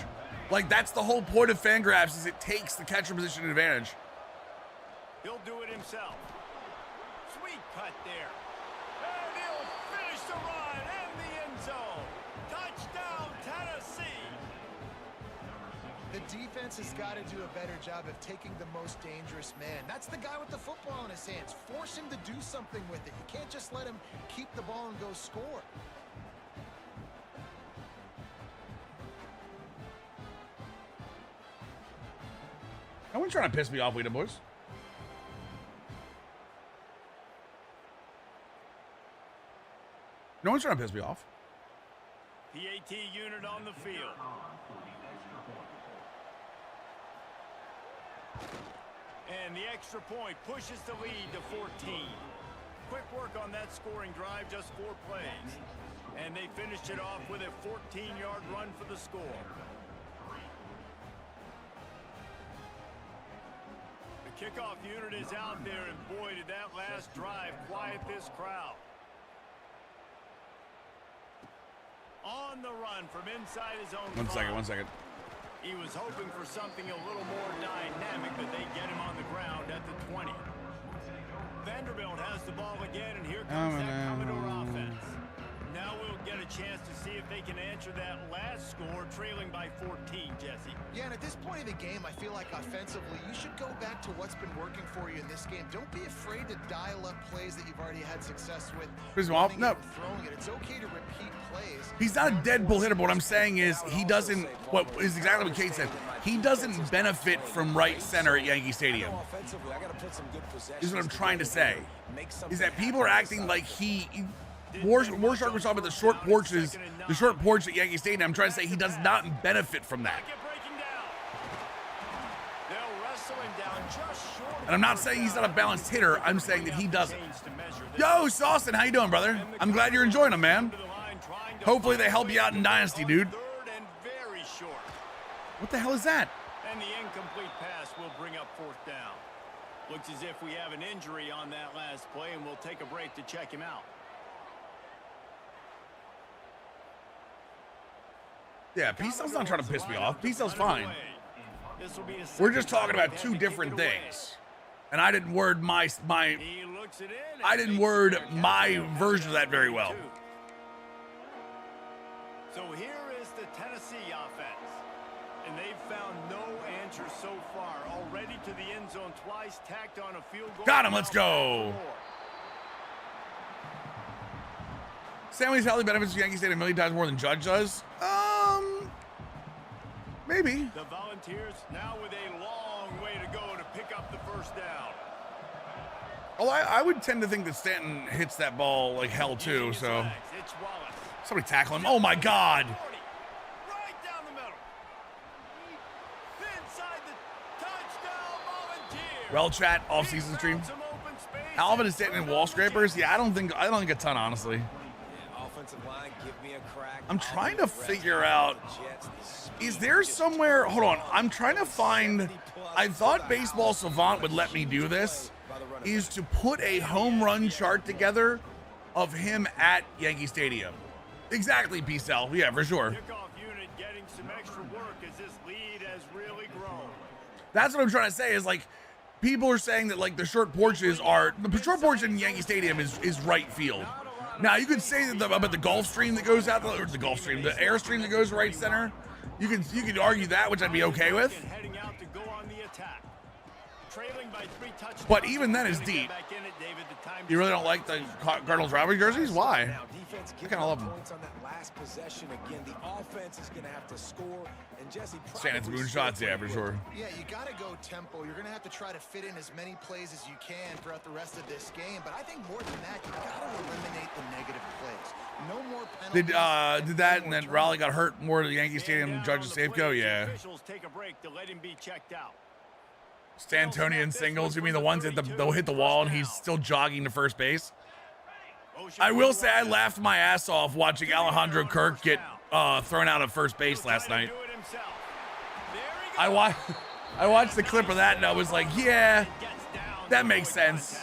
Like, that's the whole point of Fangraphs, is it takes the catcher position advantage. He'll do it himself. Sweet cut there. And he'll finish the run in the end zone. Touchdown, Tennessee. The defense has got to do a better job of taking the most dangerous man. That's the guy with the football in his hands. Force him to do something with it. You can't just let him keep the ball and go score. No one's trying to piss me off, Weeda boys. No one's trying to piss me off. PAT unit on the field. And the extra point pushes the lead to 14. Quick work on that scoring drive, just 4 plays. And they finished it off with a 14-yard run for the score. The kickoff unit is out there, and boy, did that last drive quiet this crowd. On the run from inside his own. One second. He was hoping for something a little more dynamic, but they get him on the ground at the 20. Vanderbilt has the ball again, and here comes that Commodore offense. Now we'll get a chance to see if they can answer that last score, trailing by 14, Jesse. Yeah, and at this point of the game, I feel like offensively, you should go back to what's been working for you in this game. Don't be afraid to dial up plays that you've already had success with. No. Throwing it. It's okay to repeat plays. He's not a Deadpool hitter, but what I'm saying is he doesn't, what is exactly what Kate said, he doesn't benefit from right center at Yankee Stadium. Is what I'm trying to say. Is that people are acting like Warshark was talking about the short porch at Yankee Stadium. I'm trying to say he does not benefit from that. And I'm not saying he's not a balanced hitter. I'm saying that he doesn't. Yo, Saucin, how you doing, brother? I'm glad you're enjoying them, man. Hopefully they help you out in Dynasty, dude. What the hell is that? And the incomplete pass will bring up 4th down. Looks as if we have an injury on that last play, and we'll take a break to check him out. Yeah, P-Cell's not trying to piss me off. P-Cell's fine. We're just talking about two different things. And I didn't word my version of that very well. So here is the Tennessee offense. And they've found no answer so far. Already to the end zone twice, tacked on a field goal. Got him, let's go. Sammy's healthy benefits Yankee Stadium 1 million times more than Judge does. Maybe. The Volunteers now with a long way to go to pick up the first down. Oh, I would tend to think that Stanton hits that ball like hell too, so. Somebody tackle him. Oh my God. Right down the middle. Inside the touchdown, Volunteers. Well, chat, off-season stream. Alvin is Stanton and wall scrapers. Yeah, I don't think a ton, honestly. I'm trying to figure out, is there somewhere, hold on, I'm trying to find, I thought Baseball Savant would let me do this, is to put a home run chart together of him at Yankee Stadium. Exactly, P-Cell, yeah, for sure. Kickoff unit getting some extra work as this lead has really grown. That's what I'm trying to say, is like, people are saying that like the short porches are, the short porch in Yankee Stadium is right field. Now, you could say that about the Gulf Stream that goes out, or the Gulf Stream, the Airstream that goes right center. You could argue that, which I'd be okay with. Heading out to go on the attack. Trailing by 3 touchdowns. But even then, it's deep. Back in it, David. The time You really don't like the Cardinals rivalry jerseys? Why? Now, defense I kind of love them. points on that last possession. Again, the offense is going to have to score. And Jesse, Stanton's moonshots, yeah, for sure. Yeah, you got to go tempo. You're going to have to try to fit in as many plays as you can throughout the rest of this game. But I think more than that, you got to eliminate the negative plays. No more penalties. Did that, and then Raleigh got hurt more to the Yankee Stadium and judges Safeco? Yeah. Officials take a break to let him be checked out. Stantonian singles. You mean the ones that they'll hit the wall and he's still jogging to first base? I will say I laughed my ass off watching Alejandro Kirk get thrown out of first base last night. I watched the clip of that and I was like, yeah, that makes sense.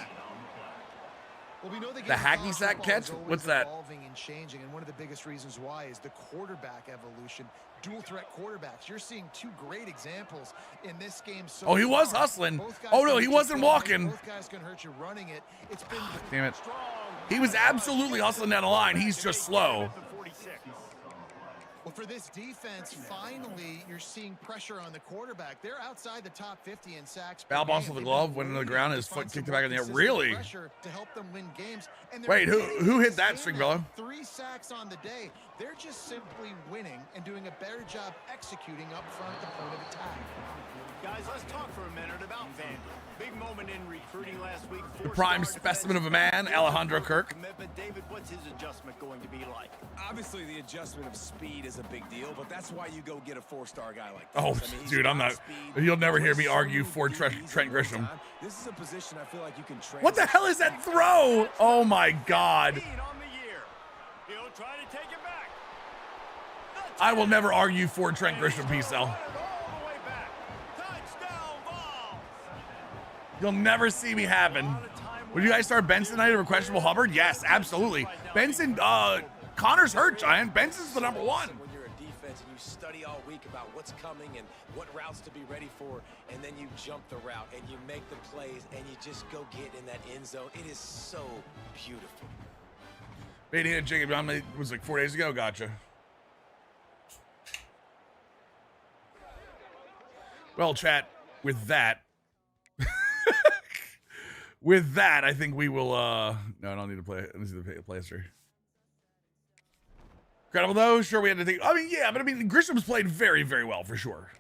Well, we know The hacky sack catch? What's that? Evolving and changing, and one of the biggest reasons why is the quarterback evolution. Dual threat quarterbacks. You're seeing two great examples in this game. So Oh, he was far. hustling. Both guys Oh, no, can he hurt you wasn't throwing. walking. Both guys can hurt you running it. It's been Damn it. strong. He was absolutely hustling down the line. He's just slow. Well, for this defense, finally, you're seeing pressure on the quarterback. They're outside the top 50 in sacks. Foul bounce with the glove, went into the ground, his foot kicked it back in the air. Really? To help them win games. And they're Wait, who winning hit this that, game String now. Bella? 3 sacks on the day. They're just simply winning and doing a better job executing up front the point of attack. Guys, let's talk for a minute about Vandy. Big moment in recruiting last week. The prime specimen of a man, Alejandro Kirk. Commitment. David, what's his adjustment going to be like? Obviously, the adjustment of speed is a big deal, but that's why you go get a 4-star guy like this. Oh, I mean, he's dude, I'm got not. speed, You'll never hear me he's argue smooth, for he Trent can easily Grisham. move time. This is a position I feel like you can train. What the hell is that throw? Oh my God. Lead on the year. He'll try to take it back. I will never argue for Trent Grisham, P-Cell. All the way back. Touchdown ball. You'll never see me happen. Would you guys start Benson tonight over questionable Hubbard? Yes, absolutely. Benson, Connor's hurt, Giant. Benson's the number one. When you're a defense and you study all week about what's coming and what routes to be ready for, and then you jump the route and you make the plays and you just go get in that end zone. It is so beautiful. Baiting and Jacob was like 4 days ago. Gotcha. Well, chat, with that, I think we will, no, I don't need to play, let me see the play history. Incredible though, sure we had to think, I mean, yeah, but I mean, Grisham's played very, very well, for sure.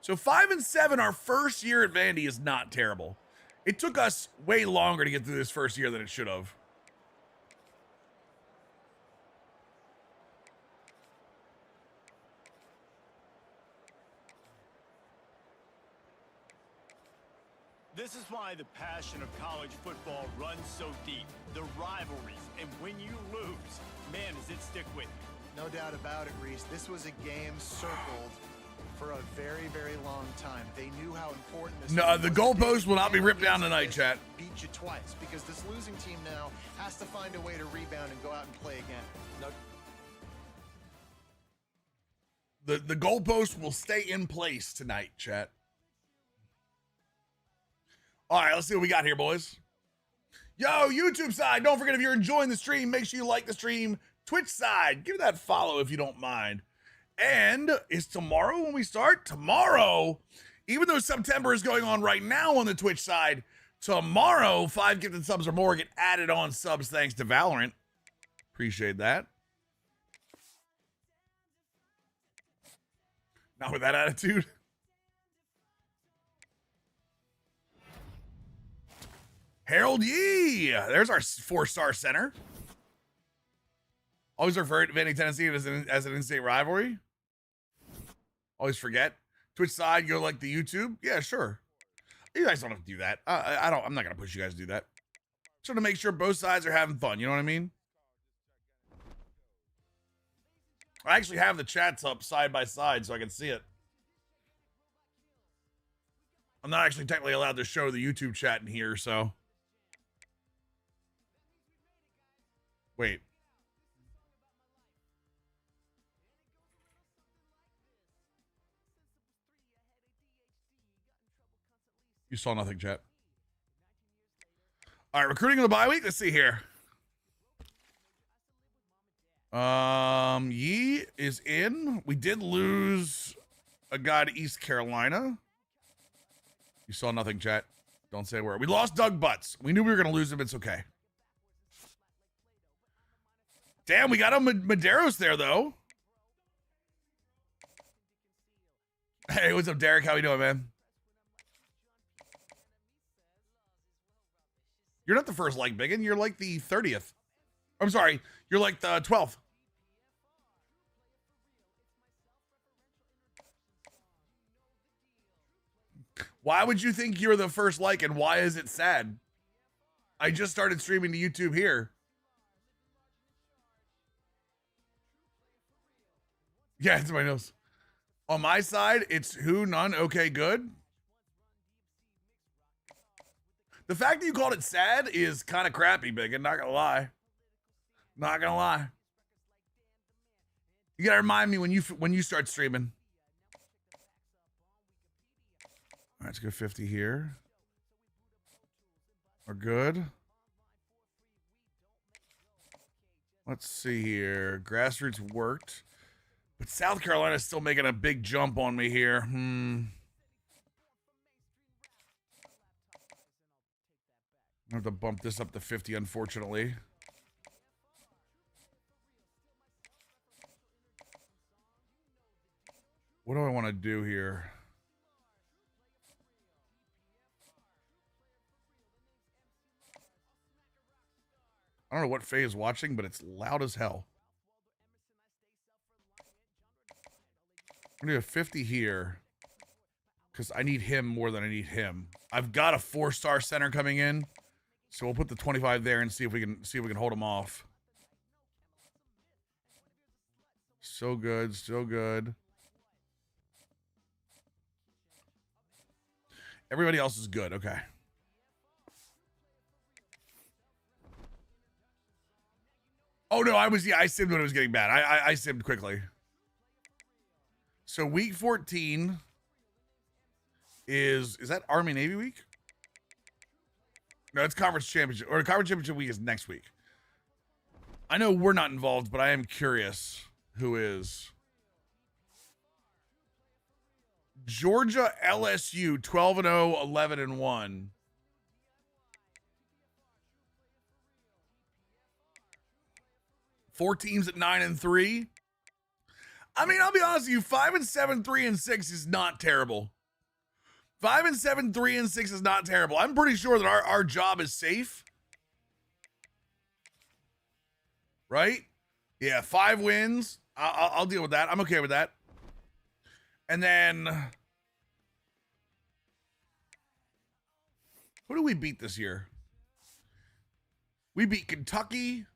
So 5-7, our first year at Vandy is not terrible. It took us way longer to get through this first year than it should have. This is why the passion of college football runs so deep. The rivalries, and when you lose, man, does it stick with you. No doubt about it, Reese. This was a game circled for a very, very long time. They knew how important this No, was. the goalpost will not be ripped down tonight, chat. Beat you twice because this losing team now has to find a way to rebound and go out and play again. No, The goalpost will stay in place tonight, chat. All right, let's see what we got here, boys. Yo, YouTube side, don't forget if you're enjoying the stream, make sure you like the stream. Twitch side, give that follow if you don't mind. And is tomorrow when we start? Tomorrow, even though September is going on right now on the Twitch side, tomorrow, 5 gifted subs or more get added on subs thanks to Valorant. Appreciate that. Not with that attitude. Harold Yee. There's our 4-star center. Always refer to Vandy, Tennessee as an in-state rivalry. Always forget. Twitch side, go like the YouTube. Yeah, sure. You guys don't have to do that. I'm not gonna push you guys to do that. Just want to make sure both sides are having fun. You know what I mean? I actually have the chats up side by side so I can see it. I'm not actually technically allowed to show the YouTube chat in here, so. Wait. You saw nothing, chat. All right, recruiting in the bye week. Let's see here. Yee is in. We did lose a guy to East Carolina. You saw nothing, chat. Don't say a word. We lost Doug Butts. We knew we were going to lose him. It's okay. Damn, we got a Medeiros there, though. Hey, what's up, Derek? How you doing, man? You're not the first like Biggin. You're like the 30th. I'm sorry. You're like the 12th. Why would you think you're the first like, and why is it sad? I just started streaming to YouTube here. Yeah, it's my nose. On my side, it's who, none, okay, good. The fact that you called it sad is kind of crappy, Biggin. Not gonna lie. Not gonna lie. You gotta remind me when you start streaming. All right, let's go 50 here. We're good. Let's see here. Grassroots worked. But South Carolina's still making a big jump on me here. I have to bump this up to 50, unfortunately. What do I want to do here? I don't know what Faye is watching, but it's loud as hell. I'm going to do a 50 here because I need him more than I need him. I've got a 4-star center coming in, so we'll put the 25 there and see if we can hold him off. So good, so good. Everybody else is good. Okay. Oh no, I simmed when it was getting bad. I simmed quickly. So week 14 is that Army Navy week? No, it's conference championship, or conference championship week is next week. I know we're not involved, but I am curious who is. Georgia LSU 12-0, 11-1. Four teams at 9-3. I mean, I'll be honest with you, 5-7, 3-6 is not terrible. 5-7, 3-6 is not terrible. I'm pretty sure that our job is safe. Right? Yeah, 5 wins. I'll deal with that. I'm okay with that. And then, who do we beat this year? We beat Kentucky,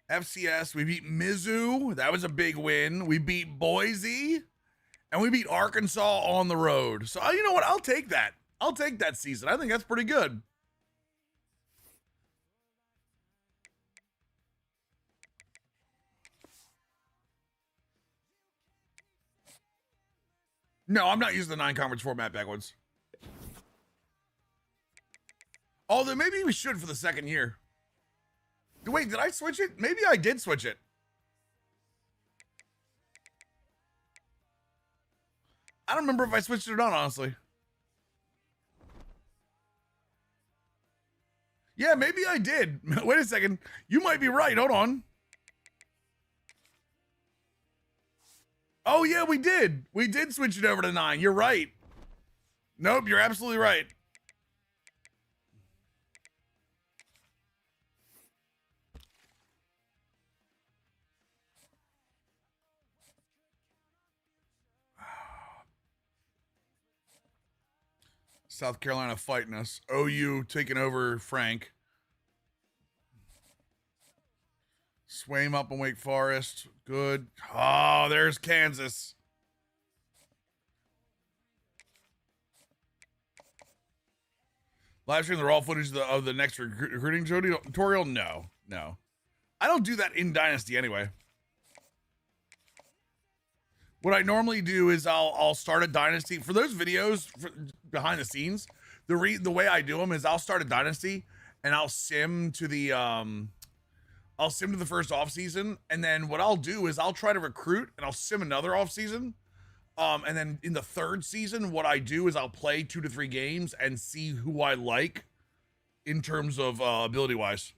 FCS. We beat Mizzou. That was a big win. We beat Boise, and we beat Arkansas on the road. So, you know what? I'll take that. I'll take that season. I think that's pretty good. No, I'm not using the 9-conference format backwards. Although maybe we should for the second year. Wait, did I switch it? Maybe I did switch it. I don't remember if I switched it or not, honestly. Yeah, maybe I did. Wait a second. You might be right. Hold on. Oh, yeah, we did. We did switch it over to 9. You're right. Nope, you're absolutely right. South Carolina fighting us. OU taking over Frank. Swaim up in Wake Forest. Good. Oh, there's Kansas. Live stream the raw footage of the next recruiting tutorial? No. I don't do that in Dynasty anyway. What I normally do is I'll start a Dynasty. For those videos behind the scenes, the way I do them is I'll start a Dynasty and I'll sim to the I'll sim to the first off season, and then what I'll do is I'll try to recruit and I'll sim another off season. And then in the third season, what I do is I'll play 2 to 3 games and see who I like in terms of ability wise.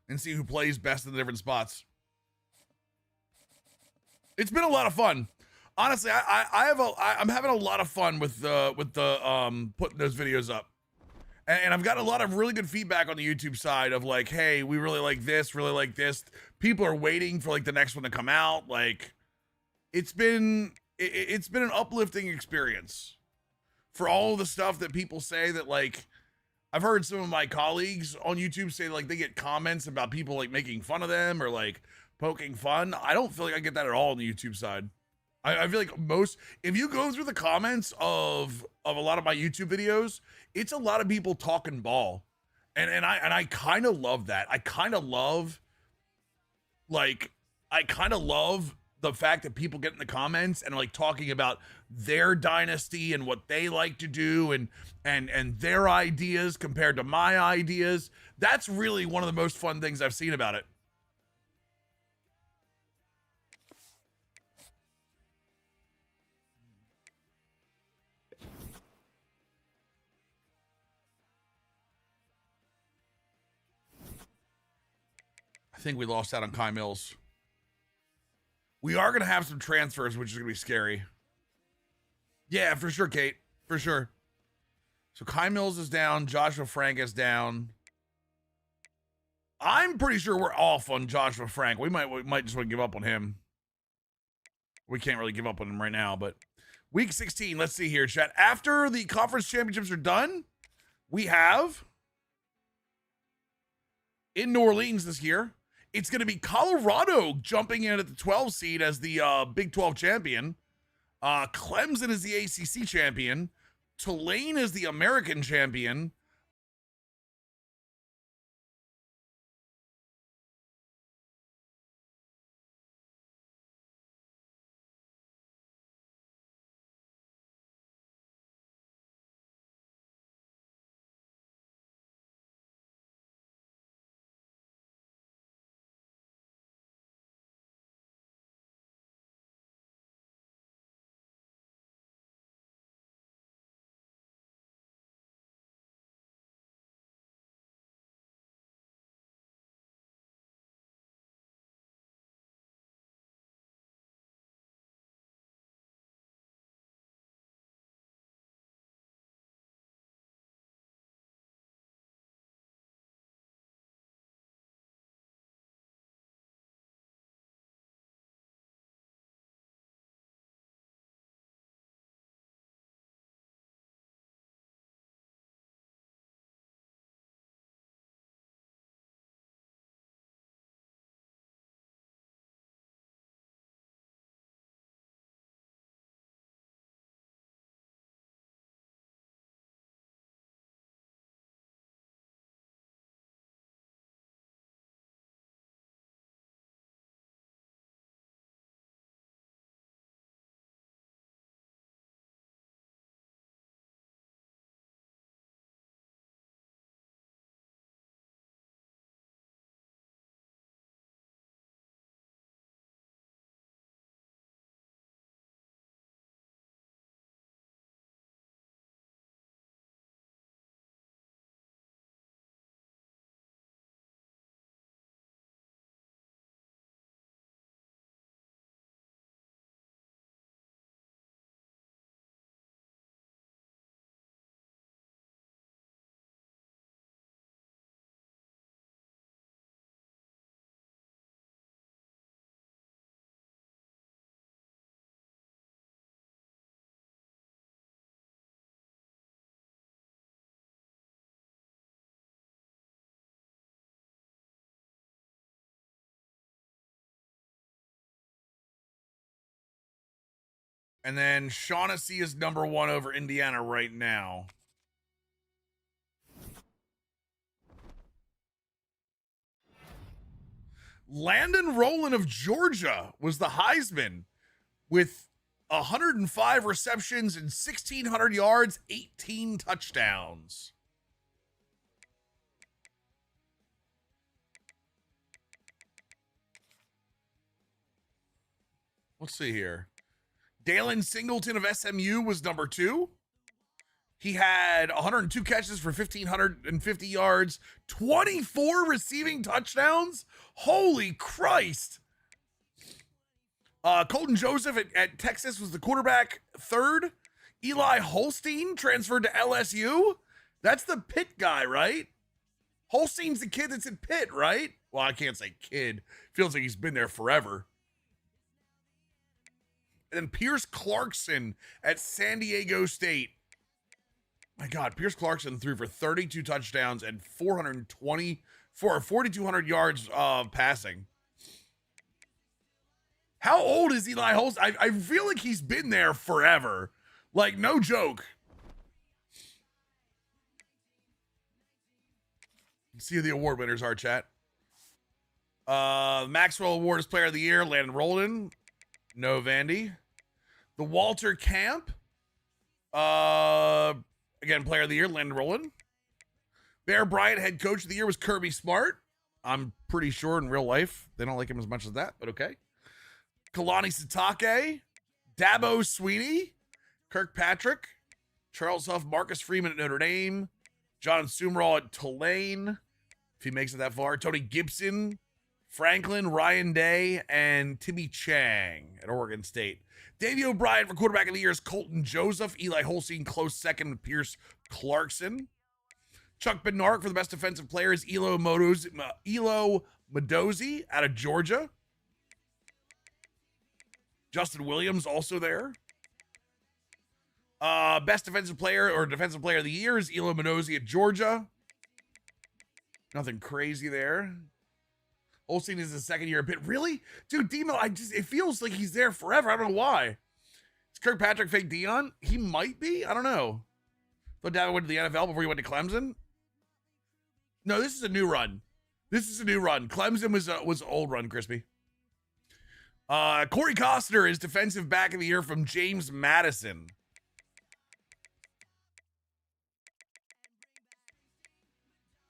And see who plays best in the different spots. It's been a lot of fun. Honestly, I'm having a lot of fun with the putting those videos up. And I've got a lot of really good feedback on the YouTube side of like, hey, we really like this, really like this. People are waiting for like the next one to come out. Like, it's been an uplifting experience for all of the stuff that people say that like, I've heard some of my colleagues on YouTube say like they get comments about people like making fun of them or like poking fun. I don't feel like I get that at all on the YouTube side. I feel like if you go through the comments of a lot of my YouTube videos, it's a lot of people talking ball. And I kind of love that. I kind of love the fact that people get in the comments and like talking about their dynasty and what they like to do and their ideas compared to my ideas. That's really one of the most fun things I've seen about it. I think we lost out on Kai Mills. We are going to have some transfers, which is going to be scary. Yeah, for sure, Kate. For sure. So Kai Mills is down. Joshua Frank is down. I'm pretty sure we're off on Joshua Frank. We might just want to give up on him. We can't really give up on him right now, but week 16, let's see here, chat. After the conference championships are done, we have in New Orleans this year, it's going to be Colorado jumping in at the 12 seed as the Big 12 champion. Clemson is the ACC champion. Tulane is the American champion. And then Shaughnessy is number 1 over Indiana right now. Landon Rowland of Georgia was the Heisman with 105 receptions and 1,600 yards, 18 touchdowns. Let's see here. Dalen Singleton of SMU was number 2. He had 102 catches for 1,550 yards, 24 receiving touchdowns. Holy Christ. Colton Joseph at Texas was the quarterback, 3rd. Eli Holstein transferred to LSU. That's the Pitt guy, right? Holstein's the kid that's at Pitt, right? Well, I can't say kid. Feels like he's been there forever. And then Pierce Clarkson at San Diego State. My God, Pierce Clarkson threw for 32 touchdowns and 4,200 yards passing. How old is Eli Holstein? I feel like he's been there forever. Like, no joke. Let's see who the award winners are, chat. Maxwell Award is Player of the Year, Landon Roldan. No Vandy. The Walter Camp. Again, Player of the Year, Landon Roldan. Bear Bryant Head Coach of the Year was Kirby Smart. I'm pretty sure in real life they don't like him as much as that, but okay. Kalani Sitake. Dabo Sweeney. Kirkpatrick. Charles Huff, Marcus Freeman at Notre Dame. John Sumrall at Tulane, if he makes it that far. Tony Gibson, Franklin, Ryan Day, and Timmy Chang at Oregon State. Davey O'Brien for quarterback of the year is Colton Joseph. Eli Holstein close second with Pierce Clarkson. Chuck Bednarik for the best defensive player is Elo Medozi out of Georgia. Justin Williams also there. Best defensive player or defensive player of the year is Elo Medozi at Georgia. Nothing crazy there. Holstein is his second year at Pitt. Really? Dude, Demo, it feels like he's there forever. I don't know why. Is Kirkpatrick fake Dion? He might be. I don't know. Thought Davin went to the NFL before he went to Clemson. No, this is a new run. This is a new run. Clemson was an old run, Crispy. Corey Costner is defensive back of the year from James Madison.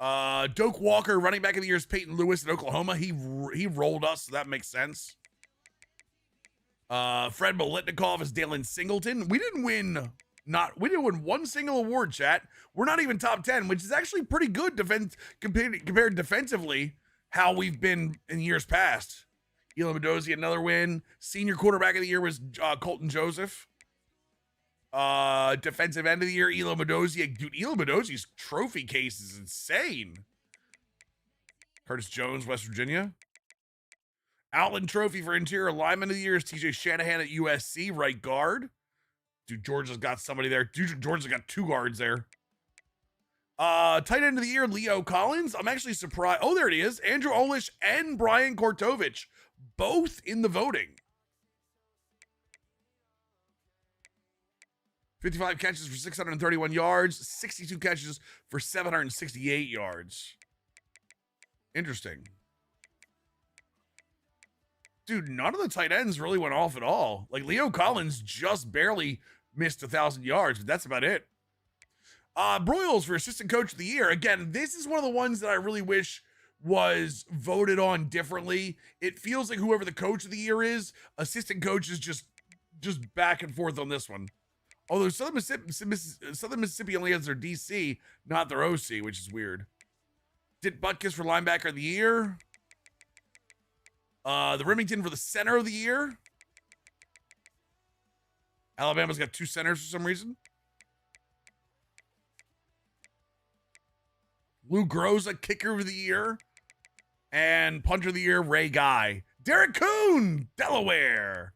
Doak Walker, running back of the year is Peyton Lewis in Oklahoma. He rolled us, so that makes sense. Fred Molitnikov is Dalen Singleton. We didn't win one single award, chat. We're not even top 10, which is actually pretty good compared defensively how we've been in years past. Elo Medozi, another win. Senior quarterback of the year was Colton Joseph. Defensive end of the year, Elo Medozi. Dude, Elo Medozi's trophy case is insane. Curtis Jones, West Virginia. Outland Trophy for interior lineman of the year is TJ Shanahan at USC, right guard. Dude, Georgia's got somebody there. Dude, Georgia's got 2 guards there. Tight end of the year, Leo Collins. I'm actually surprised. Oh, there it is. Andrew Olish and Brian Kortovich, both in the voting. 55 catches for 631 yards, 62 catches for 768 yards. Interesting. Dude, none of the tight ends really went off at all. Like, Leo Collins just barely missed 1,000 yards, but that's about it. Broyles for assistant coach of the year. Again, this is one of the ones that I really wish was voted on differently. It feels like whoever the coach of the year is, assistant coach is just back and forth on this one. Although Southern Mississippi only has their DC, not their OC, which is weird. Dick Butkus for linebacker of the year. The Remington for the center of the year. Alabama's got 2 centers for some reason. Lou Groza, kicker of the year. And punter of the year, Ray Guy. Derek Kuhn, Delaware.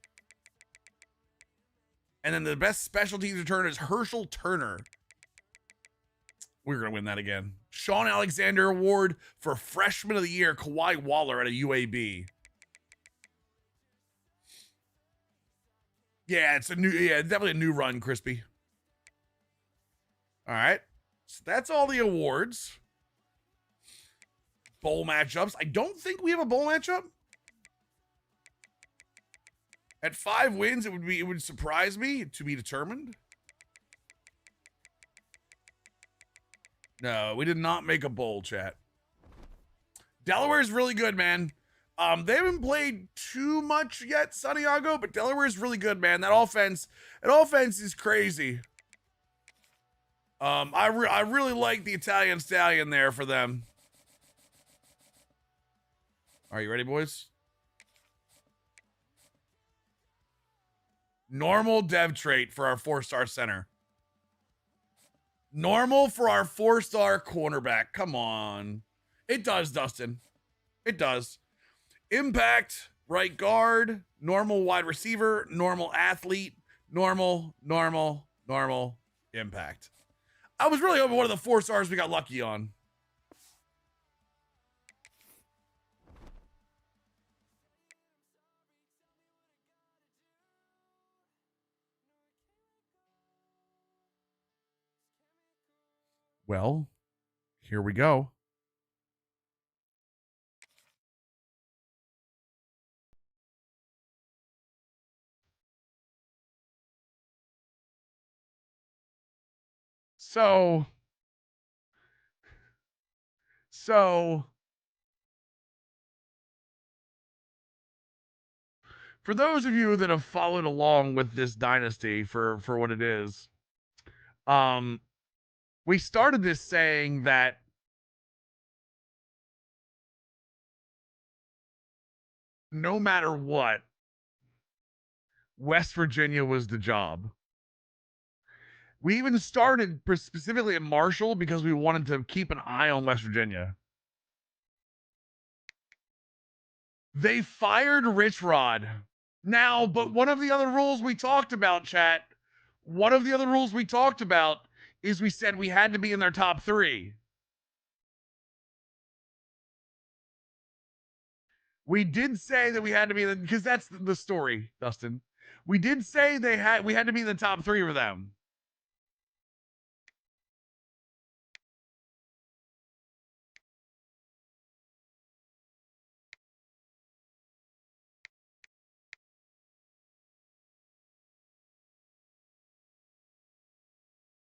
And then the best special teams return is Herschel Turner. We're going to win that again. Sean Alexander Award for Freshman of the Year, Kawhi Waller at a UAB. Yeah, it's definitely a new run, Crispy. All right. So that's all the awards. Bowl matchups. I don't think we have a bowl matchup. At 5 wins, it would surprise me, to be determined. No, we did not make a bowl, chat. Delaware's really good, man. They haven't played too much yet, Santiago, but Delaware is really good, man. That offense is crazy. I really like the Italian stallion there for them. Are you ready, boys? Normal dev trait for our 4-star center. Normal for our 4-star cornerback. Come on. It does, Dustin. It does. Impact, right guard, normal wide receiver, normal athlete, normal, impact. I was really hoping one of the 4 stars we got lucky on. Well, here we go. So for those of you that have followed along with this dynasty for what it is, we started this saying that no matter what, West Virginia was the job. We even started specifically at Marshall because we wanted to keep an eye on West Virginia. They fired Rich Rod. Now, but one of the other rules we talked about, chat, one of the other rules we talked about is we said we had to be in their top 3. We did say that we had to be because that's the story, Dustin. We did say we had to be in the top 3 for them.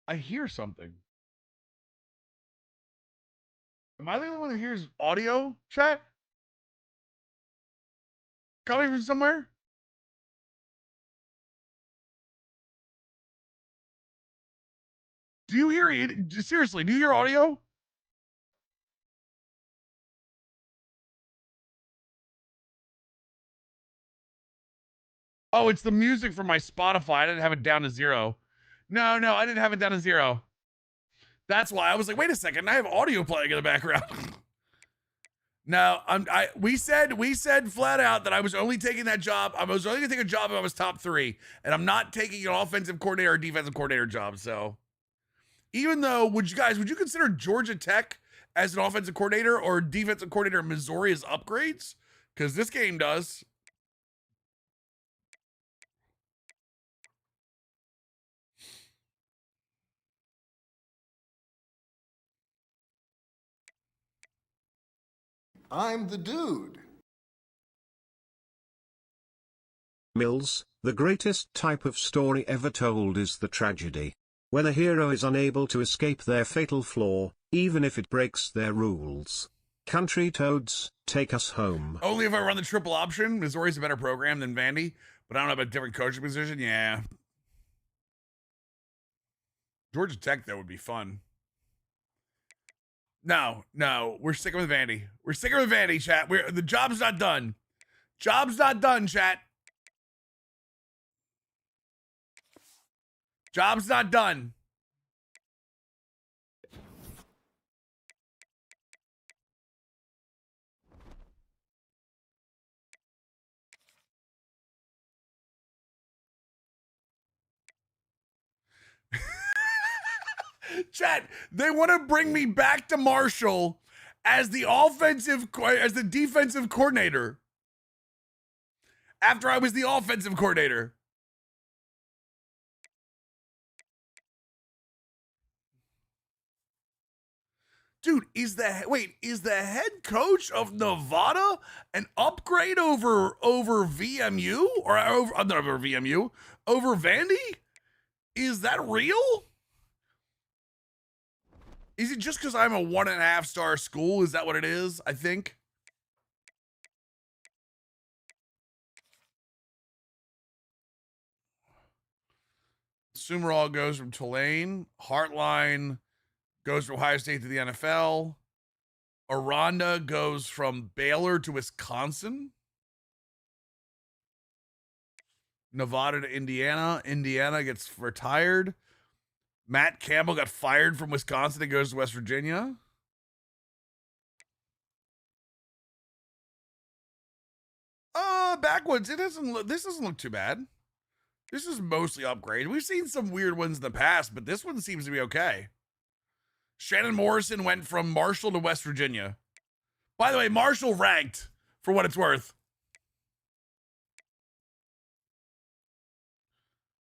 I hear something. Am I the only one who hears audio, chat? Coming from somewhere? Do you hear it? Seriously, do you hear audio? Oh, it's the music from my Spotify. I didn't have it down to 0. No, I didn't have it down to 0. That's why I was like, wait a second, I have audio playing in the background. No, we said flat out that I was only taking that job. I was only gonna take a job if I was top 3, and I'm not taking an offensive coordinator or defensive coordinator job. So, even though, would you consider Georgia Tech as an offensive coordinator or defensive coordinator in Missouri as upgrades? Because this game does. I'm the dude. Mills, the greatest type of story ever told is the tragedy. When a hero is unable to escape their fatal flaw, even if it breaks their rules. Country Toads, take us home. Only if I run the triple option. Missouri's a better program than Vandy, but I don't have a different coaching position. Yeah. Georgia Tech, that would be fun. No, we're sticking with Vandy. We're sticking with Vandy, chat. The job's not done. Job's not done, chat. Job's not done. Chat, they want to bring me back to Marshall as the defensive coordinator after I was the offensive coordinator. Dude, is the head coach of Nevada an upgrade over VMU or not over VMU, over Vandy? Is that real? Is it just because I'm a 1.5-star school? Is that what it is? I think. Summerall goes from Tulane. Hartline goes from Ohio State to the NFL. Aranda goes from Baylor to Wisconsin. Nevada to Indiana. Indiana gets retired. Matt Campbell got fired from Wisconsin and goes to West Virginia. Backwoods. This doesn't look too bad. This is mostly upgrade. We've seen some weird ones in the past, but this one seems to be okay. Shannon Morrison went from Marshall to West Virginia. By the way, Marshall ranked for what it's worth.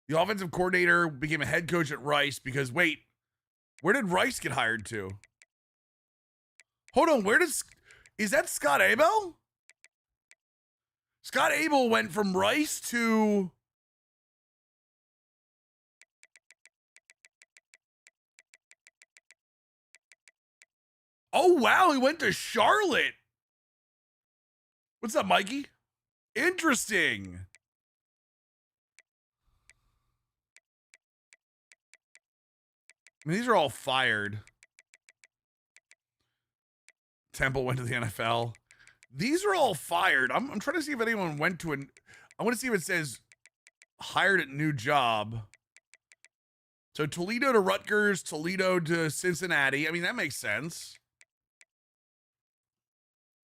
The offensive coordinator became a head coach at Rice because, wait, where did Rice get hired to? Hold on, is that Scott Abel? Scott Abel went from Rice to... Oh, wow, he went to Charlotte. What's up, Mikey? Interesting. I mean, these are all fired. Temple went to the NFL. These are all fired. I'm trying to see if anyone went to I want to see if it says hired at new job. So Toledo to Rutgers, Toledo to Cincinnati. I mean, that makes sense.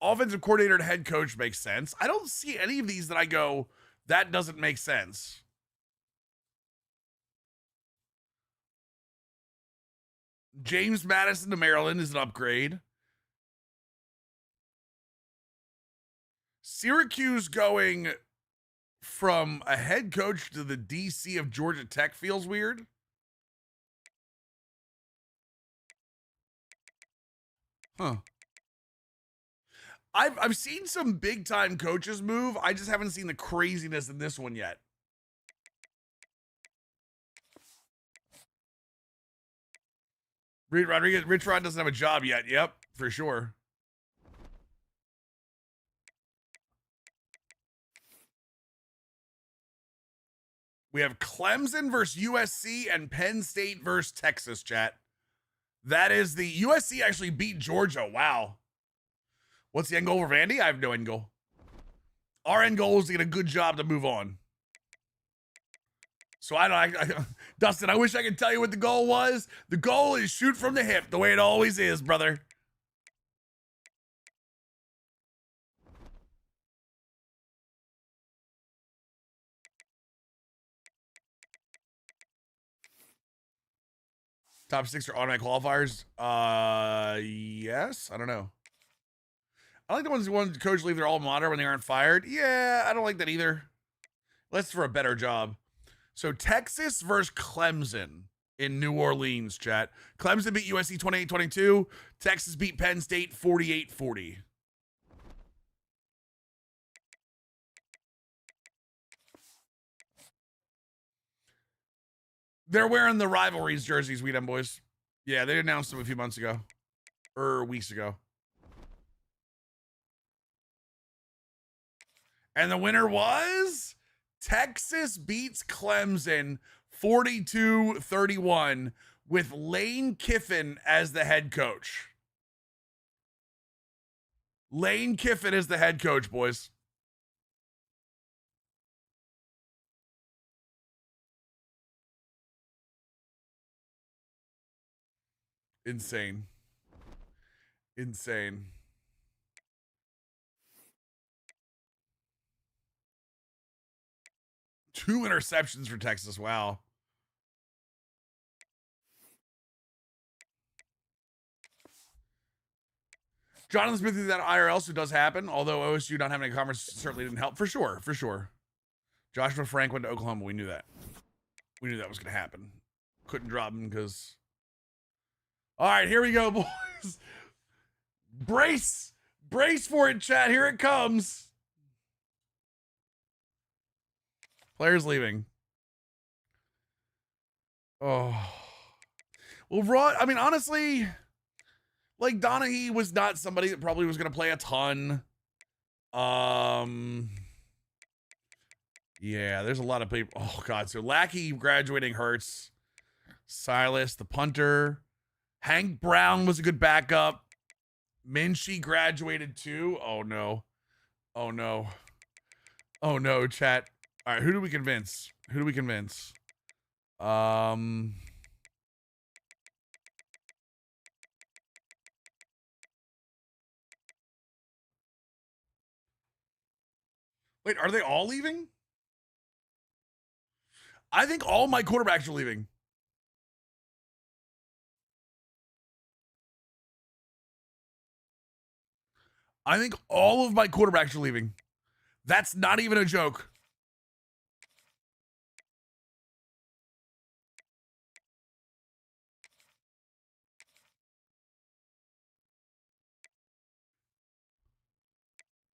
Offensive coordinator to head coach makes sense. I don't see any of these that I go, that doesn't make sense. James Madison to Maryland is an upgrade. Syracuse going from a head coach to the DC of Georgia Tech feels weird. Huh. I've seen some big time coaches move. I just haven't seen the craziness in this one yet. Rich Rod doesn't have a job yet. Yep, for sure. We have Clemson versus USC and Penn State versus Texas, chat. That is the USC actually beat Georgia. Wow. What's the end goal for Vandy? I have no end goal. Our end goal is to get a good job to move on. So Dustin, I wish I could tell you what the goal was. The goal is shoot from the hip, the way it always is, brother. Top 6 are automatic qualifiers. Yes. I don't know. I like the ones who want the coach to leave their alma mater when they aren't fired. Yeah, I don't like that either. Let's for a better job. So Texas versus Clemson in New Orleans, chat. Clemson beat USC 28-22. Texas beat Penn State 48-40. They're wearing the rivalries jerseys, we them boys. Yeah, they announced them a few months ago. Or weeks ago. And the winner was Texas beats Clemson 42-31 with Lane Kiffin as the head coach. Lane Kiffin is the head coach, boys. Insane. Insane. Two interceptions for Texas. Wow. Jonathan Smith did that IRL, so it does happen. Although OSU not having a conference certainly didn't help. For sure. For sure. Joshua Frank went to Oklahoma. We knew that. We knew that was going to happen. Couldn't drop him because... All right, here we go, boys. Brace for it, chat. Here it comes. Players leaving. Oh. Well, Rod, I mean, honestly, like, Donahue was not somebody that probably was going to play a ton. Yeah, there's a lot of people. Oh, God. So Lackey graduating hurts. Silas, the punter. Hank Brown was a good backup. Minchie graduated too. Oh, no. Oh, no. Oh, no, chat. All right, who do we convince? Who do we convince? Wait, are they all leaving? I think all my quarterbacks are leaving. I think all of my quarterbacks are leaving. That's not even a joke.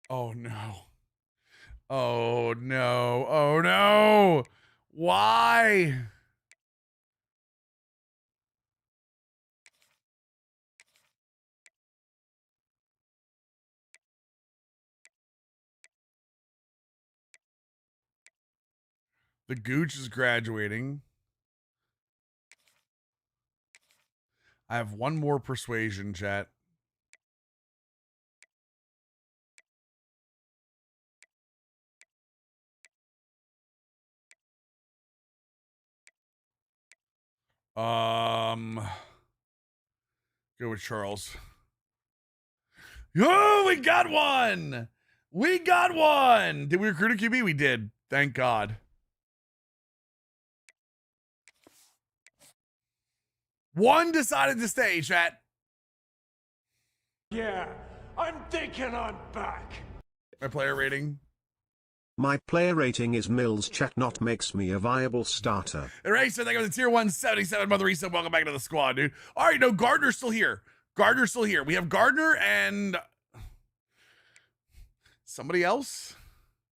Oh, no. Oh, no. Oh, no. Why? The Gooch is graduating. I have one more persuasion, chat. Go with Charles. Oh, we got one. We got one. Did we recruit a QB? We did. Thank God. One decided to stay, chat. Yeah, I'm thinking I'm back. My player rating. My player rating is Mills. Chat not makes me a viable starter. Eraser, thank you for the tier 177. Mother Risa, welcome back to the squad, dude. All right, no, Gardner's still here. Gardner's still here. We have Gardner and somebody else,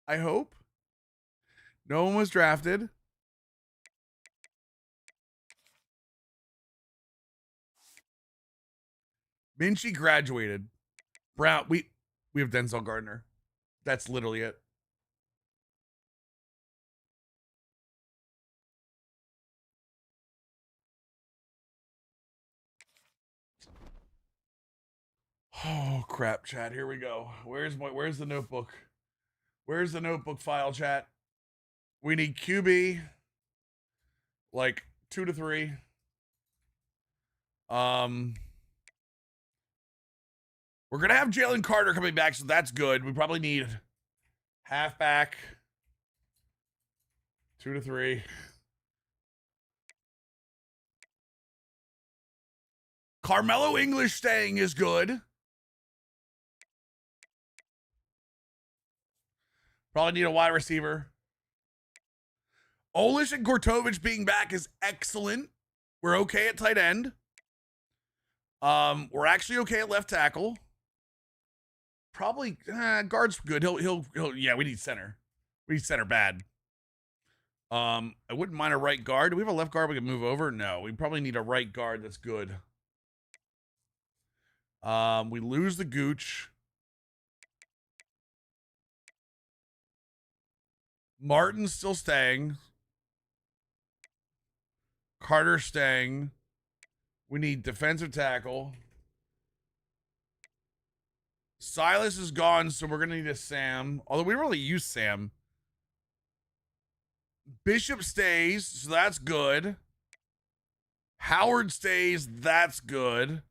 I hope. No one was drafted. Minchie graduated. Brown, we have Denzel Gardner. That's literally it. Oh crap, chat. Here we go. Where's the notebook? Where's the notebook file, chat? We need QB like 2 to 3. We're gonna have Jalen Carter coming back, so that's good. We probably need halfback 2 to 3. Carmelo English staying is good. Probably need a wide receiver. Olish and Gortovich being back is excellent. We're okay at tight end. We're actually okay at left tackle. Probably guard's good. He'll yeah, we need center. We need center bad. I wouldn't mind a right guard. Do we have a left guard we can move over? No, we probably need a right guard that's good. We lose the Gooch. Martin's still staying. Carter staying. We need defensive tackle. Silas is gone, so we're going to need a Sam. Although we really use Sam. Bishop stays, so that's good. Howard stays, that's good.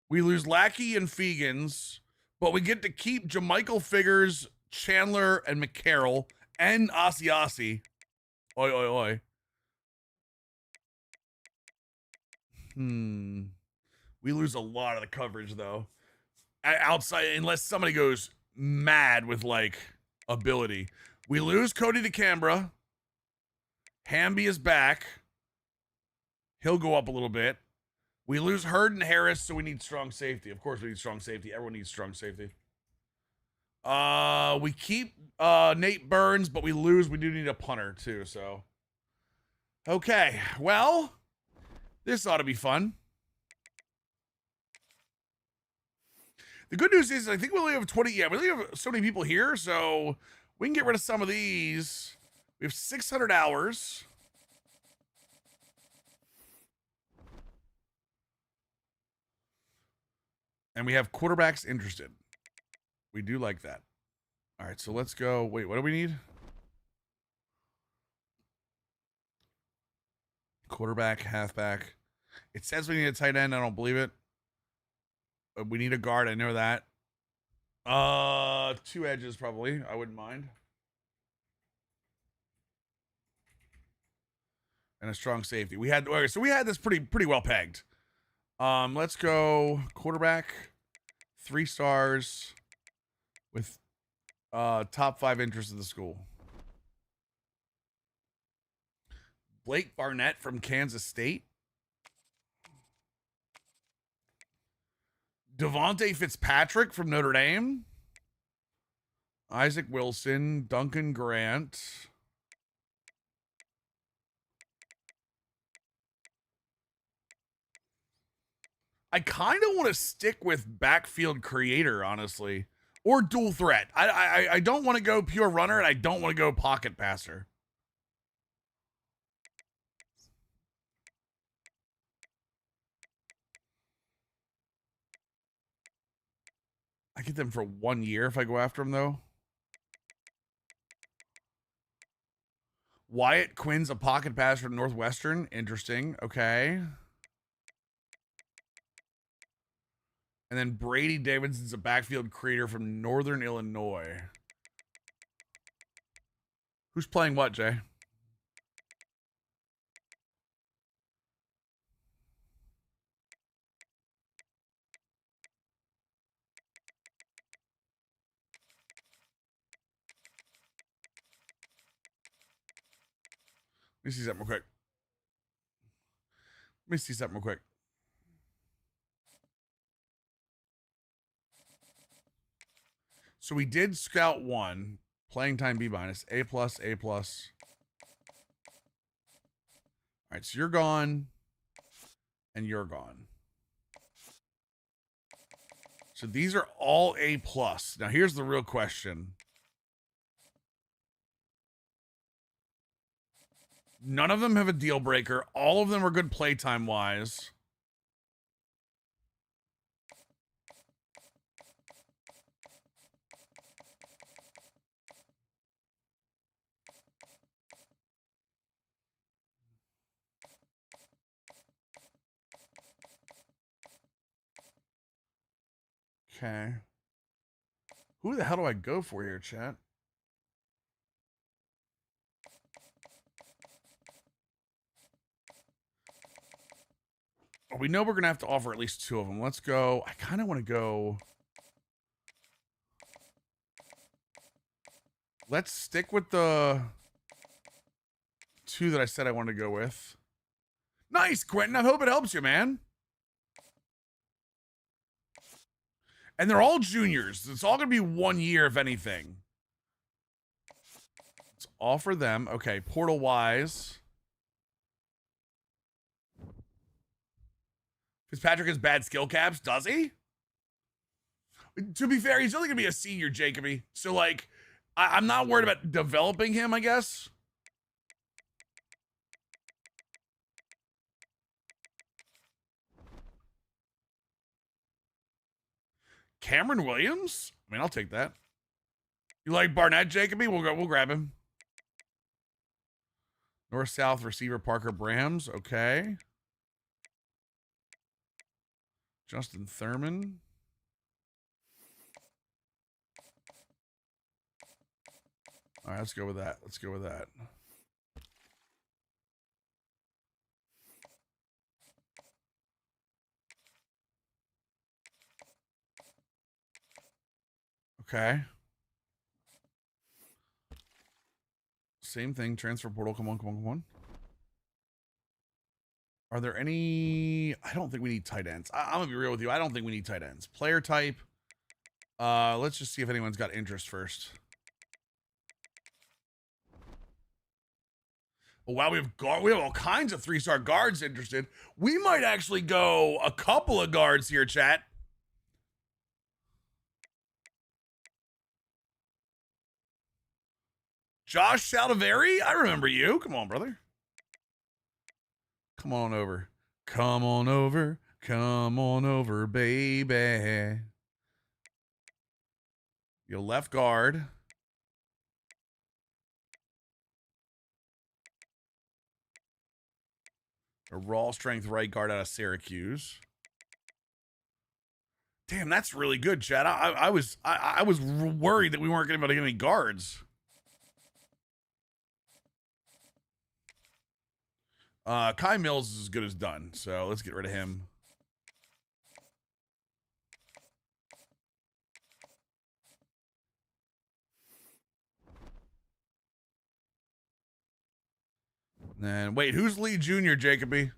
We lose Lackey and Fegans, but we get to keep Jamichael Figures, Chandler, and McCarroll, and Asiasi. Oi, oi, oi. We lose a lot of the coverage, though. Outside, unless somebody goes mad with, like, ability. We lose Cody DeCambra. Hamby is back. He'll go up a little bit. We lose Hurd and Harris, so we need strong safety. Of course we need strong safety. Everyone needs strong safety. We keep Nate Burns, but we lose. We do need a punter, too, so. Okay, well, this ought to be fun. The good news is I think we only have 20. Yeah, we only have so many people here, so We can get rid of some of these. We have 600 hours. And we have quarterbacks interested. We do like that. All right, so let's go. Wait, what do we need? Quarterback, halfback. It says we need a tight end. I don't believe it. But we need a guard. I know that. 2 edges probably. I wouldn't mind. And a strong safety. We had this pretty well pegged. Let's go quarterback, 3 stars with top 5 interests of the school. Blake Barnett from Kansas State. Devontae Fitzpatrick from Notre Dame. Isaac Wilson, Duncan Grant. I kind of want to stick with backfield creator, honestly, or dual threat. I don't want to go pure runner, and I don't want to go pocket passer. I get them for 1 year if I go after them, though. Wyatt Quinn's a pocket passer from Northwestern. Interesting. Okay. And then Brady Davidson's a backfield creator from Northern Illinois. Who's playing what, Jay? Let me see something real quick. So we did scout 1, playing time B-, A+, A+. All right, so you're gone, and you're gone. So these are all A+. Now here's the real question. None of them have a deal breaker. All of them are good playtime wise. Okay. Who the hell do I go for here, chat? We know we're going to have to offer at least 2 of them. Let's go. I kind of want to go. Let's stick with the 2 that I said I wanted to go with. Nice, Quentin. I hope it helps you, man. And they're all juniors. It's all going to be 1 year, if anything. Let's offer them. Okay, portal-wise. Fitzpatrick has bad skill caps, does he? To be fair, he's only going to be a senior, Jacoby. So, like, I'm not worried about developing him, I guess. Cameron Williams? I mean, I'll take that. You like Barnett, Jacoby? We'll grab him. North-South receiver Parker Brahms. Okay. Justin Thurman. All right, let's go with that. Okay. Same thing. Transfer portal. Come on. Are there any? I don't think we need tight ends. I'm gonna be real with you. I don't think we need tight ends. Player type. Let's just see if anyone's got interest first. Oh, wow, we have all kinds of 3-star guards interested. We might actually go a couple of guards here, chat. Josh Saldivari, I remember you. Come on, brother. Come on over. Come on over. Come on over, baby. Your left guard. A raw strength right guard out of Syracuse. Damn, that's really good, Chad. I was worried that we weren't going to be able to get any guards. Kai Mills is as good as done, so let's get rid of him. And wait, who's Lee Jr., Jacoby?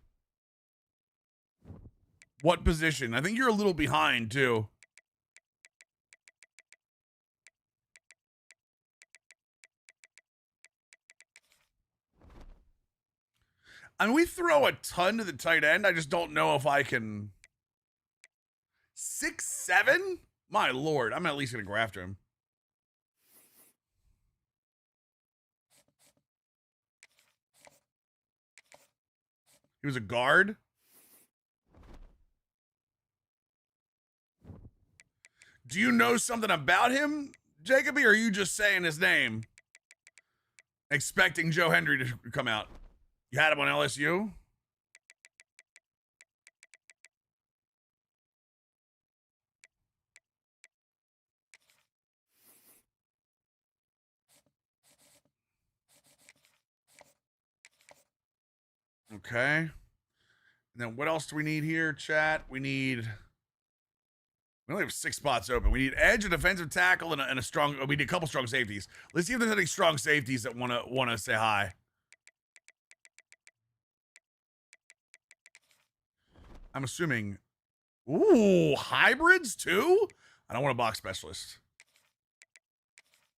What position? I think you're a little behind, too. I mean, we throw a ton to the tight end. I just don't know if I can. 6'7"? My lord. I'm at least going to go after him. He was a guard. Do you know something about him, Jacoby, or are you just saying his name? Expecting Joe Hendry to come out. You had him on LSU? Okay. And then what else do we need here, chat? We only have 6 spots open. We need edge, a defensive tackle, and a strong. We need a couple strong safeties. Let's see if there's any strong safeties that wanna say hi. I'm assuming. Ooh, hybrids too? I don't want a box specialist.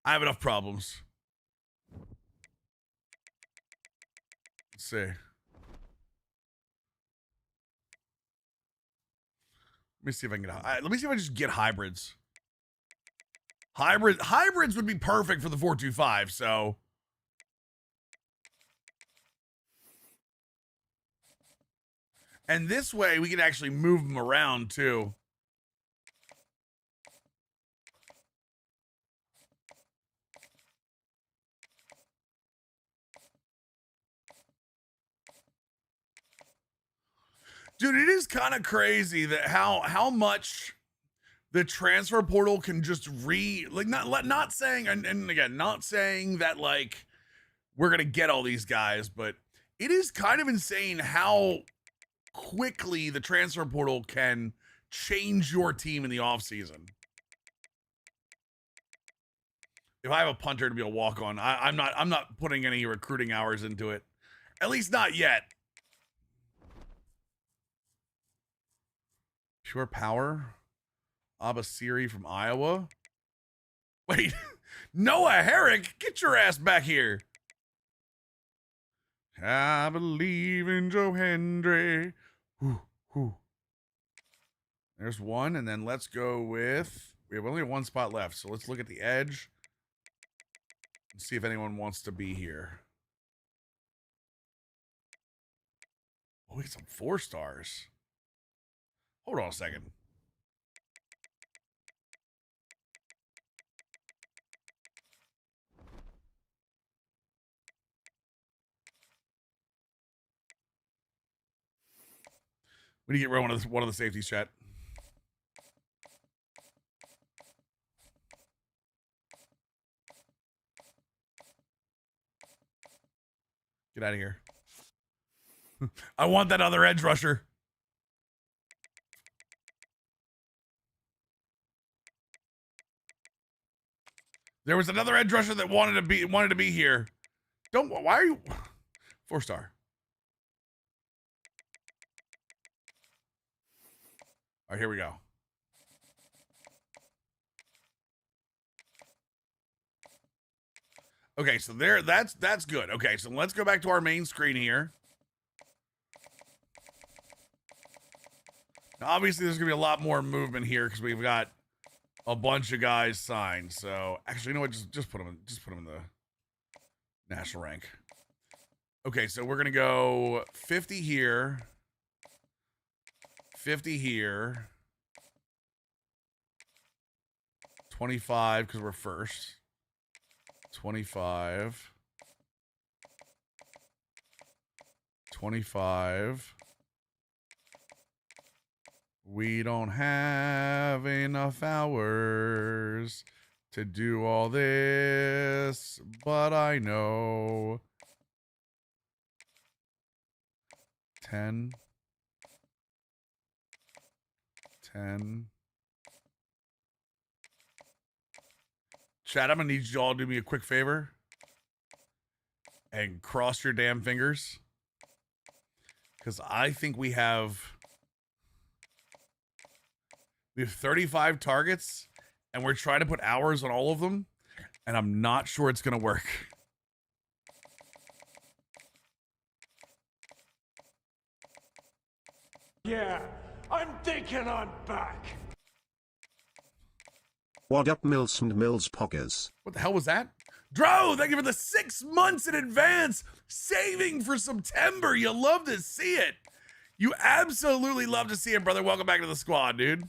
I have enough problems. Let's see. Let me see if I can get. Let me see if I just get hybrids. Hybrids would be perfect for the 4-2-5. So. And this way, we can actually move them around, too. Dude, it is kind of crazy that how much the transfer portal can just not saying, and again, not saying that, like, we're going to get all these guys, but it is kind of insane how quickly the transfer portal can change your team in the offseason. If I have a punter to be a walk on, I'm not putting any recruiting hours into it. At least not yet. Pure Power. Abasiri from Iowa. Wait, Noah Herrick, get your ass back here. I believe in Joe Hendry. There's one, and then let's go with, we have only 1 spot left, so let's look at the edge and see if anyone wants to be here. Oh, we got some 4 stars. Hold on a second. We need to get rid of one of the safeties, chat. Get out of here. I want that other edge rusher. There was another edge rusher that wanted to be here. Why are you 4-star? All right, here we go. Okay, so that's good. Okay, so let's go back to our main screen here. Now, obviously, there's gonna be a lot more movement here because we've got a bunch of guys signed. So actually, you know what? Just put them in the. National rank. Okay, so we're going to go 50 here. 50 here. 25 because we're first. 25. 25. We don't have enough hours to do all this, but I know. 10. 10. Chat, I'm going to need you all to do me a quick favor and cross your damn fingers. Because I think we have 35 targets, and we're trying to put hours on all of them, and I'm not sure it's going to work. Yeah, I'm thinking I'm back. What up, Mills and Mills Poggers? What the hell was that? Dro, thank you for the 6 months in advance. Saving for September. You love to see it. You absolutely love to see it, brother. Welcome back to the squad, dude.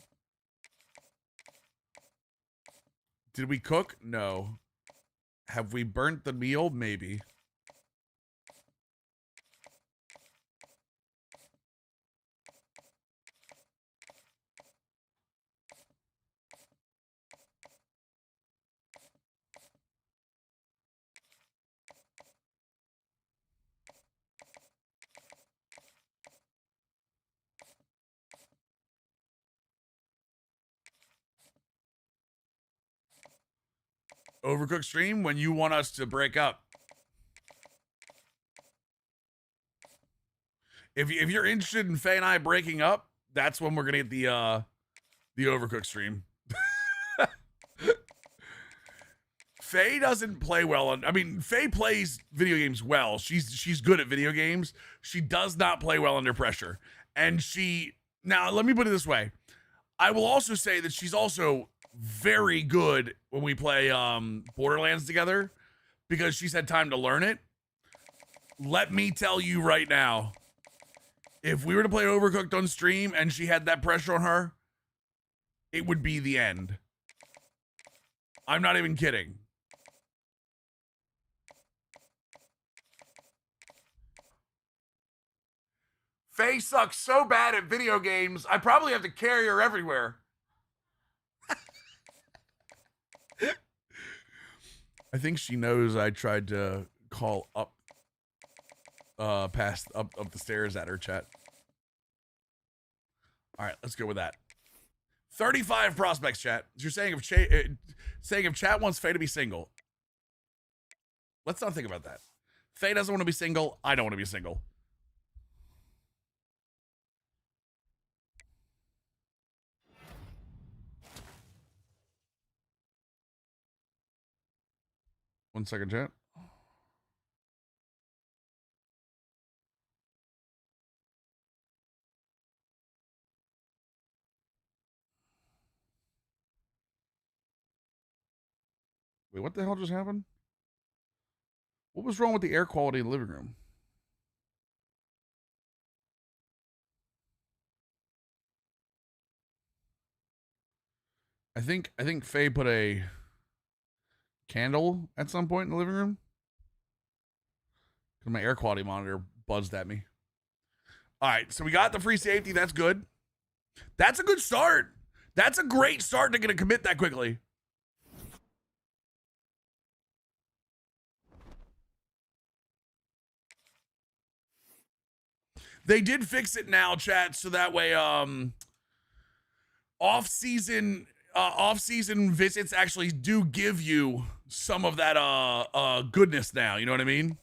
Did we cook? No. Have we burnt the meal? Maybe. Overcooked stream when you want us to break up. If you're interested in Faye and I breaking up, that's when we're gonna get the Overcooked stream. Faye doesn't play well on. I mean, Faye plays video games well. She's good at video games. She does not play well under pressure. And now let me put it this way. I will also say that she's also very good when we play Borderlands together because she's had time to learn it. Let me tell you right now, if we were to play Overcooked on stream and she had that pressure on her, it would be the end. I'm not even kidding. Faye sucks so bad at video games, I probably have to carry her everywhere. I think she knows I tried to call up past up the stairs at her, chat. All right, let's go with that. 35 prospects, chat. You're saying if chat wants Faye to be single. Let's not think about that. Faye doesn't want to be single. I don't want to be single. One second, chat. Wait, what the hell just happened? What was wrong with the air quality in the living room? I think Faye put a candle at some point in the living room because my air quality monitor buzzed at me. All right, so we got the free safety. That's good. That's a good start. That's a great start to get a commit that quickly. They did fix it now, chat, so that way off-season visits actually do give you some of that goodness now, you know what I mean?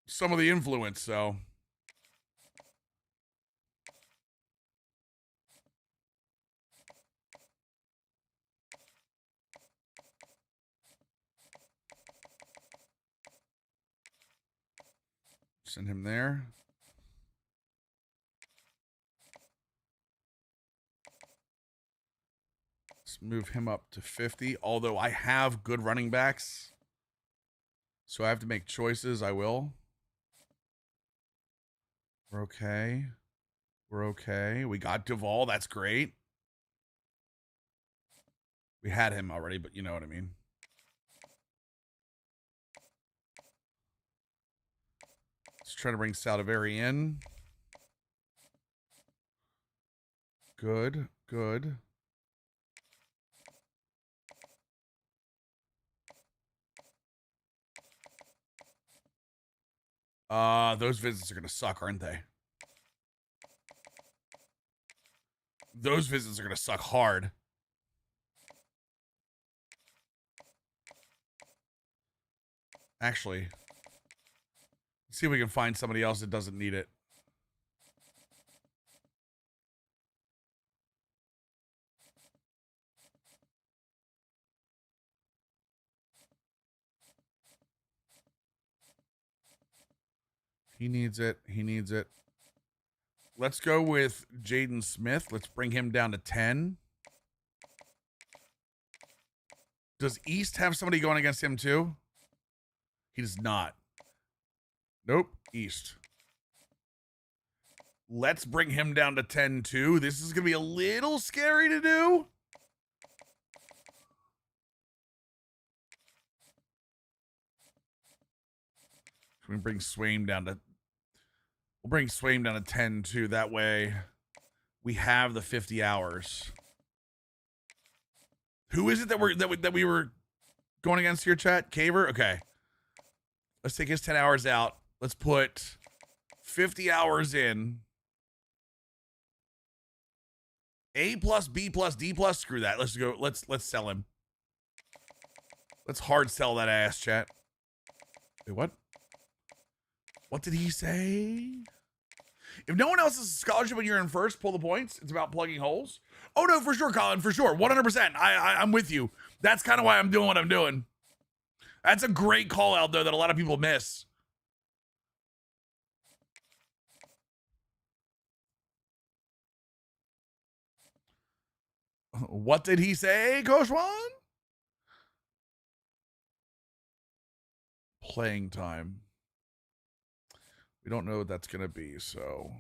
Some of the influence, so send him there. move him up to 50. Although I have good running backs, so I have to make choices. I will. We're okay. We're okay. We got Duvall. That's great. We had him already, but you know what I mean. Let's try to bring Saldivari in. Good, good. Those visits are gonna suck, aren't they? Those visits are gonna suck hard. Actually, let's see if we can find somebody else that doesn't need it. He needs it. He needs it. Let's go with Jaden Smith. Let's bring him down to 10. Does East have somebody going against him too? He does not. Nope. East. Let's bring him down to 10 too. This is going to be a little scary to do. Can we bring Swaim down to... We'll bring Swaim down to 10 too. That way we have the 50 hours. Who is it that we were going against here, chat? Caver? Okay. Let's take his 10 hours out. Let's put 50 hours in. A plus, B plus, D plus. Screw that. Let's go. Let's sell him. Let's hard sell that ass, chat. Wait, what? What did he say? If no one else has a scholarship and you're in first, pull the points. It's about plugging holes. Oh, no, for sure, Colin, for sure. 100%. I'm with you. That's kind of why I'm doing what I'm doing. That's a great call out, though, that a lot of people miss. What did he say, Coach Juan? Playing time. We don't know what that's going to be, so.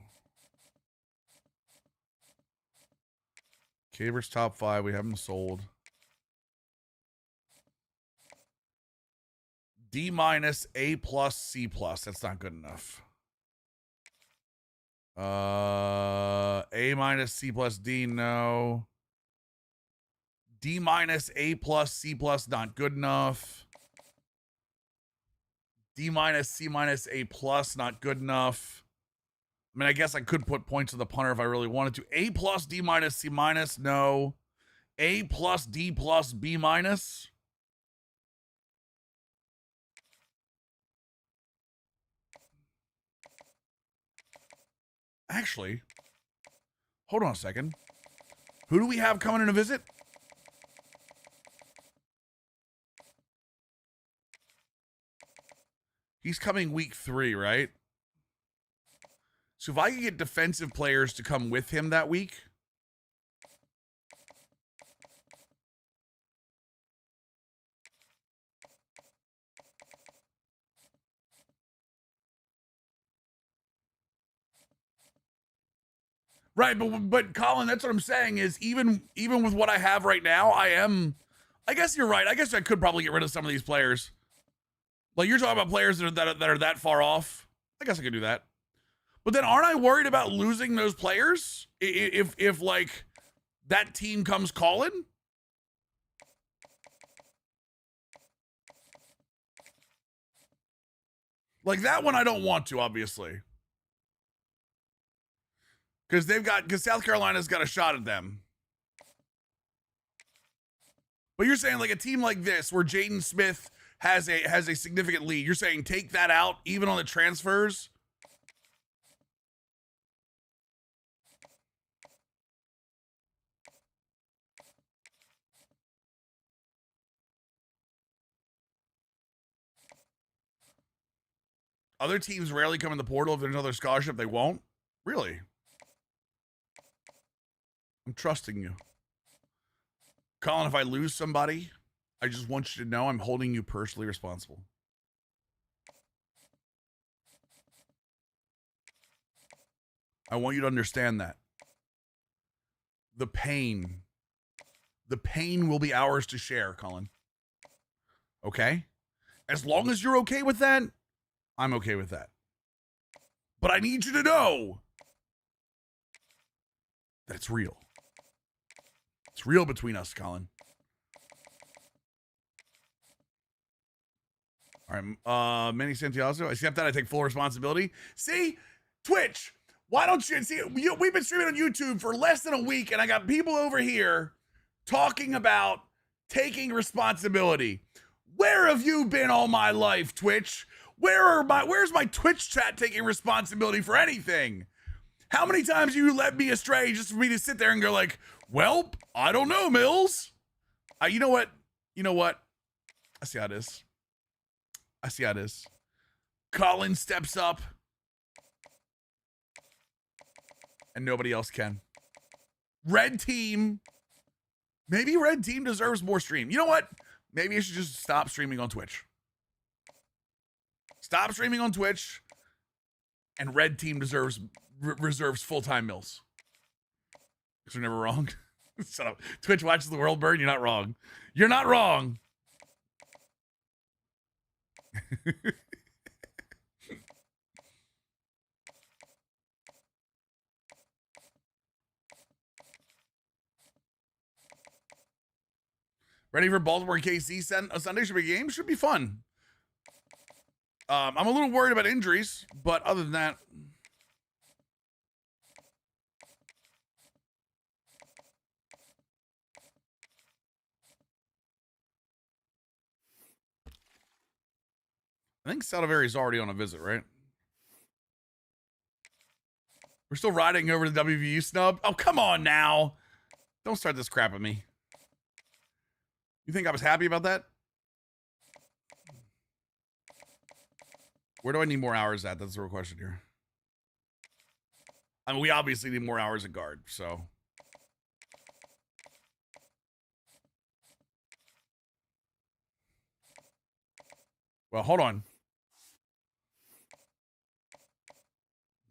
Caver's top 5. We have him sold. D minus, A plus, C plus. That's not good enough. A minus, C plus, D, no. D minus, A plus, C plus, not good enough. D minus, C minus, A plus, not good enough. I mean, I guess I could put points to the punter if I really wanted to. A plus, D minus, C minus, no. A plus, D plus, B minus. Actually, hold on a second. Who do we have coming in to visit? He's coming week 3, right? So if I could get defensive players to come with him that week. Right, but Colin, that's what I'm saying is even with what I have right now, I guess you're right. I guess I could probably get rid of some of these players. Like you're talking about players that are that far off. I guess I could do that. But then aren't I worried about losing those players if like that team comes calling? Like that one I don't want to, obviously. Because South Carolina's got a shot at them. But you're saying like a team like this where Jaden Smith has a significant lead, you're saying take that out even on the transfers? Other teams rarely come in the portal. If there's another scholarship, they won't? Really? I'm trusting you. Colin, if I lose somebody, I just want you to know I'm holding you personally responsible. I want you to understand that. The pain will be ours to share, Colin. Okay? As long as you're okay with that, I'm okay with that. But I need you to know that it's real. It's real between us, Colin. All right, Manny Santiago, except that I take full responsibility. See, Twitch, why don't you see? We've been streaming on YouTube for less than a week, and I got people over here talking about taking responsibility. Where have you been all my life, Twitch? Where's my Twitch chat taking responsibility for anything? How many times you led me astray just for me to sit there and go like, well, I don't know, Mills. You know what? I see how it is. Colin steps up and nobody else can. Red team. Maybe red team deserves more stream. You know what? Maybe I should just stop streaming on Twitch. Stop streaming on Twitch, and red team reserves full-time Mills. Because we're never wrong. Shut up. Twitch watches the world burn. You're not wrong. You're not wrong. Ready for Baltimore KC Sunday? Should be a game. Should be fun. I'm a little worried about injuries, but other than that, I think Salivari's already on a visit, right? We're still riding over the WVU snub. Oh, come on now. Don't start this crap with me. You think I was happy about that? Where do I need more hours at? That's the real question here. I mean, we obviously need more hours at guard, so. Well, hold on.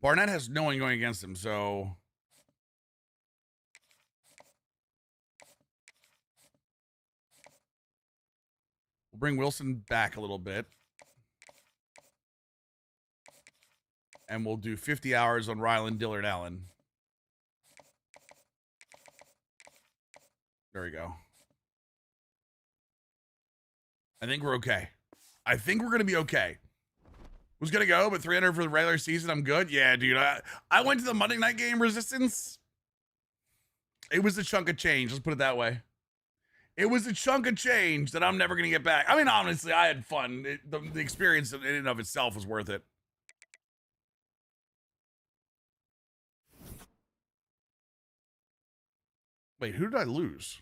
Barnett has no one going against him, so. We'll bring Wilson back a little bit. And we'll do 50 hours on Ryland, Dillard, Allen. There we go. I think we're okay. I think we're going to be okay. Was going to go, but 300 for the regular season, I'm good. Yeah, dude. I went to the Monday night game Resistance. It was a chunk of change. Let's put it that way. It was a chunk of change that I'm never going to get back. I mean, honestly, I had fun. The experience in and of itself was worth it. Wait, who did I lose?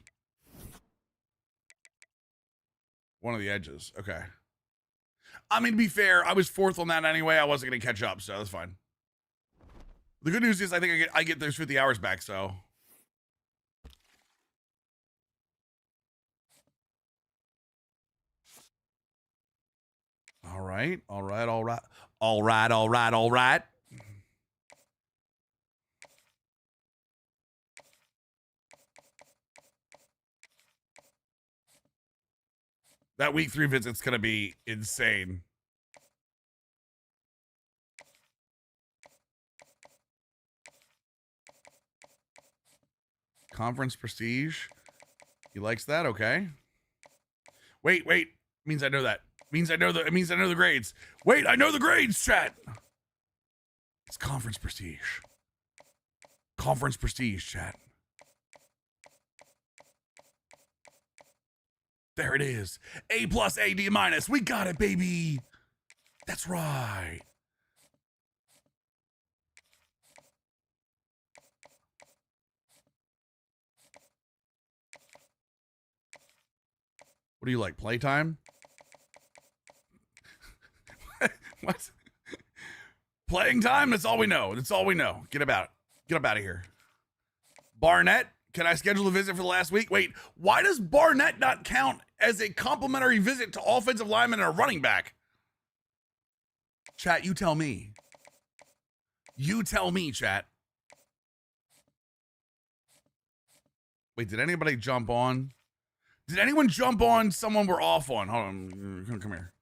One of the edges. Okay. I mean, to be fair, I was fourth on that anyway. I wasn't going to catch up, so that's fine. The good news is I think I get those 50 hours back, so. All right. That week 3 visit's going to be insane. Conference prestige. He likes that. Okay. Wait. Means I know that. It means I know the grades. Wait, I know the grades, chat. It's conference prestige. Conference prestige, chat. There it is. A+, A, D-. We got it, baby. That's right. What do you like, playtime? What? Playing time? That's all we know. Get up out of here. Barnett, Can I schedule a visit for the last week? Wait, why does Barnett not count as a complimentary visit to offensive lineman and a running back? Chat, you tell me. You tell me, chat. Wait, did anybody jump on? Did anyone jump on someone we're off on? Hold on, come here.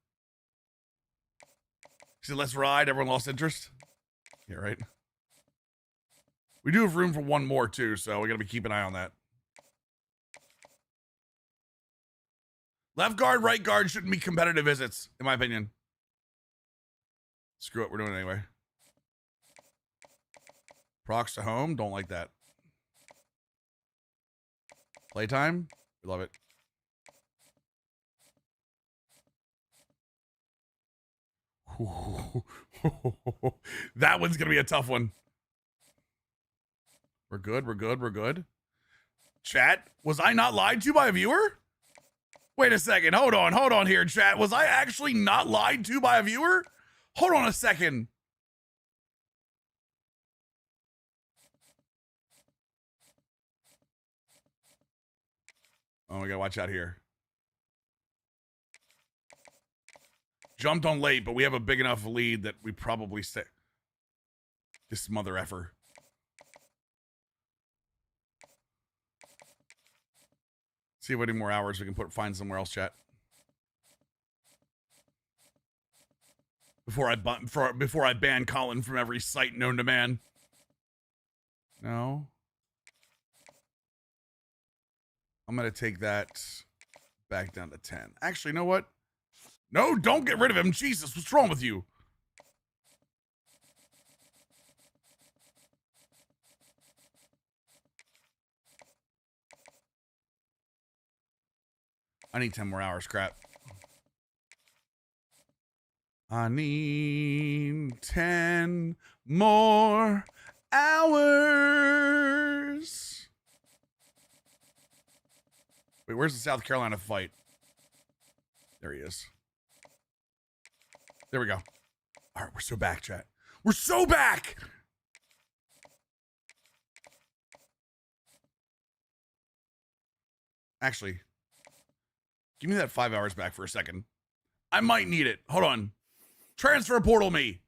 She said, let's ride. Everyone lost interest? Yeah, right. We do have room for one more, too, so we got to be keeping an eye on that. Left guard, right guard shouldn't be competitive visits, in my opinion. Screw it, we're doing it anyway. Procs to home, don't like that. Playtime, we love it. That one's gonna be a tough one. We're good, we're good, we're good. Chat, was I not lied to by a viewer? Wait a second, hold on here, chat. Was I actually not lied to by a viewer? Hold on a second. Oh, we gotta watch out here. Jumped on late, but we have a big enough lead that we probably stay. This mother effer. See how many more hours we can find somewhere else, chat. Before I ban Colin from every site known to man. No. I'm gonna take that back down to 10. Actually, you know what? No, don't get rid of him. Jesus, what's wrong with you? I need 10 more hours, crap. I need 10 more hours. Wait, where's the South Carolina fight? There he is. There we go. All right, we're so back, chat. We're so back! Actually, give me that 5 hours back for a second. I might need it. Hold on. Transfer portal me.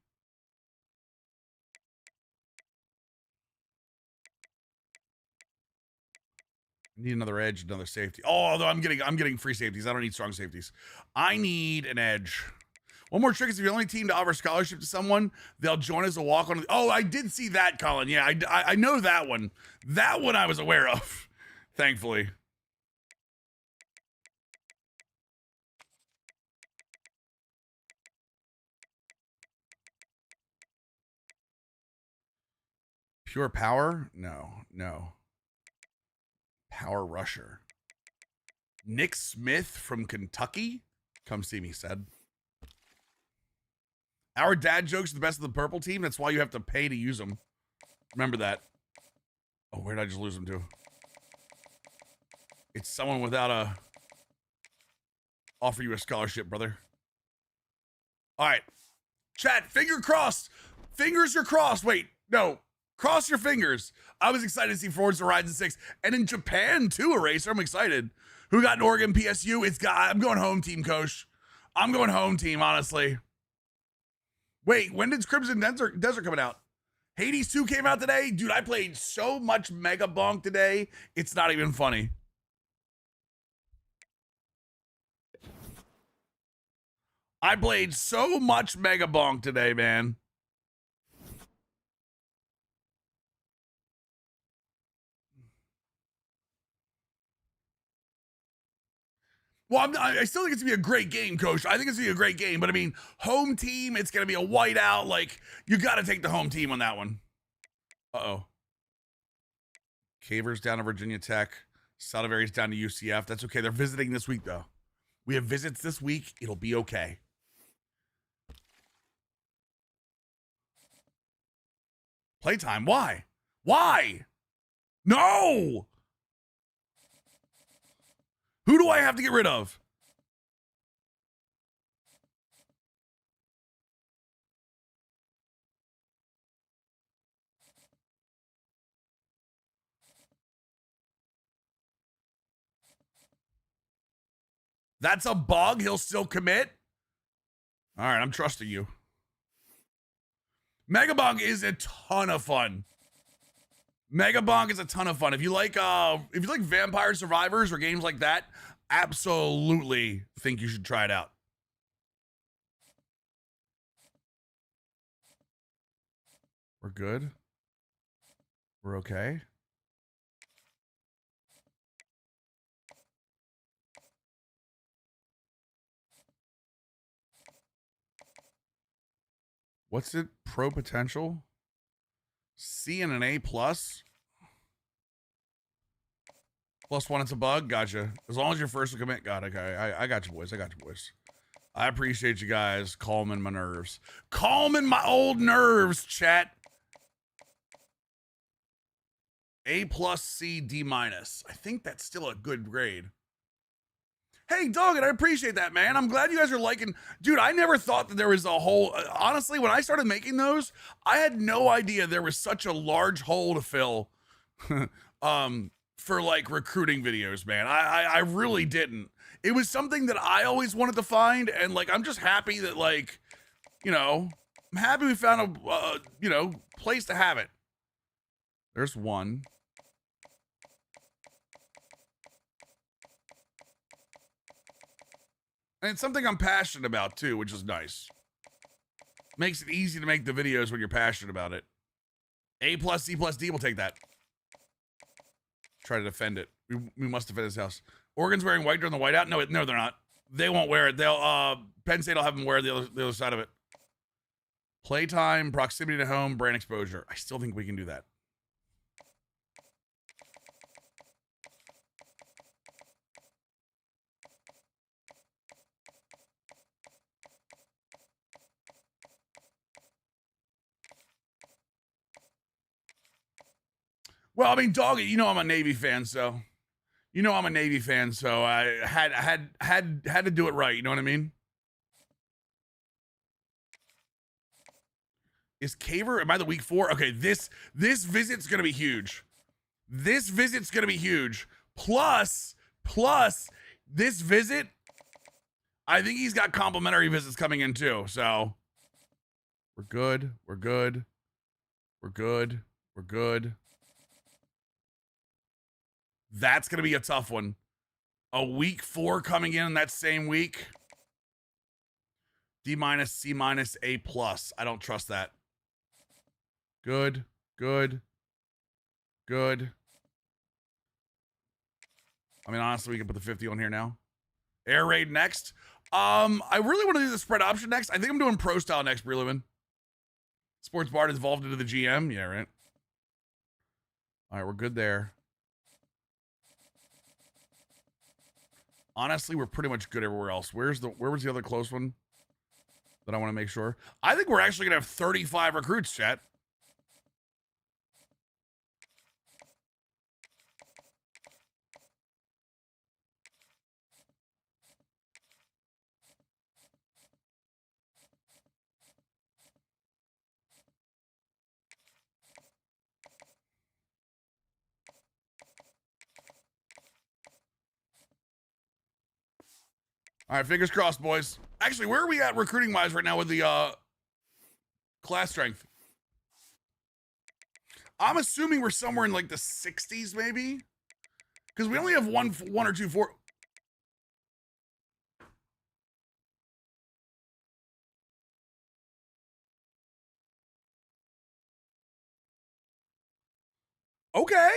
Need another edge, another safety. Oh, although I'm getting free safeties. I don't need strong safeties. I need an edge. One more trick is if you're the only team to offer scholarship to someone, they'll join as a walk-on. Oh, I did see that, Colin. Yeah, I know that one. That one I was aware of, thankfully. Pure power? No. Power rusher. Nick Smith from Kentucky? Come see me, said. Our dad jokes are the best of the purple team. That's why you have to pay to use them. Remember that. Oh, where did I just lose them to? It's someone without a... offer you a scholarship, brother. All right. Chat, finger crossed. Fingers are crossed. Wait, no. Cross your fingers. I was excited to see Forza Horizon 6. And in Japan, too, Eraser. I'm excited. Who got an Oregon PSU? I'm going home team, Coach. I'm going home team, honestly. Wait, when did Crimson Desert coming out? Hades 2 came out today? Dude, I played so much Mega Bonk today. It's not even funny. I played so much Mega Bonk today, man. Well, I still think it's going to be a great game, Coach. I think it's going to be a great game. But, I mean, home team, it's going to be a whiteout. Like, you got to take the home team on that one. Uh-oh. Caver's down to Virginia Tech. Salivari's down to UCF. That's okay. They're visiting this week, though. We have visits this week. It'll be okay. Playtime. Why? Why? No! Who do I have to get rid of? That's a bug. He'll still commit. All right, I'm trusting you. Mega Bug is a ton of fun. Mega Bug is a ton of fun. If you like Vampire Survivors or games like that, absolutely think you should try it out. We're good. We're okay. What's it? Pro potential? C and an A plus? +1, it's a bug? Gotcha. As long as you're first to commit. God, okay. I got you, boys. I got you, boys. I appreciate you guys calming my nerves. Calming my old nerves, chat. A plus, C, D minus. I think that's still a good grade. Hey, Doggett, I appreciate that, man. I'm glad you guys are liking. Dude, I never thought that there was a hole. Honestly, when I started making those, I had no idea there was such a large hole to fill for like recruiting videos, man. I really didn't. It was something that I always wanted to find, and like I'm just happy that, like, you know, I'm happy we found a you know, place to have it. There's one. And it's something I'm passionate about too, which is nice. Makes it easy to make the videos when you're passionate about it. A plus, C plus, D, we'll take that. Try to defend it. We must defend his house. Oregon's wearing white during the whiteout? No, they're not. They won't wear it. They'll Penn State will have them wear the other side of it. Playtime, proximity to home, brand exposure. I still think we can do that. Well, I mean, Doggy, you know I'm a Navy fan, so I had to do it right. You know what I mean? Is Caver? Am I the week 4? Okay, this visit's gonna be huge. This visit's gonna be huge. Plus, this visit, I think he's got complimentary visits coming in too. So we're good. We're good. We're good. We're good. That's going to be a tough one. A week 4 coming in that same week. D minus, C minus, A plus. I don't trust that. Good, good, good. I mean, honestly, we can put the 50 on here now. Air raid next. I really want to do the spread option next. I think I'm doing pro style next, Breluman. Sports bar is evolved into the GM. Yeah, right. All right, we're good there. Honestly, we're pretty much good everywhere else. Where was the other close one that I want to make sure? I think we're actually going to have 35 recruits, chat. All right, fingers crossed, boys. Actually, where are we at recruiting-wise right now with the class strength? I'm assuming we're somewhere in like the 60s, maybe, because we only have one or two, 4. Okay,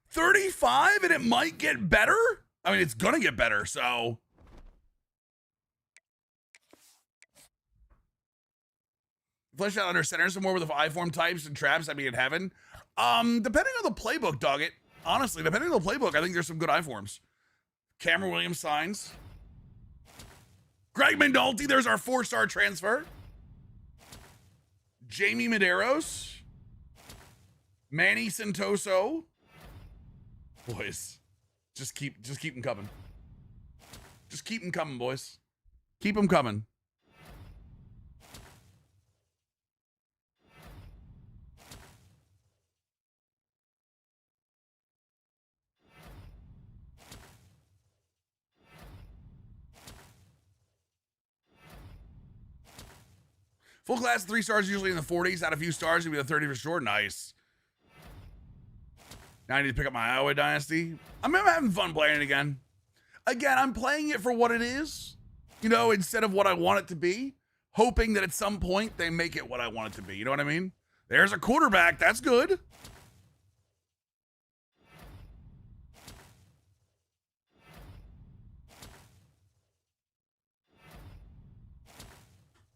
35, and it might get better. I mean, it's gonna get better. So. Flesh out under center some more with the I-form types and traps. I'd be in heaven. Depending on the playbook, Doggett. Honestly, depending on the playbook, I think there's some good I-forms. Cameron Williams signs. Greg Mendalti, there's our 4-star transfer. Jamie Medeiros. Manny Santoso. Boys, just keep them coming. Just keep them coming, boys. Keep them coming. Full class 3 stars usually in the 40s. Out a few stars, you'll be the 30 for sure. Nice. Now I need to pick up my Iowa Dynasty. I'm having fun playing it again. Again, I'm playing it for what it is, you know, instead of what I want it to be, hoping that at some point they make it what I want it to be. You know what I mean? There's a quarterback. That's good.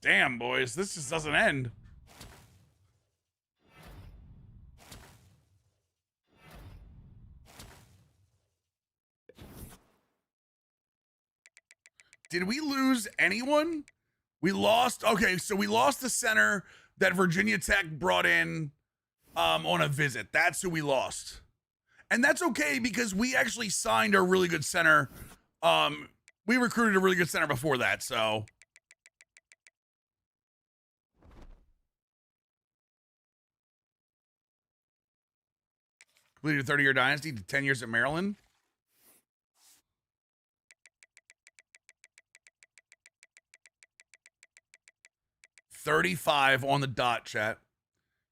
Damn, boys, this just doesn't end. Did we lose anyone? We lost. Okay, so we lost the center that Virginia Tech brought in on a visit. That's who we lost. And that's okay because we actually signed a really good center. We recruited a really good center before that, so. Completed a 30-year dynasty to 10 years at Maryland. $35 on the dot, chat.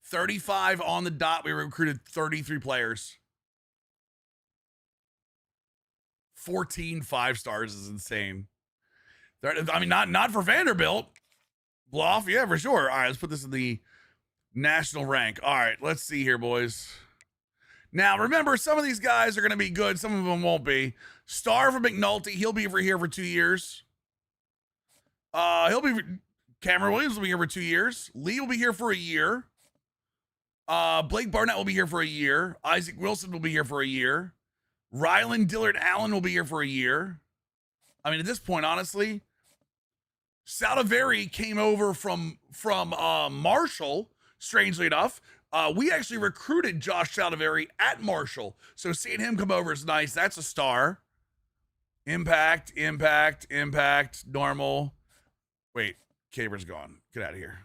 35 on the dot. We recruited 33 players. 14 5-stars is insane. I mean, not for Vanderbilt. Bluff, yeah, for sure. All right, let's put this in the national rank. All right, let's see here, boys. Now, remember, some of these guys are going to be good. Some of them won't be. Star for McNulty. He'll be here for 2 years. Cameron Williams will be here for 2 years. Lee will be here for a year. Blake Barnett will be here for a year. Isaac Wilson will be here for a year. Ryland Dillard Allen will be here for a year. I mean, at this point, honestly, Saldivari came over from Marshall, strangely enough. We actually recruited Josh Saldivari at Marshall. So seeing him come over is nice. That's a star. Impact, normal. Wait, Caber's gone. Get out of here.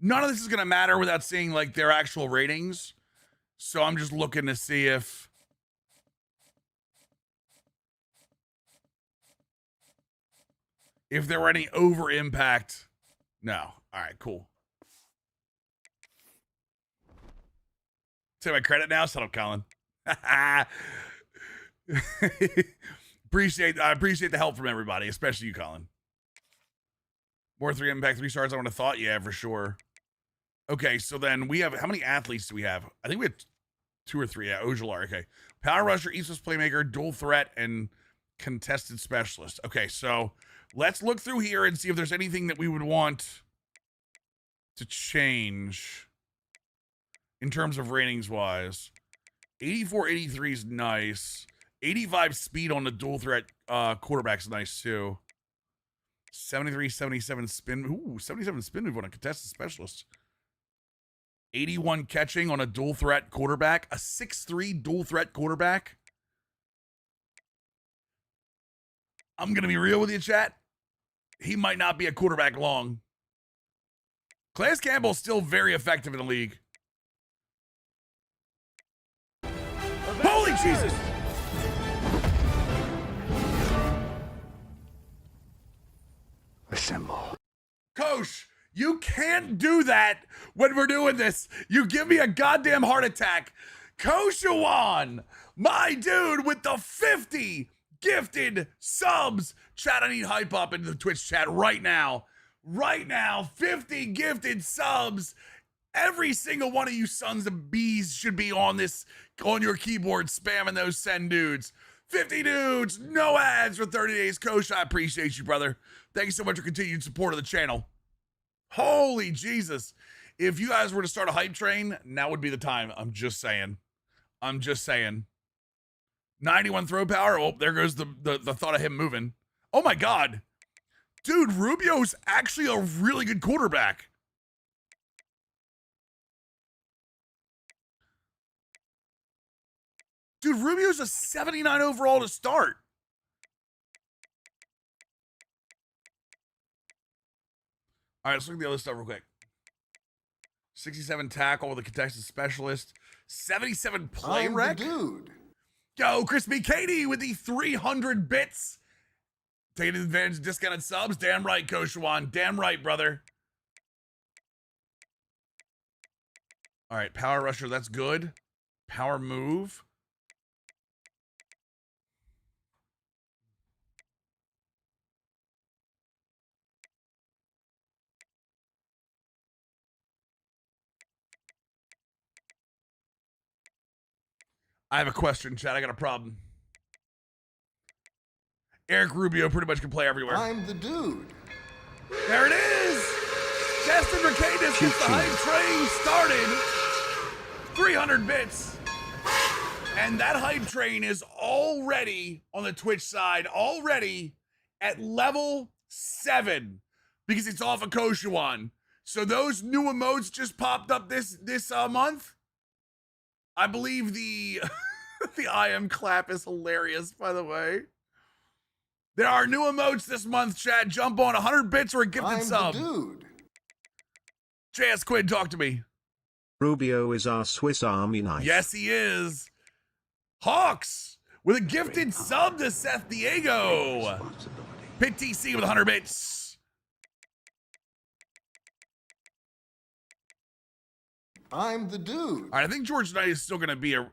None of this is going to matter without seeing like their actual ratings. So I'm just looking to see if there were any over impact. No. All right, cool. Take my credit now. Shut up, Colin. I appreciate the help from everybody, especially you, Colin. More 3 impact 3 stars I would have thought. Yeah, for sure. Okay, so then we have, how many athletes do we have? I think we have 2 or 3. Yeah, Ojalar. Okay. Power rusher, East West playmaker, dual threat, and contested specialist. Okay, so let's look through here and see if there's anything that we would want to change in terms of ratings wise. 84, 83 is nice. 85 speed on the dual threat quarterback's nice too. 73, 77 spin. Ooh, 77 spin move on a contested specialist. 81 catching on a dual threat quarterback. A 6'3 dual threat quarterback. I'm going to be real with you, chat. He might not be a quarterback long. Calais Campbell's still very effective in the league. Holy Jesus! Assemble. Coach, you can't do that when we're doing this. You give me a goddamn heart attack. Koshawan, my dude with the 50 gifted subs. Chat, I need hype up into the Twitch chat right now. Right now, 50 gifted subs. Every single one of you sons of bees should be on your keyboard spamming those send dudes. 50 dudes, no ads for 30 days. Coach, I appreciate you, brother. Thank you so much for continued support of the channel. Holy Jesus. If you guys were to start a hype train, now would be the time. I'm just saying. 91 throw power. Oh, there goes the thought of him moving. Oh my God. Dude, Rubio's actually a really good quarterback. Dude, Rubio's a 79 overall to start. All right, let's look at the other stuff real quick. 67 tackle with a contested specialist. 77 play rec. Dude. Go, Chris B. Katie with the 300 bits. Taking advantage of discounted subs? Damn right, Coach Juan. Damn right, brother. All right, power rusher, that's good. Power move. I have a question, Chad. I got a problem. Eric Rubio pretty much can play everywhere. I'm the dude. There it is. Justin Mercatus gets the hype train started. 300 bits. And that hype train is already on the Twitch side, already at level 7 because it's off of Koshuan. So those new emotes just popped up this month. I believe the the I am clap is hilarious, by the way. There are new emotes this month, Chad. Jump on 100 bits or a gifted sub. I'm the dude. JS Quinn, talk to me. Rubio is our Swiss Army knife. Yes, he is. Hawks with a gifted sub to Seth Diego. Pit TC with 100 bits. I'm the dude. All right, I think George Knight is still going to be a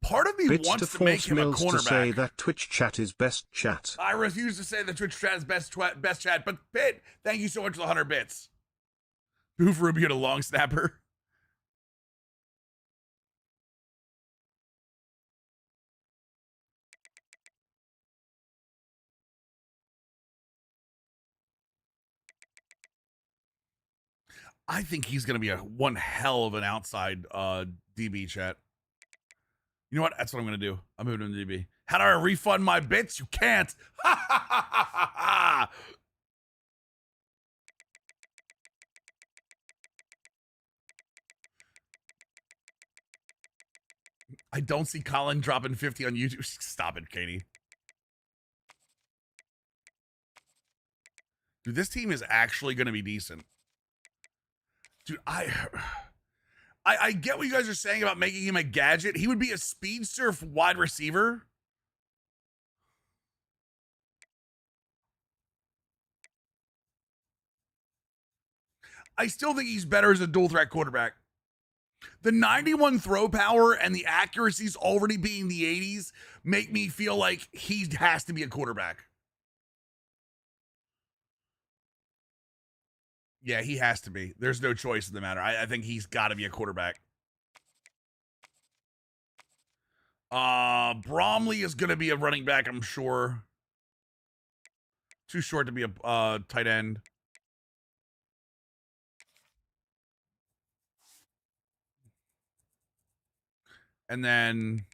part of me Bits wants to to make force him a Mills to say cornerback. that Twitch chat is best chat. I refuse to say that Twitch chat is best chat, but Pitt, thank you so much for the 100 bits. Move Rubio to long snapper. I think he's going to be a one hell of an outside DB, chat. You know what? That's what I'm going to do. I'm moving him to DB. How do I refund my bits? You can't. Ha ha ha ha ha. I don't see Colin dropping 50 on YouTube. Stop it, Katie. Dude, this team is actually going to be decent. Dude, I get what you guys are saying about making him a gadget. He would be a speedster wide receiver. I still think he's better as a dual threat quarterback. The 91 throw power and the accuracies already being the 80s make me feel like he has to be a quarterback. Yeah, he has to be. There's no choice in the matter. I think he's got to be a quarterback. Bromley is going to be a running back, I'm sure. Too short to be a tight end. And then,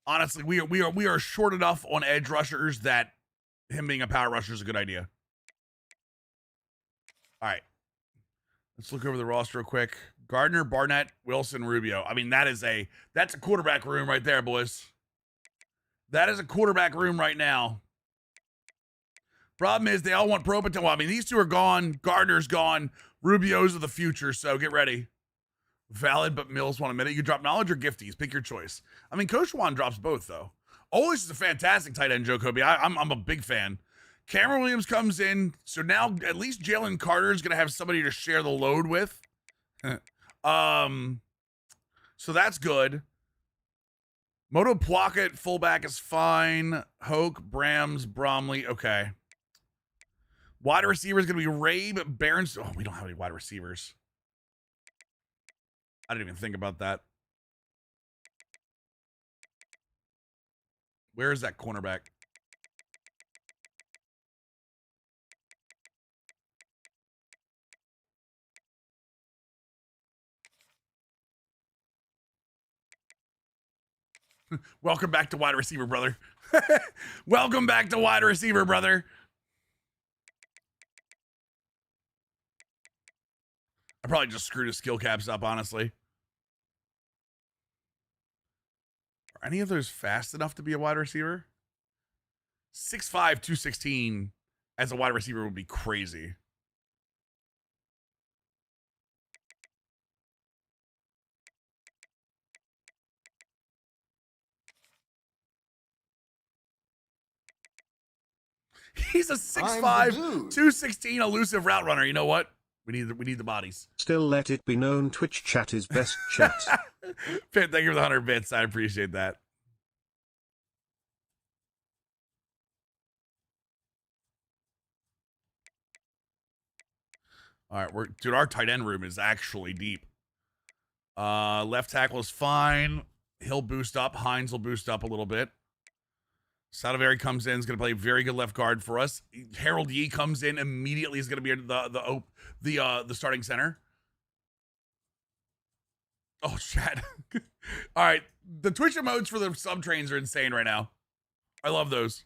honestly, we are short enough on edge rushers that him being a power rusher is a good idea. All right, let's look over the roster real quick. Gardner, Barnett, Wilson, Rubio. I mean, that's a quarterback room right there, boys. That is a quarterback room right now. Problem is, they all want pro potential. I mean, these two are gone. Gardner's gone. Rubio's of the future, so get ready. Valid, but Mills want a minute. You drop knowledge or gifties. Pick your choice. I mean, Coach Juan drops both, though. Olis is a fantastic tight end, Joe Kobe. I'm a big fan. Cameron Williams comes in, so now at least Jalen Carter is going to have somebody to share the load with. So that's good. Moto Pluckett, fullback is fine. Hoke, Brams, Bromley, okay. Wide receiver is going to be Rabe, Barons. Oh, we don't have any wide receivers. I didn't even think about that. Where is that cornerback? Welcome back to wide receiver, brother. Welcome back to wide receiver, brother. I probably just screwed his skill caps up, honestly. Are any of those fast enough to be a wide receiver? 6'5", 216 as a wide receiver would be crazy. He's a 6'5", dude. 216 elusive route runner. You know what? We need the bodies. Still let it be known Twitch chat is best chat. Pitt, thank you for the 100 bits. I appreciate that. All right, dude, our tight end room is actually deep. Left tackle is fine. He'll boost up. Hines will boost up a little bit. Sadavari comes in, is going to play very good left guard for us. Harold Yee comes in immediately. Is going to be the starting center. Oh, chat. All right, the Twitch emotes for the sub trains are insane right now. I love those.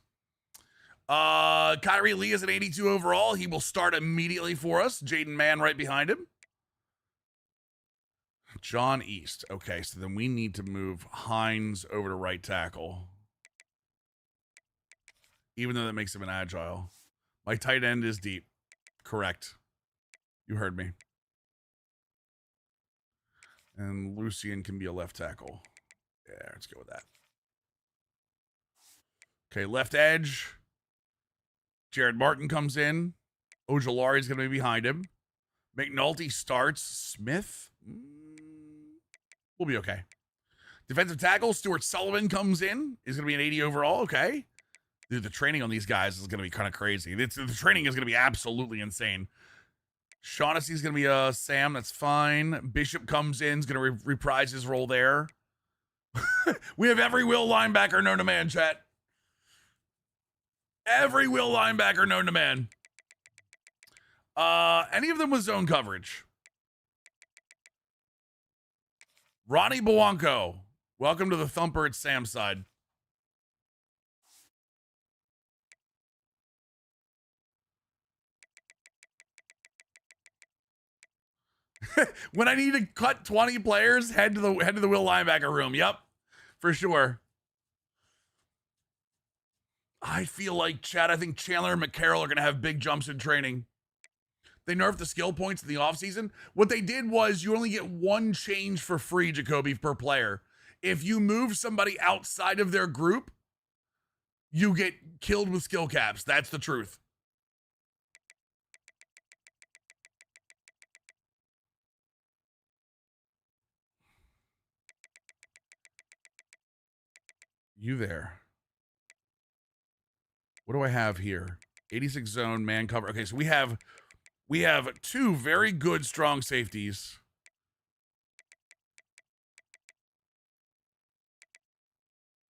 Kyrie Lee is an 82 overall. He will start immediately for us. Jaden Mann right behind him. John East. Okay, so then we need to move Hines over to right tackle. Even though that makes him an agile. My tight end is deep. Correct. You heard me. And Lucian can be a left tackle. Yeah, let's go with that. Okay, left edge. Jared Martin comes in. Ojolari is going to be behind him. McNulty starts. Smith? We'll be okay. Defensive tackle, Stuart Sullivan comes in. Is going to be an 80 overall. Okay. Dude, the training on these guys is going to be kind of crazy. The training is going to be absolutely insane. Shaughnessy is going to be Sam. That's fine. Bishop comes in. Is going to reprise his role there. We have every will linebacker known to man, chat. Every will linebacker known to man. Any of them with zone coverage? Ronnie Bowanko. Welcome to the Thumper at Sam's side. When I need to cut 20 players, head to the will linebacker room. Yep, for sure. I feel like, Chad, I think Chandler and McCarroll are going to have big jumps in training. They nerfed the skill points in the offseason. What they did was you only get one change for free, Jacoby, per player. If you move somebody outside of their group, you get killed with skill caps. That's the truth. You there. What do I have here? 86 zone, man cover. Okay, so we have two very good, strong safeties.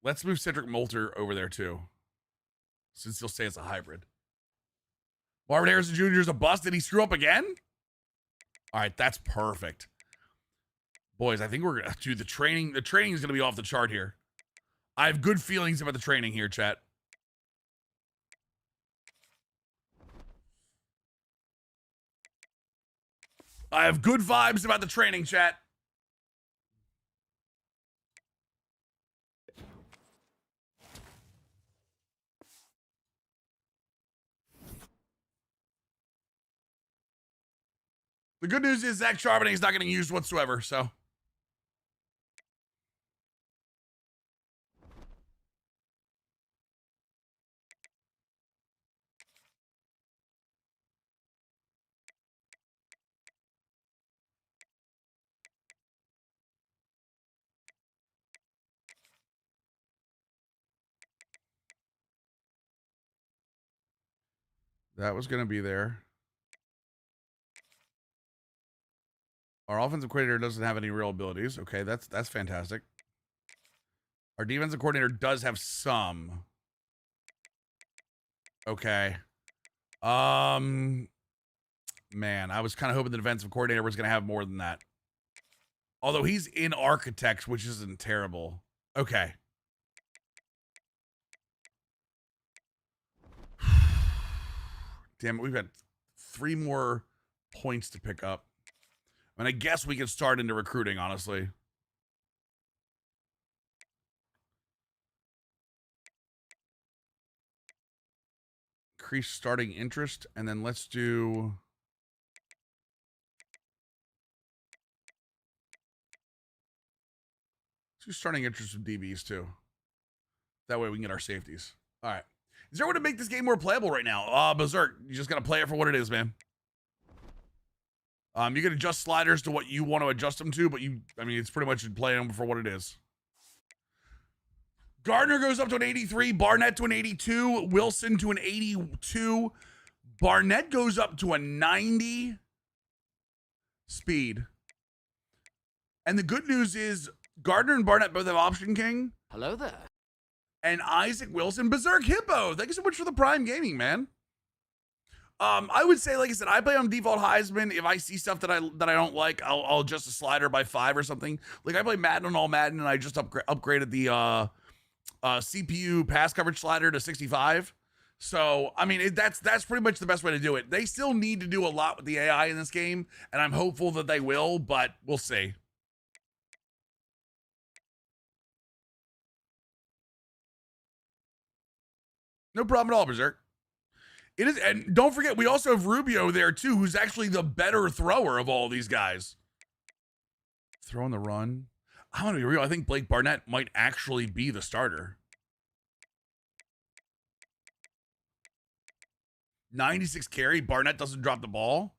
Let's move Cedric Moulter over there, too. Since he'll say it's a hybrid. Marvin Harrison Jr. is a bust. Did he screw up again? All right, that's perfect. Boys, I think we're going to do the training. The training is going to be off the chart here. I have good feelings about the training here, chat. I have good vibes about the training, chat. The good news is Zach Charbonnet is not getting used whatsoever, so. That was going to be there. Our offensive coordinator doesn't have any real abilities. Okay, that's fantastic. Our defensive coordinator does have some. Okay. Man, I was kind of hoping the defensive coordinator was going to have more than that. Although he's in architects, which isn't terrible. Okay. Damn it, we've got 3 more points to pick up. I mean, I guess we could start into recruiting, honestly. Increase starting interest, and then let's do... Let's do starting interest with DBs, too. That way we can get our safeties. All right. Is there a way to make this game more playable right now? Berserk, you just gotta play it for what it is, man. You can adjust sliders to what you want to adjust them to, but it's pretty much playing them for what it is. Gardner goes up to an 83, Barnett to an 82, Wilson to an 82, Barnett goes up to a 90 speed. And the good news is Gardner and Barnett both have Option King. Hello there. And Isaac Wilson, Berserk Hippo. Thank you so much for the Prime Gaming, man. I would say, like I said, I play on default Heisman. If I see stuff that I don't like, I'll adjust a slider by 5 or something. Like I play Madden on all Madden, and I just upgraded the CPU pass coverage slider to 65. So that's pretty much the best way to do it. They still need to do a lot with the AI in this game, and I'm hopeful that they will, but we'll see. No problem at all, Berserk. It is, and don't forget, we also have Rubio there too, who's actually the better thrower of all these guys. Throwing the run. I'm gonna be real. I think Blake Barnett might actually be the starter. 96 carry. Barnett doesn't drop the ball.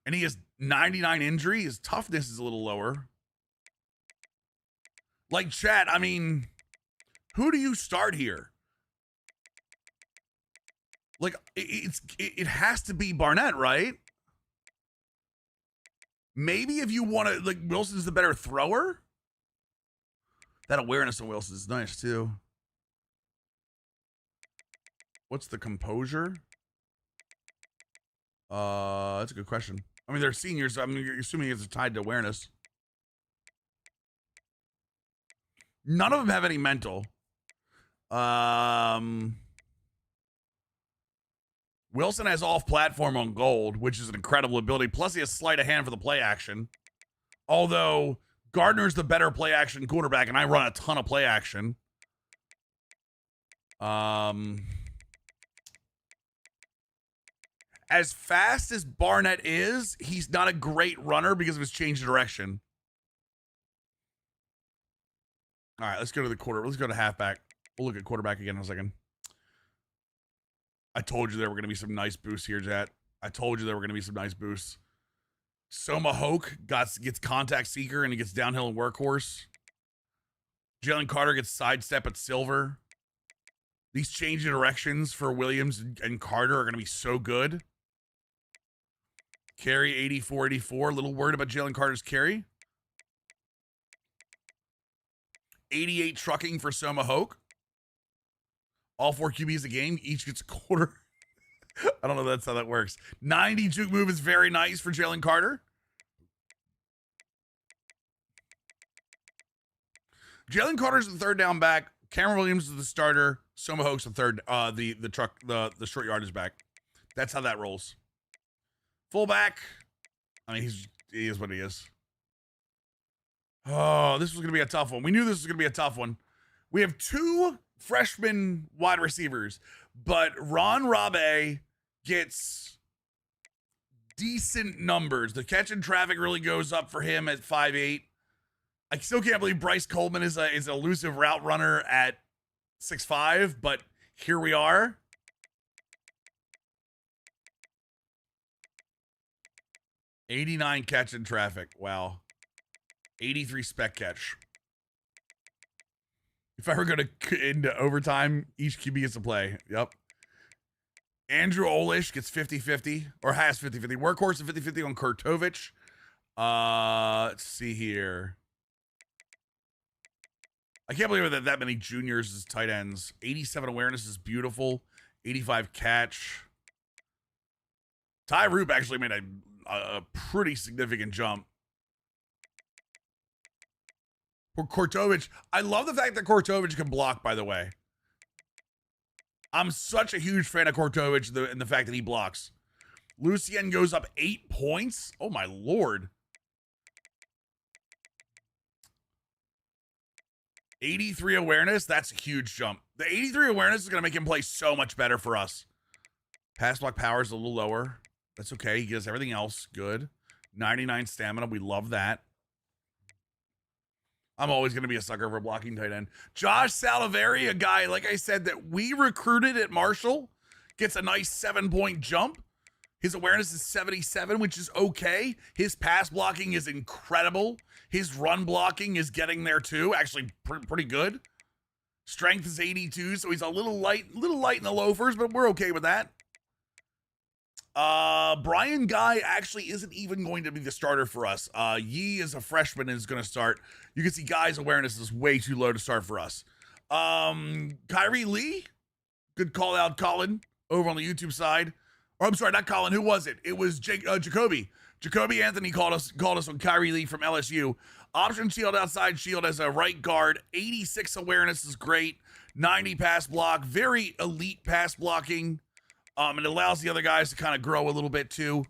And he has 99 injury. His toughness is a little lower. Like, chat, who do you start here? Like, it has to be Barnett, right? Maybe if you want to, like, Wilson's the better thrower. That awareness of Wilson is nice, too. What's the composure? That's a good question. They're seniors. You're assuming it's tied to awareness. None of them have any mental. Wilson has off-platform on gold, which is an incredible ability. Plus, he has sleight of hand for the play action. Although, Gardner's the better play action quarterback, and I run a ton of play action. As fast as Barnett is, he's not a great runner because of his change of direction. All right, let's go to the quarter. Let's go to halfback. We'll look at quarterback again in a second. I told you there were going to be some nice boosts here, Jet. I told you there were going to be some nice boosts. Soma Hoke gets contact seeker and he gets downhill and workhorse. Jalen Carter gets sidestep at silver. These change of directions for Williams and Carter are going to be so good. Carry 84-84. A little worried about Jalen Carter's carry. 88 trucking for Soma Hoke. All 4 QBs a game. Each gets a quarter. I don't know if that's how that works. 90 juke move is very nice for Jalen Carter. Jalen Carter's the third down back. Cameron Williams is the starter. Soma Hoke's the third. The short yardage back. That's how that rolls. Fullback. He is what he is. Oh, this was going to be a tough one. We knew this was going to be a tough one. We have 2 freshman wide receivers, but Ron Rabe gets decent numbers. The catch and traffic really goes up for him at 5'8". I still can't believe Bryce Coleman is an elusive route runner at 6'5", but here we are. $89 catch and traffic. Wow. 83 spec catch. If I were going to into overtime, each QB gets a play. Yep. Andrew Olish gets 50-50, or has 50-50. Workhorse at 50-50 on Kurtovich. Let's see here. I can't believe that many juniors as tight ends. 87 awareness is beautiful. 85 catch. Ty Roop actually made a pretty significant jump. For Kurtovich, I love the fact that Kurtovich can block, by the way. I'm such a huge fan of Kurtovich and the fact that he blocks. Lucien goes up 8 points. Oh, my Lord. 83 awareness. That's a huge jump. The 83 awareness is going to make him play so much better for us. Pass block power is a little lower. That's okay. He gets everything else good. 99 stamina. We love that. I'm always going to be a sucker for blocking tight end. Josh Salavery, a guy, like I said, that we recruited at Marshall, gets a nice 7-point jump. His awareness is 77, which is okay. His pass blocking is incredible. His run blocking is getting there too. Actually, pretty good. Strength is 82, so he's a little light in the loafers, but we're okay with that. Brian Guy actually isn't even going to be the starter for us. Yee is a freshman and is going to start. You can see Guy's awareness is way too low to start for us. Kyrie Lee, good call out, Colin, over on the YouTube side. Or I'm sorry, not Colin. Who was it? It was Jacoby. Jacoby Anthony called us on Kyrie Lee from LSU. Option shield outside shield as a right guard. 86 awareness is great. 90 pass block. Very elite pass blocking. It allows the other guys to kind of grow a little bit too.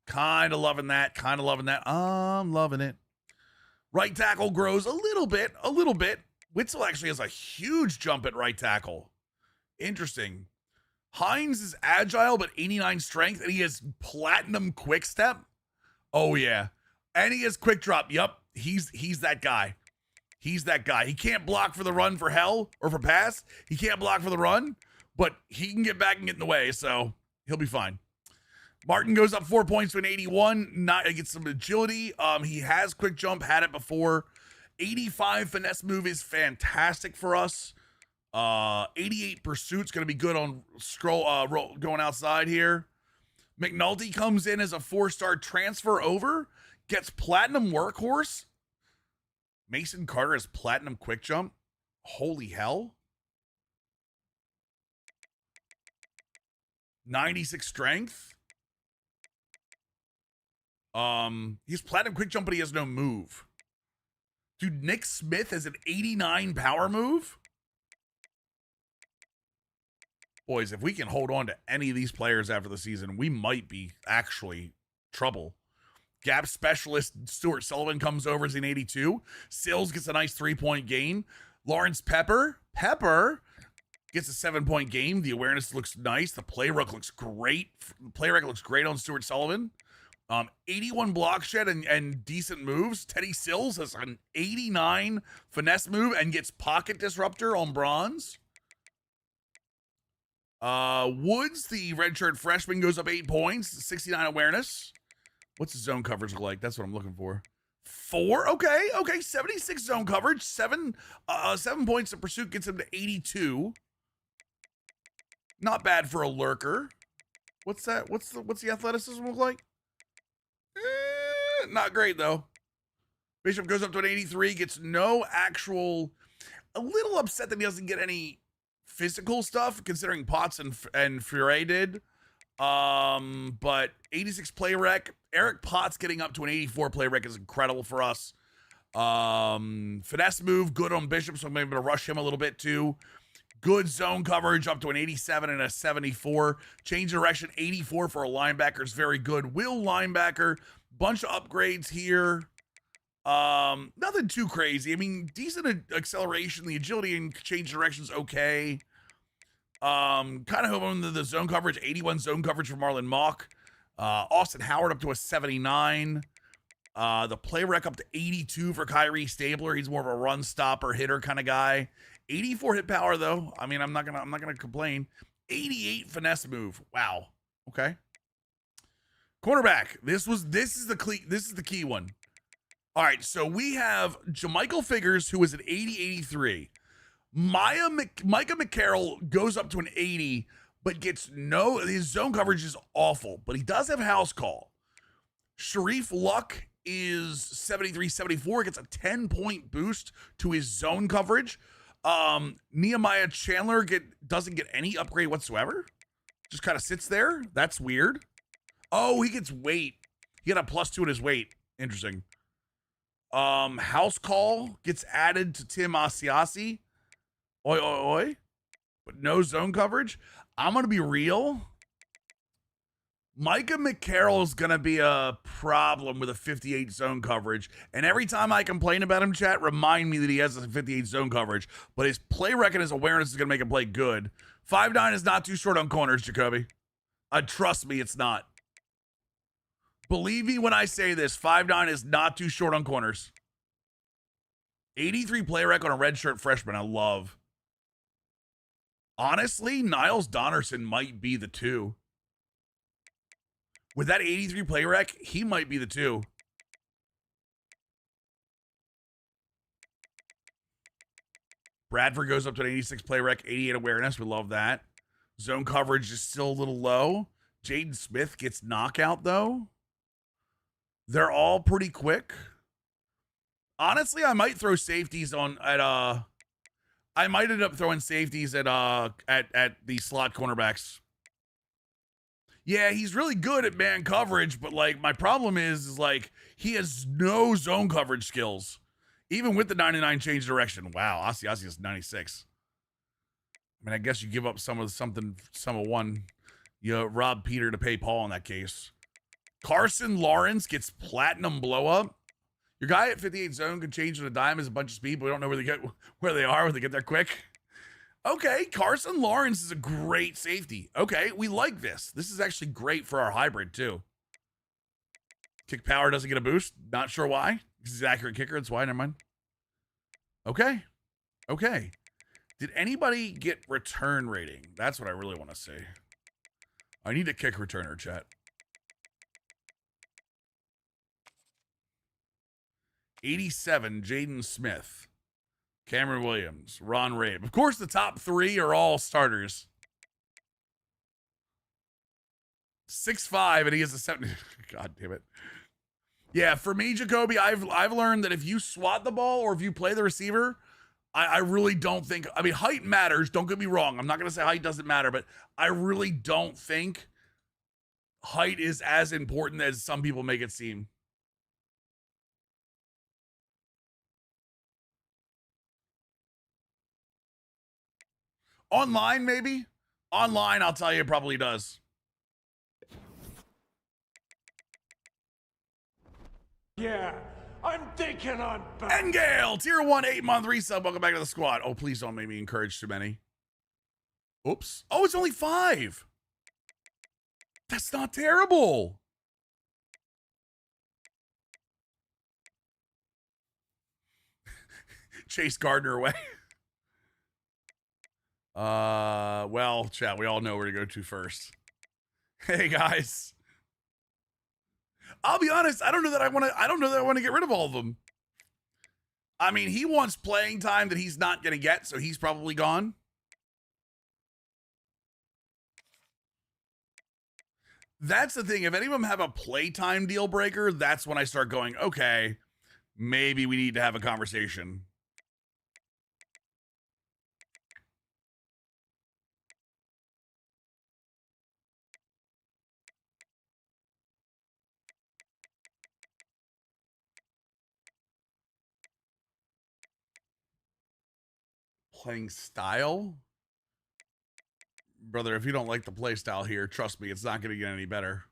Kind of loving that. I'm loving it. Right tackle grows a little bit. Witzel actually has a huge jump at right tackle. Interesting. Hines is agile, but 89 strength, and he has platinum quick step. Oh, yeah. And he has quick drop. Yup. He's that guy. He can't block for the run for hell or for pass. He can't block for the run, but he can get back and get in the way, so he'll be fine. Martin goes up 4 points to an 81. Gets some agility. He has quick jump, had it before. 85 finesse move is fantastic for us. 88 pursuit's going to be good on going outside here. McNulty comes in as a 4-star transfer over. Gets platinum workhorse. Mason Carter has platinum quick jump. Holy hell. 96 strength. He's platinum quick jump, but he has no move. Dude, Nick Smith has an 89 power move. Boys, if we can hold on to any of these players after the season, we might be actually trouble. Gap specialist Stuart Sullivan comes over as an 82. Sills gets a nice 3-point gain. Lawrence Pepper gets a 7-point game. The awareness looks nice. The play rec looks great. On Stuart Sullivan. 81 block shed and decent moves. Teddy Sills has an 89 finesse move and gets pocket disruptor on bronze. Woods, the redshirt freshman, goes up 8 points, 69 awareness. What's the zone coverage look like? That's what I'm looking for. 4. Okay. 76 zone coverage. 7 points of pursuit gets him to 82. Not bad for a lurker. What's that? What's the athleticism look like? Not great though. Bishop goes up to an 83, gets no actual. A little upset that he doesn't get any physical stuff, considering Potts and Furet did. But 86 play rec. Eric Potts getting up to an 84 play rec is incredible for us. Finesse move, good on Bishop, so I'm able to rush him a little bit too. Good zone coverage up to an 87 and a 74. Change direction, 84 for a linebacker is very good. Will linebacker, bunch of upgrades here. Nothing too crazy. I mean, decent acceleration. The agility and change direction's okay. Kind of hoping the zone coverage, 81 zone coverage for Marlon Mock. Austin Howard up to a 79. The play rec up to 82 for Kyrie Stabler. He's more of a run stopper, hitter kind of guy. 84 hit power though. I mean, I'm not gonna complain. 88 finesse move. Wow. Okay. Cornerback. This is the key one. All right, so we have Jermichael Figures, who is an 80-83. Micah McCarroll goes up to an 80, but gets his zone coverage is awful, but he does have house call. Sharif Luck is 73-74, gets a 10-point boost to his zone coverage. Nehemiah Chandler doesn't get any upgrade whatsoever. Just kind of sits there. That's weird. Oh, he gets weight. He got a +2 in his weight. Interesting. House call gets added to Tim Asiasi. Oi. But no zone coverage. I'm going to be real. Micah McCarroll is going to be a problem with a 58 zone coverage. And every time I complain about him, chat, remind me that he has a 58 zone coverage. But his play rec and his awareness is going to make him play good. 5'9" is not too short on corners, Jacoby. Trust me, it's not. Believe me when I say this, 5'9" is not too short on corners. 83 play rec on a redshirt freshman. I love. Honestly, Niles Donnerson might be the 2. With that 83 play rec, he might be the 2. Bradford goes up to an 86 play rec, 88 awareness. We love that. Zone coverage is still a little low. Jaden Smith gets knockout, though. They're all pretty quick. Honestly, I might throw safeties I might end up throwing safeties at the slot cornerbacks. Yeah, he's really good at man coverage, but like my problem is like he has no zone coverage skills. Even with the 99 change direction. Wow, Asi is 96. I mean, I guess you give up some of one. You rob Peter to pay Paul in that case. Carson Lawrence gets platinum blow up. Your guy at 58 zone could change in a dime as a bunch of speed, but we don't know where they are when they get there quick. Okay, Carson Lawrence is a great safety. Okay, we like this. This is actually great for our hybrid too. Kick power doesn't get a boost. Not sure why. He's an accurate kicker. That's why. Never mind. Okay. Okay. Did anybody get return rating? That's what I really want to see. I need a kick returner, chat. 87, Jaden Smith. Cameron Williams. Ron Rabe. Of course, the top 3 are all starters. 6'5", and he has a 7. God damn it. Yeah, for me, Jacoby, I've learned that if you swat the ball or if you play the receiver, I really don't think, I mean, height matters. Don't get me wrong. I'm not going to say height doesn't matter, but I really don't think height is as important as some people make it seem. Online, maybe? Online, I'll tell you, it probably does. Yeah, I'm thinking on back. Engale, tier 1, 8-month resub. Welcome back to the squad. Oh, please don't make me encourage too many. Oops. Oh, it's only 5. That's not terrible. Chase Gardner away. Well, chat, we all know where to go to first. Hey guys. I'll be honest, I don't know that I want to get rid of all of them. I mean, he wants playing time that he's not going to get, so he's probably gone. That's the thing. If any of them have a playtime deal breaker, that's when I start going, okay, maybe we need to have a conversation. Playing style? Brother, if you don't like the play style here, trust me, it's not going to get any better.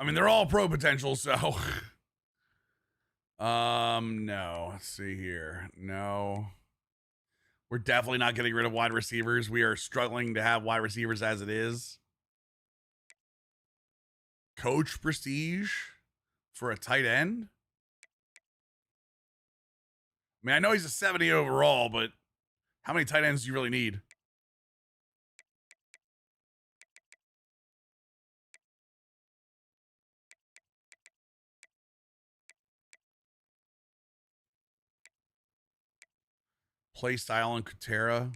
I mean, they're all pro potential, so. No. Let's see here. No. We're definitely not getting rid of wide receivers. We are struggling to have wide receivers as it is. Coach prestige for a tight end. I mean, I know he's a 70 overall, but how many tight ends do you really need? Play style on Kutera.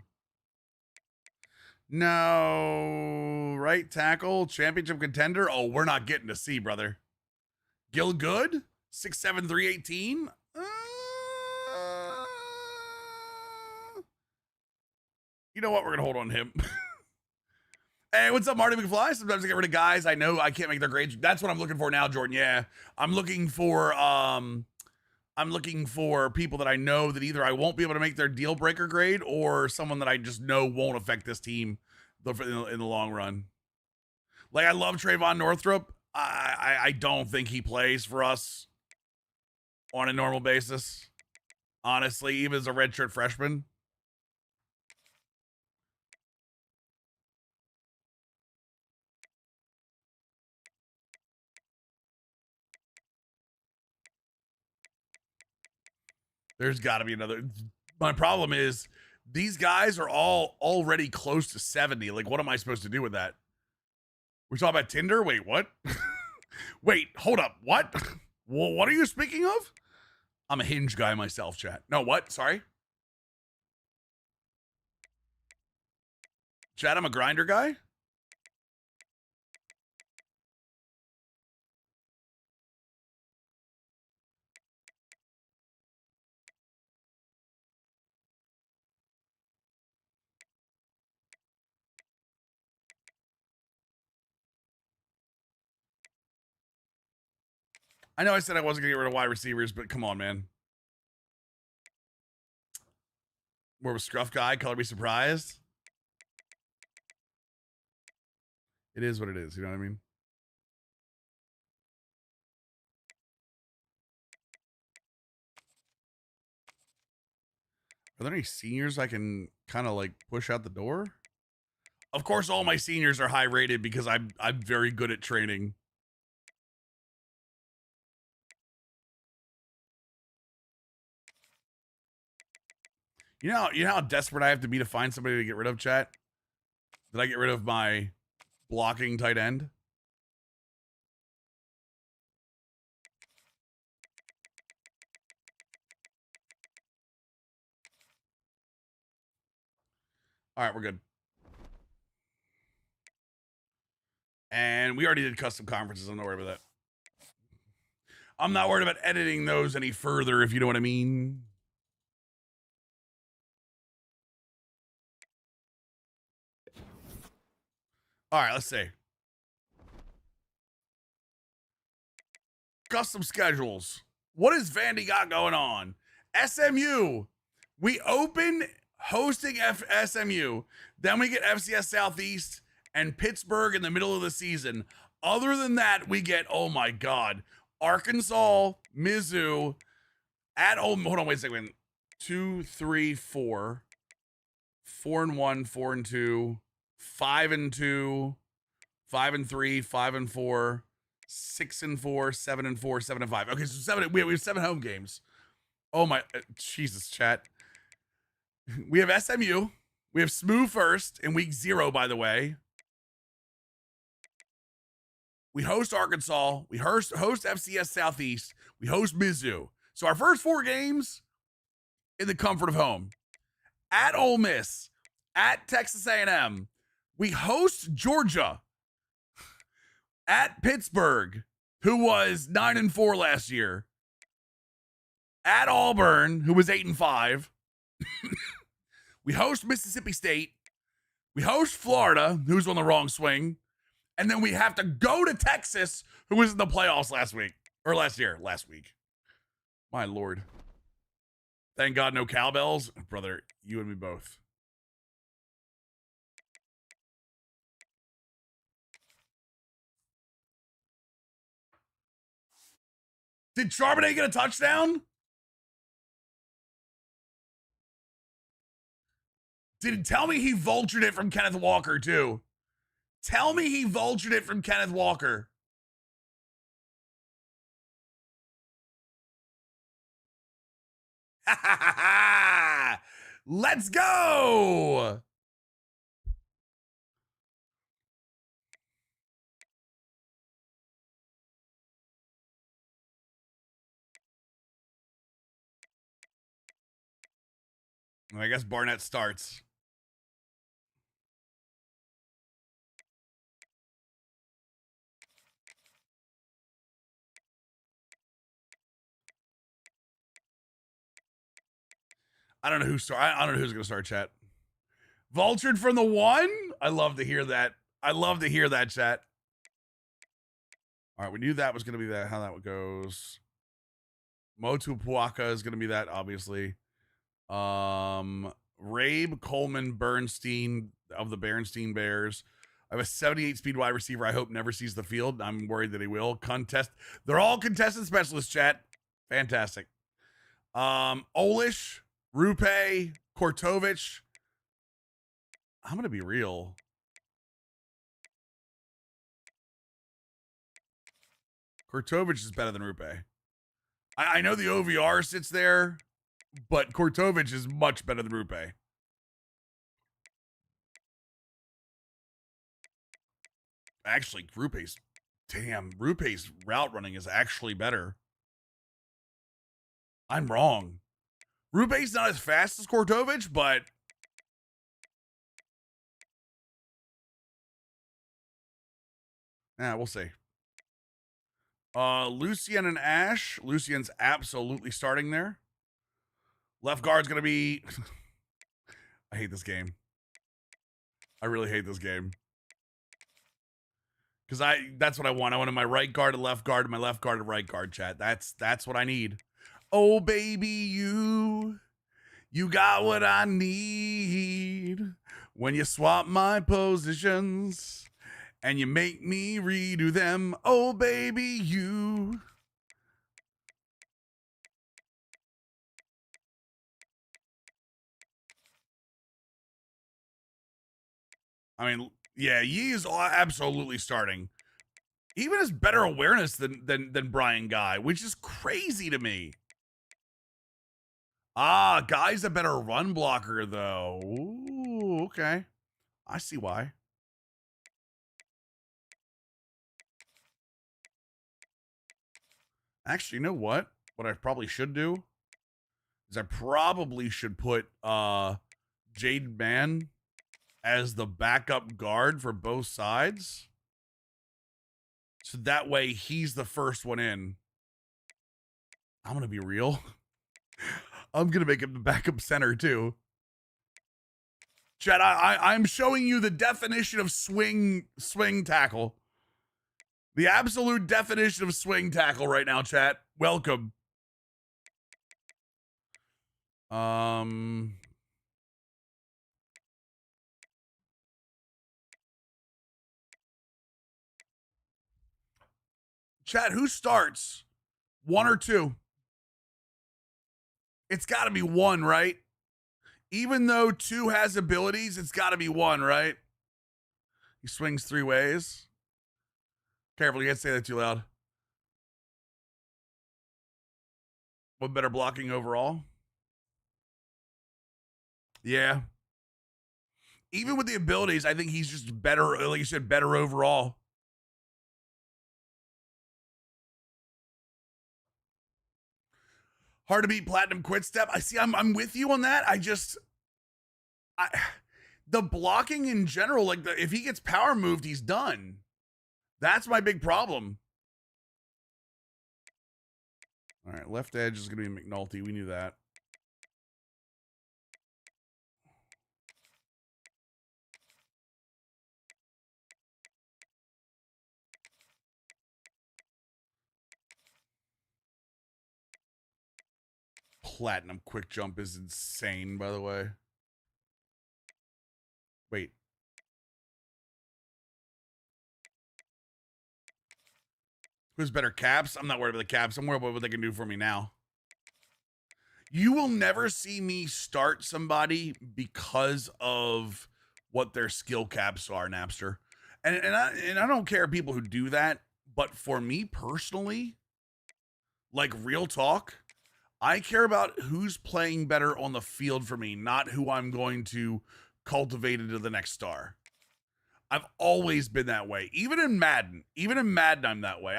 No. Right tackle, championship contender. Oh, we're not getting to see, brother. Gil Good, 6'7", 318. You know what? We're gonna hold on to him. Hey, what's up, Marty McFly? Sometimes I get rid of guys I know I can't make their grades. That's what I'm looking for now, Jordan. Yeah, I'm looking for people that I know that either I won't be able to make their deal breaker grade or someone that I just know won't affect this team in the long run. Like, I love Trayvon Northrup. I don't think he plays for us on a normal basis. Honestly, even as a redshirt freshman. There's got to be another. My problem is these guys are all already close to 70. Like, what am I supposed to do with that? We're talking about Tinder? Wait, what? Wait, hold up. What? Well, what are you speaking of? I'm a Hinge guy myself, chat. No, what? Sorry? Chat, I'm a Grinder guy? I know I said I wasn't going to get rid of wide receivers, but come on, man. More of a scruff guy, color me surprised. It is what it is, you know what I mean? Are there any seniors I can kind of like push out the door? Of course, all my seniors are high rated because I'm very good at training. You know how desperate I have to be to find somebody to get rid of, chat? Did I get rid of my blocking tight end? All right, we're good. And we already did custom conferences. I'm not worried about that. I'm not worried about editing those any further, if you know what I mean. All right, let's see. Custom schedules. What is Vandy got going on? SMU. We open hosting SMU. Then we get FCS Southeast and Pittsburgh in the middle of the season. Other than that, we get, oh my God, Arkansas, Mizzou, at home. Hold on, wait a second. 2, 3, 4. 4-1, 4-2, 5-2, 5-3, 5-4, 6-4, 7-4, 7-5. Okay, so 7. We have 7 home games. Oh my Jesus, chat. We have SMU. We have SMU first in week 0, by the way. We host Arkansas. We host FCS Southeast. We host Mizzou. So our first 4 games in the comfort of home. At Ole Miss, at Texas A&M. We host Georgia. At Pittsburgh, who was 9-4 last year. At Auburn, who was 8-5. We host Mississippi State. We host Florida, who's on the wrong swing. And then we have to go to Texas, who was in the playoffs last week. Or last week. My Lord. Thank God no cowbells. Brother, you and me both. Did Charbonnet get a touchdown? Tell me he vultured it from Kenneth Walker, too. Tell me he vultured it from Kenneth Walker. Let's go. I guess Barnett starts. I don't know who's going to start, chat. Vultured from the 1? I love to hear that. I love to hear that, chat. All right, we knew that was going to be that. How that goes. Motu Puaka is going to be that, obviously. Rabe, Coleman, Bernstein of the Bernstein Bears. I have a 78 speed wide receiver I hope never sees the field. I'm worried that he will. They're all contested specialists, chat. Fantastic. Olish, Rupe, Kortovich. I'm going to be real. Kortovich is better than Rupe. I know the OVR sits there. but Kortovich is much better than Rupe. Actually, Rupe's route running is actually better. I'm wrong. Rupe's not as fast as Kortovich, but we'll see. Lucien and Ash. Lucien's absolutely starting there. Left guard's gonna be I hate this game. I really hate this game. Because that's what I want. I wanted my right guard and left guard and my left guard and right guard, chat. That's what I need. Oh baby, you got what I need when you swap my positions and you make me redo them. Oh baby, you. I mean, yeah, Yi is absolutely starting. Even has better awareness than Brian Guy, which is crazy to me. Guy's a better run blocker, though. Ooh, okay. I see why. Actually, you know what? What I probably should do is I probably should put Jade Man as the backup guard for both sides. So that way he's the first one in. I'm going to be real. I'm going to make him the backup center too. Chat, I'm showing you the definition of swing tackle. The absolute definition of swing tackle right now, chat. Welcome. Chat, who starts? One or two? It's got to be one, right? Even though two has abilities, it's got to be one, right? He swings three ways. Careful, you can't say that too loud. What better blocking overall? Yeah. Even with the abilities, I think he's just better, like you said, better overall. Hard to beat Platinum Quick Step. I'm with you on that. The blocking in general, like if he gets power moved, he's done. That's my big problem. All right, left edge is going to be McNulty. We knew that. Platinum quick jump is insane, by the way. Wait. Who's better, Caps? I'm not worried about the Caps. I'm worried about what they can do for me now. You will never see me start somebody because of what their skill caps are, Napster. And I don't care people who do that, but for me personally, like real talk, I care about who's playing better on the field for me, not who I'm going to cultivate into the next star. I've always been that way. Even in Madden, I'm that way.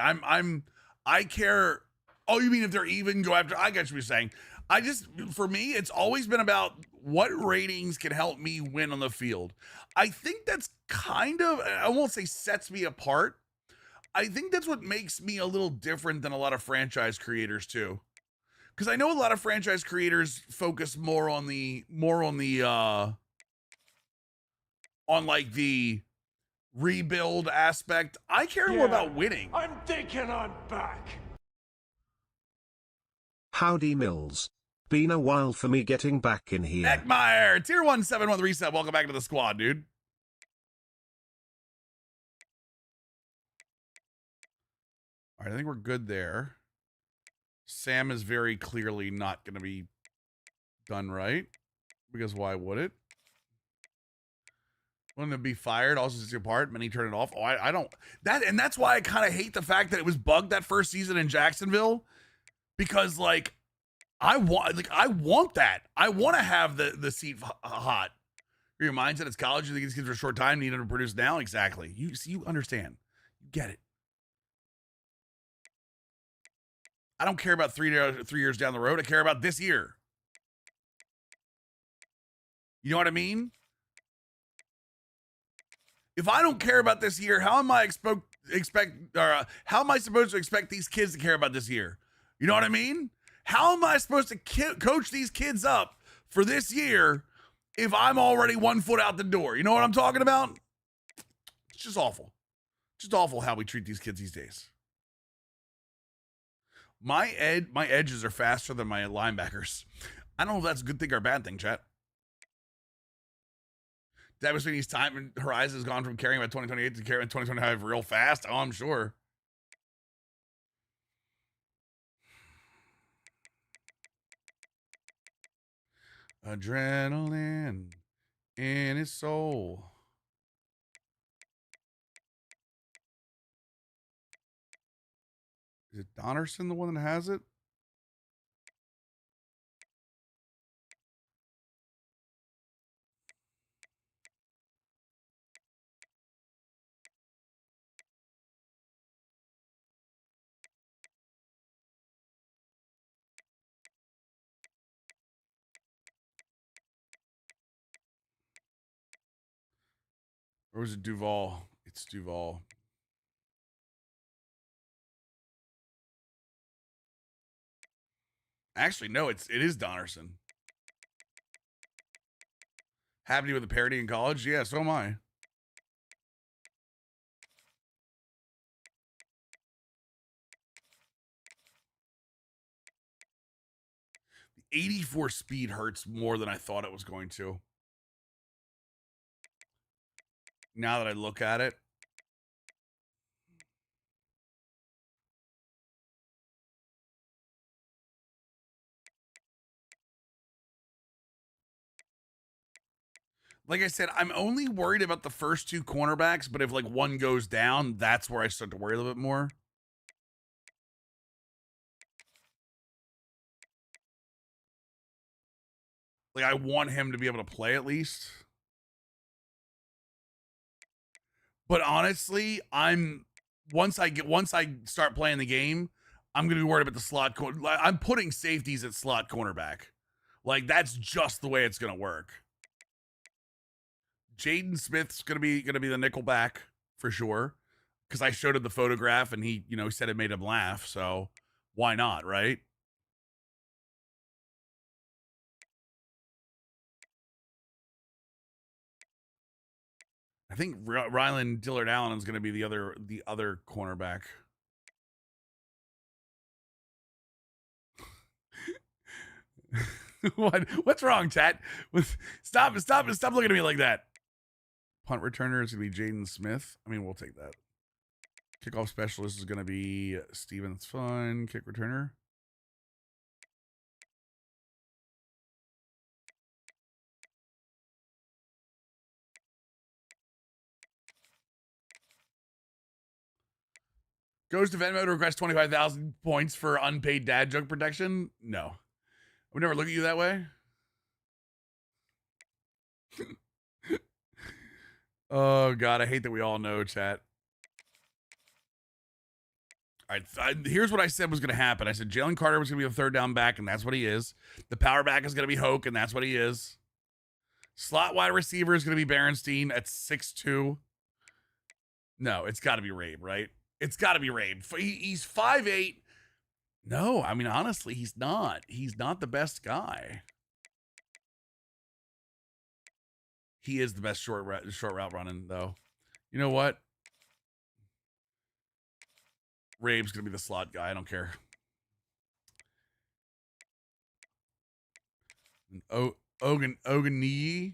I care. Oh, you mean if they're even, go after? I get what you're saying. For me, it's always been about what ratings can help me win on the field. I think that's kind of, I won't say sets me apart. I think that's what makes me a little different than a lot of franchise creators too. Because I know a lot of franchise creators focus more on the like the rebuild aspect. I care more about winning. I'm thinking I'm back. Howdy Mills. Been a while for me getting back in here. Eckmeyer, tier 171 reset. Welcome back to the squad, dude. All right, I think we're good there. Sam is very clearly not going to be done right. Because why would it? Wouldn't it be fired? Also, just apart, and then he turned it off. Oh, I don't. That's why I kind of hate the fact that it was bugged that first season in Jacksonville. Because, like, I want that. I want to have the seat hot. Your mindset it's college. You think these kids are a short time, need them to produce now. Exactly. You understand. You get it. I don't care about 3 years down the road. I care about this year. You know what I mean? If I don't care about this year, how am I how am I supposed to expect these kids to care about this year? You know what I mean? How am I supposed to coach these kids up for this year if I'm already 1 foot out the door? You know what I'm talking about? It's just awful. Just awful how we treat these kids these days. My edges are faster than my linebackers. I don't know if that's a good thing or a bad thing, chat. That was when his time and horizon has gone from carrying about 2028 to carrying 2025 real fast. Oh, I'm sure. Adrenaline in his soul. Is it Donnerson the one that has it? Or was it Duval? It's Duval. Actually, no, it is Donnerson. Happy with a parody in college? Yeah, so am I. The 84 speed hurts more than I thought it was going to. Now that I look at it. Like I said, I'm only worried about the first 2 cornerbacks, but if like one goes down, that's where I start to worry a little bit more. Like I want him to be able to play at least. But honestly, once I start playing the game, I'm gonna be worried about the slot. I'm putting safeties at slot cornerback. Like that's just the way it's gonna work. Jaden Smith's gonna be the nickel back for sure, because I showed him the photograph and he said it made him laugh. So why not, right? I think Rylan Dillard Allen is going to be the other cornerback. What's wrong, chat? Stop looking at me like that. Punt returner is going to be Jaden Smith. I mean, we'll take that. Kickoff specialist is going to be Steven's Fun. Kick returner. Goes to Venmo to request 25,000 points for unpaid dad joke protection. No, I would never look at you that way. Oh God, I hate that we all know, chat. All right, here's what I said was going to happen. I said Jalen Carter was going to be a 3rd down back, and that's what he is. The power back is going to be Hoke, and that's what he is. Slot wide receiver is going to be Berenstein at 6'2". No, it's got to be Rabe, right? It's got to be Rabe. He's 5'8". No, I mean, honestly, he's not. He's not the best guy. He is the best short route running, though. You know what? Rabe's going to be the slot guy. I don't care. Ogun Niyi?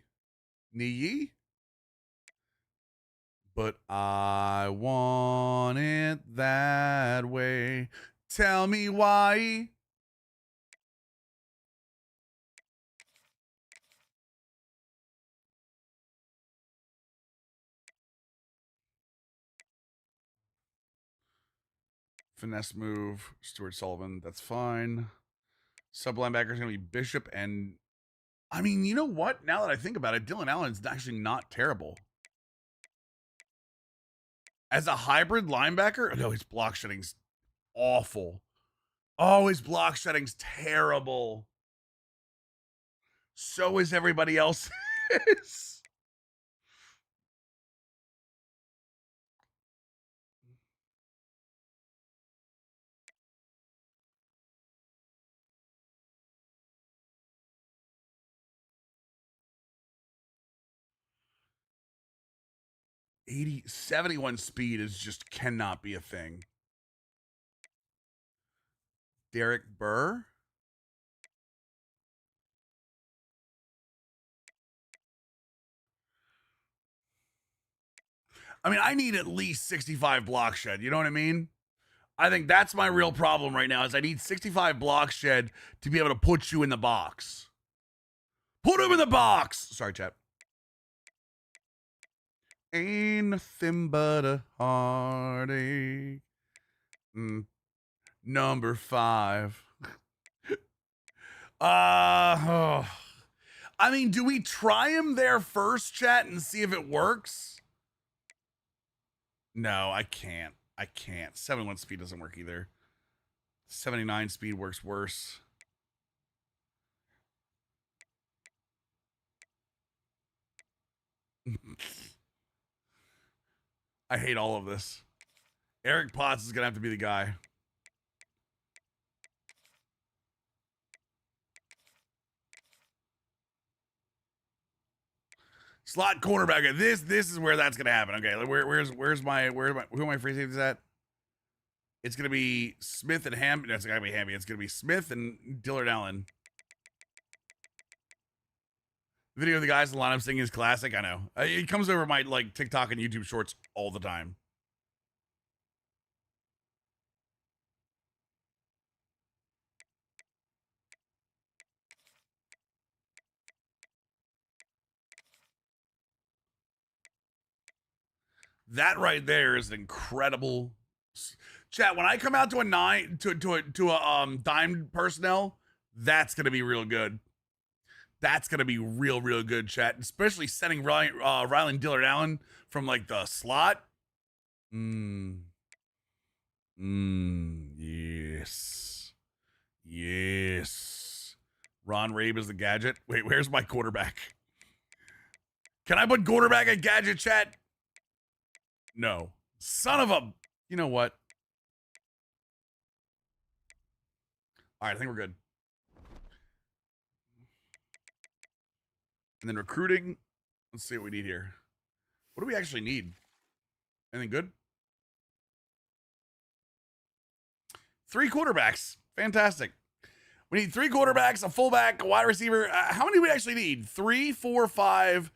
But I want it that way. Tell me why. Finesse move, Stuart Sullivan. That's fine. Sub linebacker is going to be Bishop and... I mean, you know what? Now that I think about it, Dylan Allen's actually not terrible. As a hybrid linebacker, no, his block shedding's awful. Oh, his block shedding's terrible. So is everybody else's. 71 speed is just cannot be a thing. Derek Burr. I mean, I need at least 65 block shed. You know what I mean? I think that's my real problem right now is I need 65 block shed to be able to put you in the box. Put him in the box. Sorry, chat. Ain't nothing but a heartache. Number 5. I mean, do we try him there first, chat, and see if it works? No, I can't. 71 speed doesn't work either. 79 speed works worse. I hate all of this. Eric Potts is going to have to be the guy. Slot cornerback. This is where that's gonna happen. Okay, who are my free safeties at? It's gonna be Smith and Ham. That's gotta be Hamby. It's gonna be Smith and Dillard Allen. The video of the guys in the lineup singing is classic. I know. It comes over my like TikTok and YouTube shorts all the time. That right there is an incredible chat. When I come out to a 9 to a dime personnel, that's gonna be real good. That's gonna be real good, chat. Especially sending Rylan Dillard Allen from like the slot. Yes. Ron Rabe is the gadget. Wait, where's my quarterback? Can I put quarterback at gadget, chat? No. Son of a... You know what? All right, I think we're good. And then recruiting. Let's see what we need here. What do we actually need? Anything good? 3 quarterbacks. Fantastic. We need 3 quarterbacks, a fullback, a wide receiver. How many do we actually need? 3, 4, 5,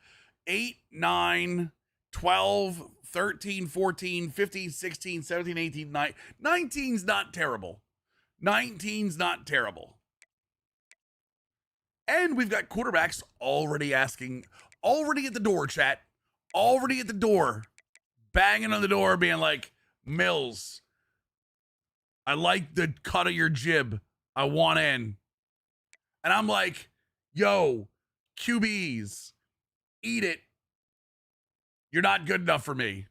8, 9, 12, 13, 14, 15, 16, 17, 18, 19. 19's not terrible. 19's not terrible. And we've got quarterbacks already at the door, chat. Already at the door. Banging on the door, being like, Mills, I like the cut of your jib. I want in. And I'm like, yo, QBs, eat it. You're not good enough for me.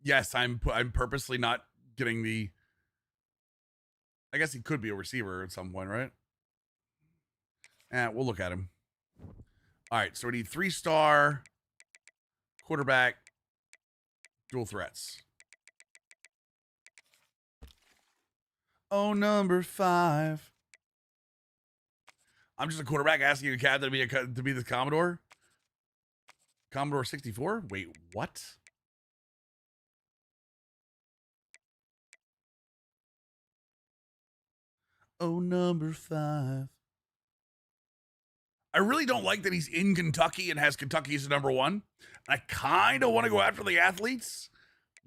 Yes, I'm purposely not getting the... I guess he could be a receiver at some point, right? We'll look at him. All right, so we need 3-star quarterback, dual threats. Oh, number 5. I'm just a quarterback asking a cat to be the Commodore. Commodore 64? Wait, what? Oh, number 5. I really don't like that he's in Kentucky and has Kentucky as number 1. I kind of want to go after the athletes.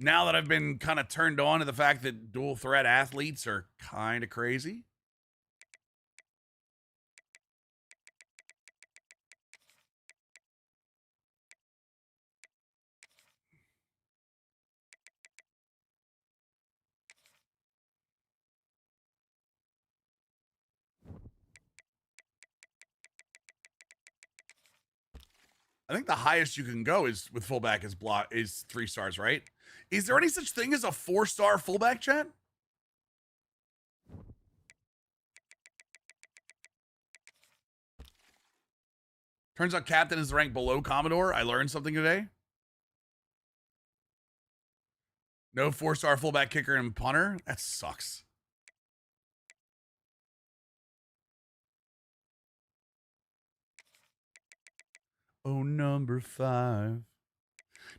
now that I've been kind of turned on to the fact that dual threat athletes are kind of crazy. I think the highest you can go is with fullback is 3 stars, right? Is there any such thing as a 4-star fullback, chat? Turns out captain is ranked below Commodore. I learned something today. No 4-star fullback, kicker, and punter. That sucks. Oh, number 5.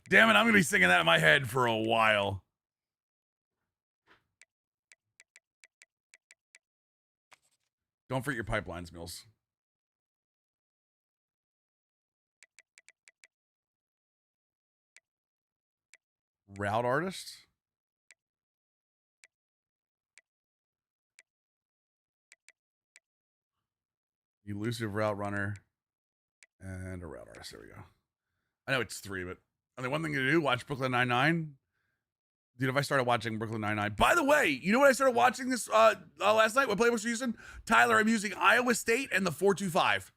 Damn it, I'm going to be singing that in my head for a while. Don't forget your pipelines, Mills. Route artist? Elusive route runner. And a route artist. There we go. I know it's 3, but only one thing to do, watch Brooklyn Nine-Nine. Dude, if I started watching Brooklyn Nine-Nine. By the way, you know what I started watching this last night? What playbooks are using? Tyler, I'm using Iowa State and the 4-2-5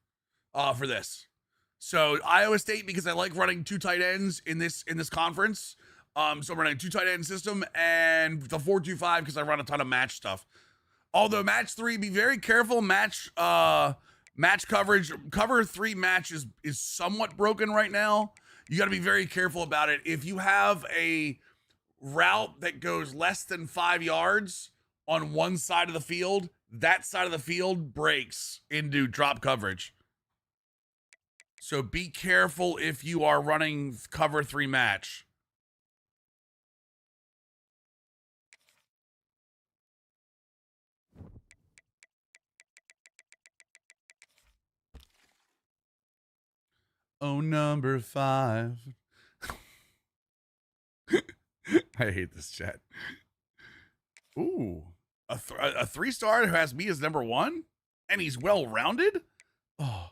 for this. So Iowa State, because I like running 2 tight ends in this conference. So I'm running a 2 tight end system, and the 4-2-5 because I run a ton of match stuff. Although match 3, be very careful. Match coverage, cover 3 match is somewhat broken right now. You got to be very careful about it. If you have a route that goes less than 5 yards on one side of the field, that side of the field breaks into drop coverage. So be careful if you are running cover 3 match. Oh, number 5. I hate this chat. Ooh, a 3-star who has me as number 1, and he's well-rounded. Oh,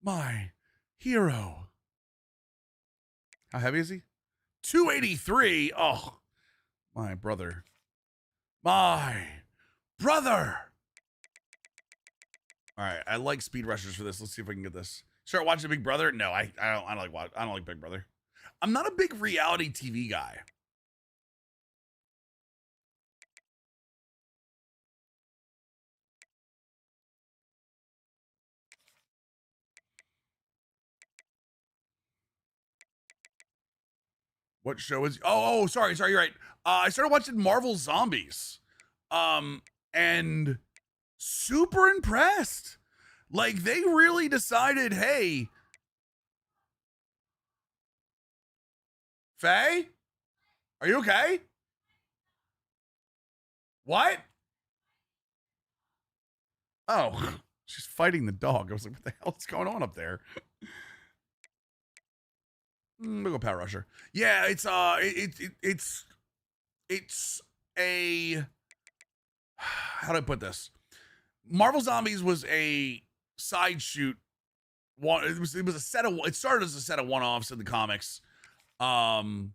my hero. How heavy is he? 283. Oh, my brother. My brother. All right, I like speed rushers for this. Let's see if I can get this. Start watching Big Brother? No, I don't like Big Brother. I'm not a big reality TV guy. What show is? Oh, sorry, you're right. I started watching Marvel Zombies, and super impressed. Like, they really decided, hey, Faye, are you okay? What? Oh, she's fighting the dog. I was like, what the hell is going on up there? We'll go Power Rusher. Yeah, it's a, how do I put this? Marvel Zombies was a side shoot. It was a set of, it started as a set of one-offs in the comics, but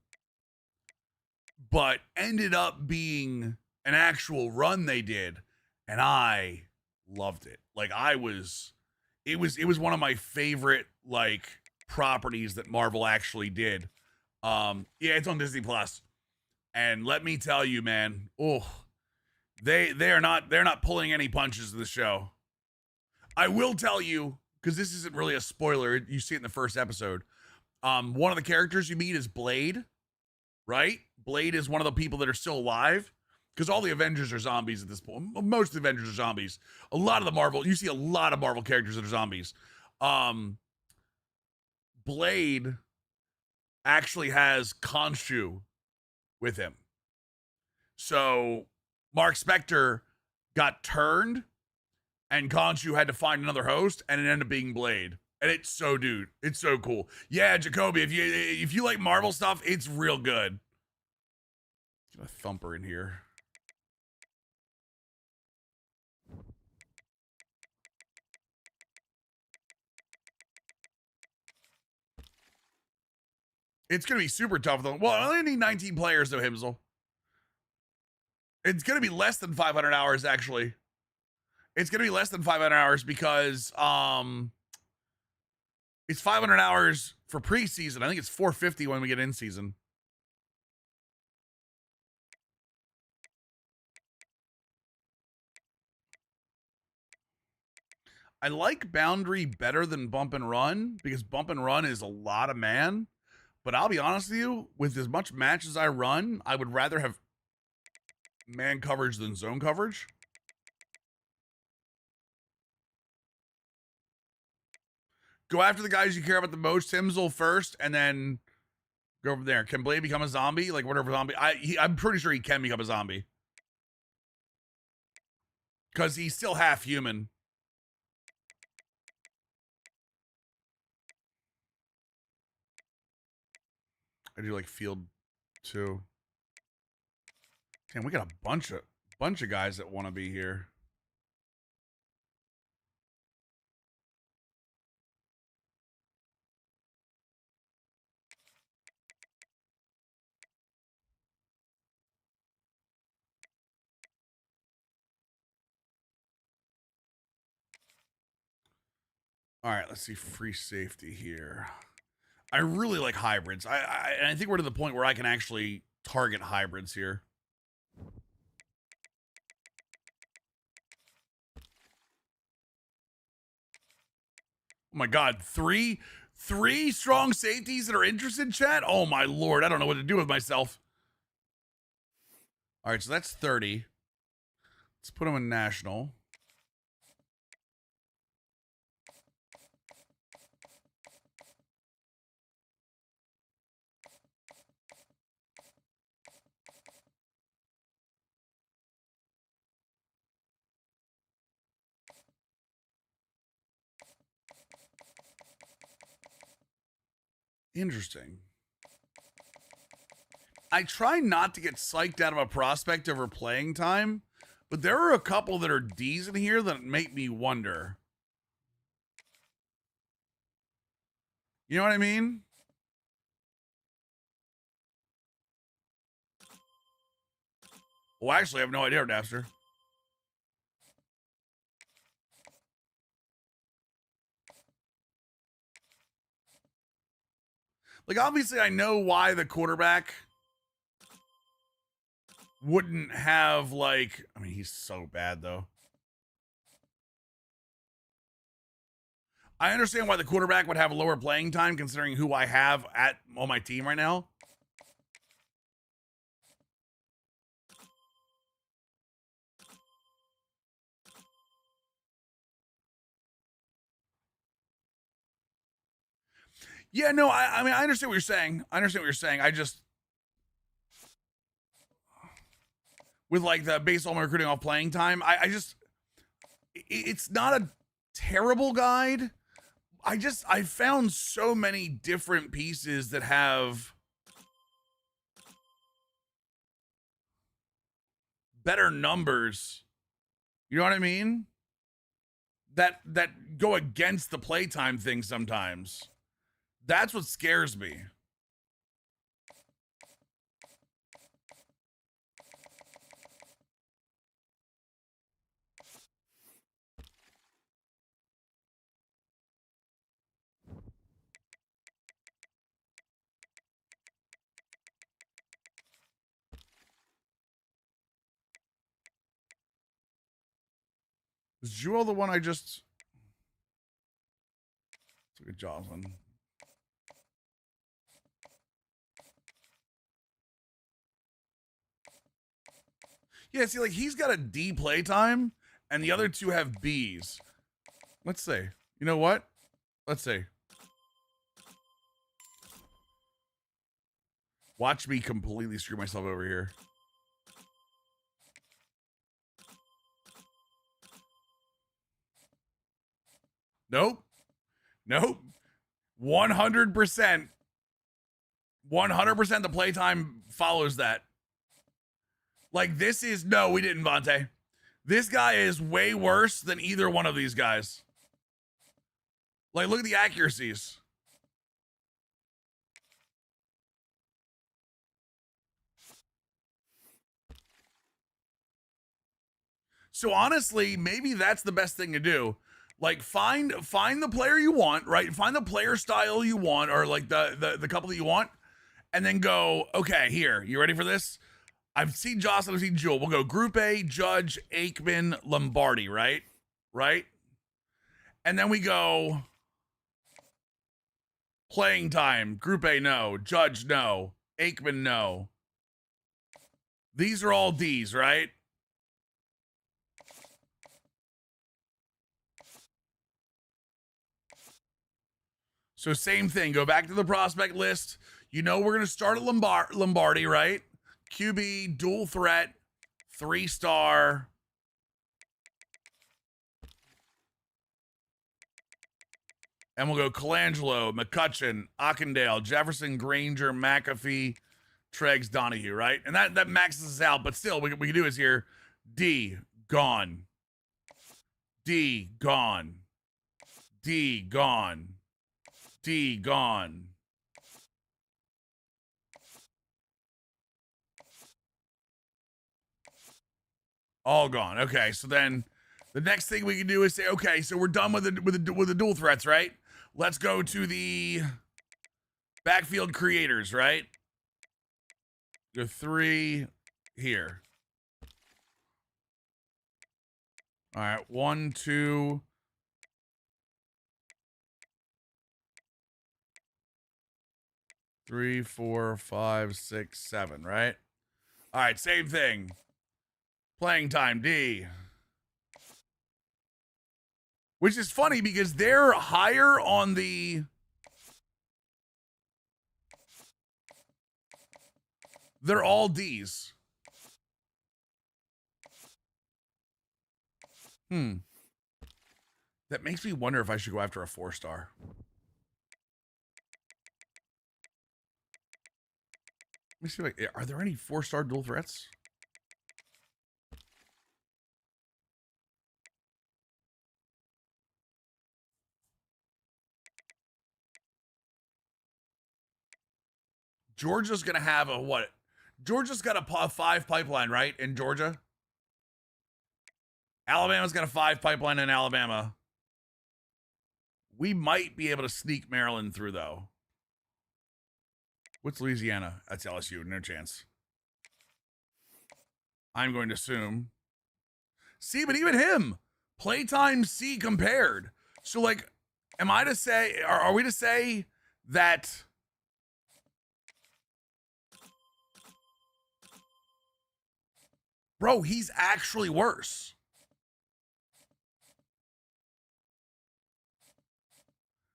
ended up being an actual run they did, and I loved it. Like, it was one of my favorite, like, properties that Marvel actually did. Yeah, it's on Disney Plus, and let me tell you, man, they're not pulling any punches in the show. I will tell you, because this isn't really a spoiler, you see it in the first episode. One of the characters you meet is Blade, right? Blade is one of the people that are still alive, because all the Avengers are zombies at this point. Most of the Avengers are zombies. A lot of the Marvel, you see a lot of Marvel characters that are zombies. Blade actually has Khonshu with him. So Mark Spector got turned, and Khonshu had to find another host, and it ended up being Blade. And it's so cool. Yeah, Jacoby, if you like Marvel stuff, it's real good. A thumper in here. It's going to be super tough, though. Well, I only need 19 players, though, Himsel. It's going to be less than 500 hours, actually. It's going to be less than 500 hours because it's 500 hours for preseason. I think it's 450 when we get in season. I like boundary better than bump and run because bump and run is a lot of man. But I'll be honest with you, with as much match as I run, I would rather have man coverage than zone coverage. Go after the guys you care about the most, Himsel first, and then go from there. Can Blade become a zombie? Like whatever zombie. I'm pretty sure he can become a zombie. Because he's still half human. I do like field too. Damn, we got a bunch of guys that want to be here. All right, let's see free safety here. I really like hybrids. I think we're to the point where I can actually target hybrids here. Oh my God, three strong safeties that are interested, chat? Oh my Lord, I don't know what to do with myself. All right, so that's 30. Let's put them in national. Interesting. I try not to get psyched out of a prospect over playing time, but there are a couple that are D's in here that make me wonder. You know what I mean? Well, actually, I have no idea, Napster. Like, obviously, I know why the quarterback wouldn't have, like, I mean, he's so bad, though. I understand why the quarterback would have a lower playing time considering who I have on my team right now. Yeah, no, I mean, I understand what you're saying. I just, with like the baseball recruiting off playing time, it's not a terrible guide. I found so many different pieces that have better numbers. You know what I mean? That go against the playtime thing sometimes. That's what scares me. Is Jewel the one I just took a Jocelyn? Yeah, see, like he's got a D playtime, and the other two have Bs. Let's see. You know what? Let's see. Watch me completely screw myself over here. Nope. 100%. 100% the playtime follows that. Like, this is, no, we didn't, Vontae. This guy is way worse than either one of these guys. Like, look at the accuracies. So honestly, maybe that's the best thing to do. Like, find the player you want, right? Find the player style you want, or like the couple that you want, and then go, okay, here, you ready for this? I've seen Jocelyn, I've seen Jewel. We'll go Group A, Judge, Aikman, Lombardi, right? Right? And then we go playing time. Group A, no. Judge, no. Aikman, no. These are all D's, right? So same thing. Go back to the prospect list. You know we're going to start at Lombardi, right? QB, dual threat, 3-star. And we'll go Colangelo, McCutcheon, Ockendale, Jefferson, Granger, McAfee, Treggs, Donahue, right? And that maxes us out, but still, what we can do is here, D, gone. D, gone. D, gone. D, gone. All gone. Okay, so then the next thing we can do is say, okay, so we're done with the dual threats, right? Let's go to the backfield creators, right? Go 3 here. All right, 1, 2. Three, 4, 5, 6, 7, right? All right, same thing. Playing time, D. Which is funny because they're higher on the... They're all D's. That makes me wonder if I should go after a 4-star. Let me see, like, are there any 4-star dual threats? Georgia's going to have a what? Georgia's got a 5 pipeline, right? In Georgia? Alabama's got a 5 pipeline in Alabama. We might be able to sneak Maryland through, though. What's Louisiana? That's LSU. No chance. I'm going to assume. See, but even him, playtime C compared. So, like, am I to say, are we to say that... Bro, he's actually worse.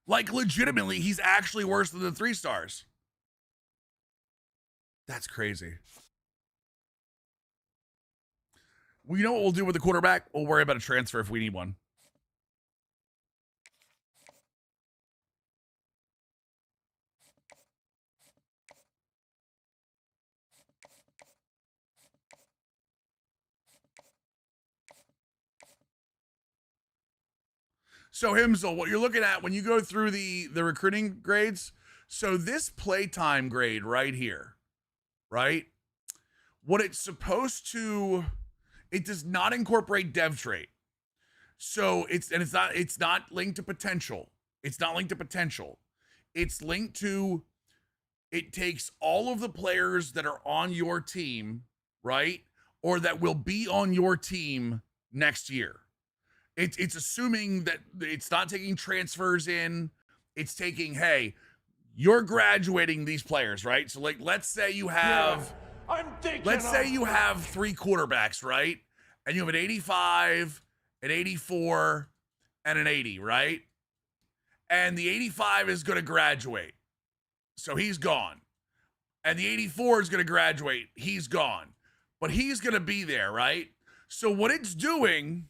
Like, legitimately, he's actually worse than the 3-stars. That's crazy. Well, you know what we'll do with the quarterback? We'll worry about a transfer if we need one. So, Himsel, what you're looking at when you go through the recruiting grades, so this playtime grade right here, right? What it's supposed to, it does not incorporate dev trait. So it's not linked to potential. It's not linked to potential. It's linked to, it takes all of the players that are on your team, right? Or that will be on your team next year. It's assuming that it's not taking transfers in. It's taking, hey, you're graduating these players, right? So, like, let's say you have, let's say you have 3 quarterbacks, right? And you have an 85, an 84, and an 80, right? And the 85 is going to graduate. So he's gone. And the 84 is going to graduate. He's gone. But he's going to be there, right? So what it's doing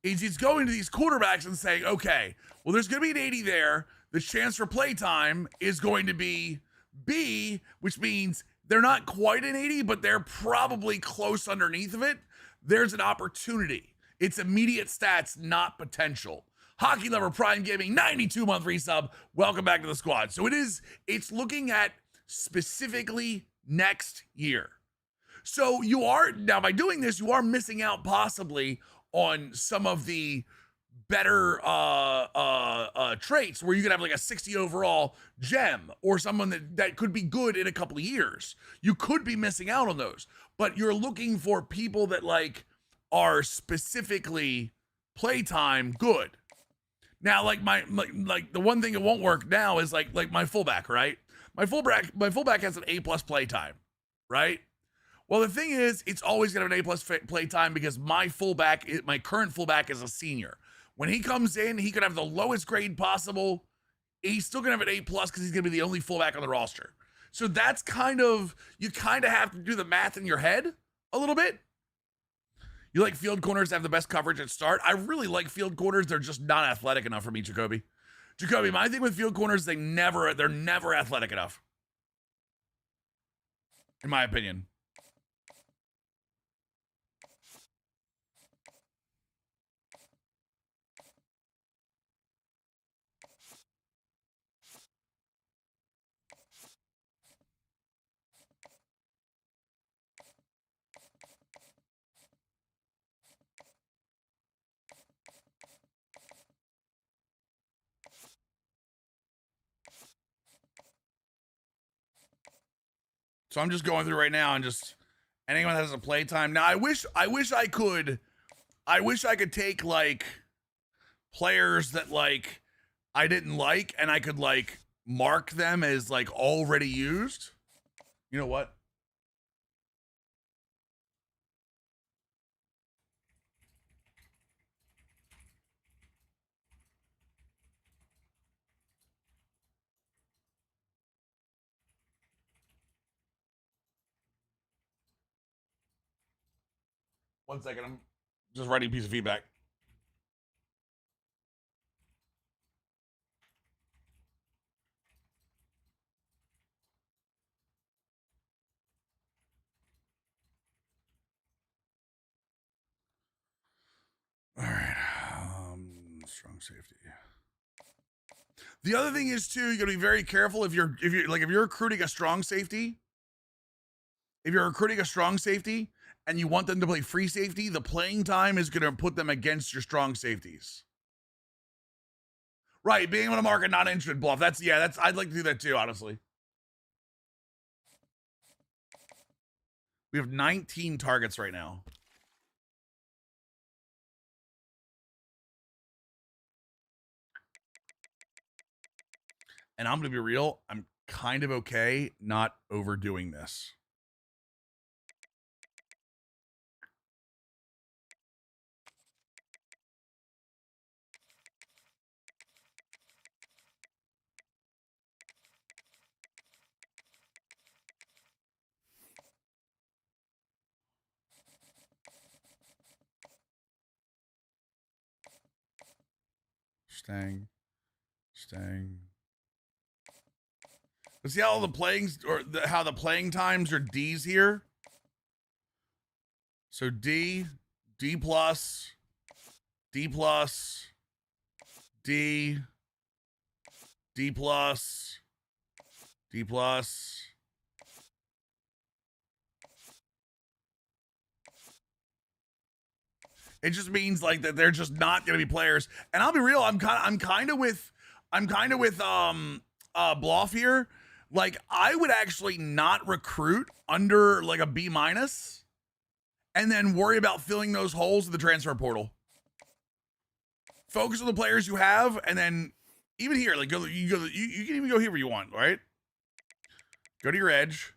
is he's going to these quarterbacks and saying, okay, well, there's going to be an 80 there. The chance for playtime is going to be B, which means they're not quite an 80, but they're probably close underneath of it. There's an opportunity. It's immediate stats, not potential. Hockey Lover Prime Gaming, 92-month resub. Welcome back to the squad. So it's looking at specifically next year. So you are, now by doing this, you are missing out possibly on some of the better traits where you could have like a 60 overall gem or someone that could be good in a couple of years. You could be missing out on those, but you're looking for people that like are specifically playtime good. Now, like like the one thing that won't work now is like my fullback, right? My fullback has an A+ playtime, right? Well, the thing is, it's always gonna have an A+ playtime because my current fullback is a senior. When he comes in, he could have the lowest grade possible. He's still gonna have an A+ because he's gonna be the only fullback on the roster. So that's you kind of have to do the math in your head a little bit. You like field corners to have the best coverage at start. I really like field corners. They're just not athletic enough for me, Jacoby. Jacoby, my thing with field corners, they're never athletic enough. In my opinion. So I'm just going through right now and just anyone that has a playtime. Now I wish I could take like players that like I didn't like and I could like mark them as like already used. You know what? One second, I'm just writing a piece of feedback. All right, strong safety. The other thing is too, you gotta be very careful if you're recruiting a strong safety. If you're recruiting a strong safety and you want them to play free safety, the playing time is gonna put them against your strong safeties. Right, being able to mark a not interested bluff. I'd like to do that too, honestly. We have 19 targets right now. And I'm gonna be real, I'm kind of okay not overdoing this. Stang. Let's see how the how the playing times are D's here. So D plus, D plus, D plus, D plus. It just means like that they're just not going to be players. And I'll be real, I'm kind of with Bloff here. Like I would actually not recruit under like a B- and then worry about filling those holes in the transfer portal. Focus on the players you have, and then even here, like you can even go here where you want, right? Go to your edge,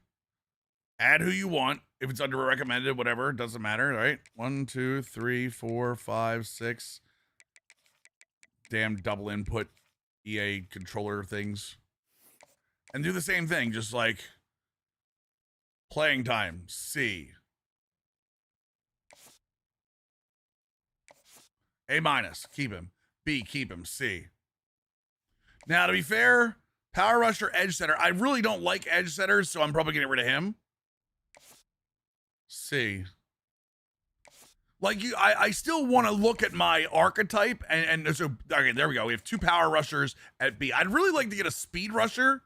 add who you want. If it's under a recommended, whatever, it doesn't matter, right? 1, 2, 3, 4, 5, 6. Damn double input EA controller things. And do the same thing, just like playing time, C. A-, keep him. B, keep him. C. Now, to be fair, Power rusher, edge setter. I really don't like edge setters, so I'm probably getting rid of him. See. Like I still want to look at my archetype, and so okay, there we go. We have 2 power rushers at B. I'd really like to get a speed rusher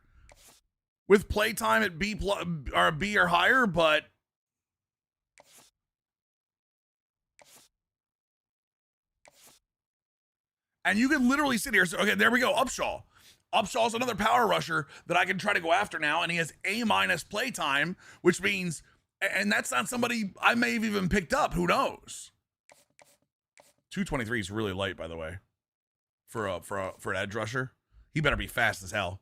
with playtime at B or higher, but and you can literally sit here. So okay, there we go. Upshaw. Upshaw's another power rusher that I can try to go after now, and he has A- playtime, which means, and that's not somebody I may have even picked up. Who knows? 223 is really light, by the way, for an edge rusher. He better be fast as hell.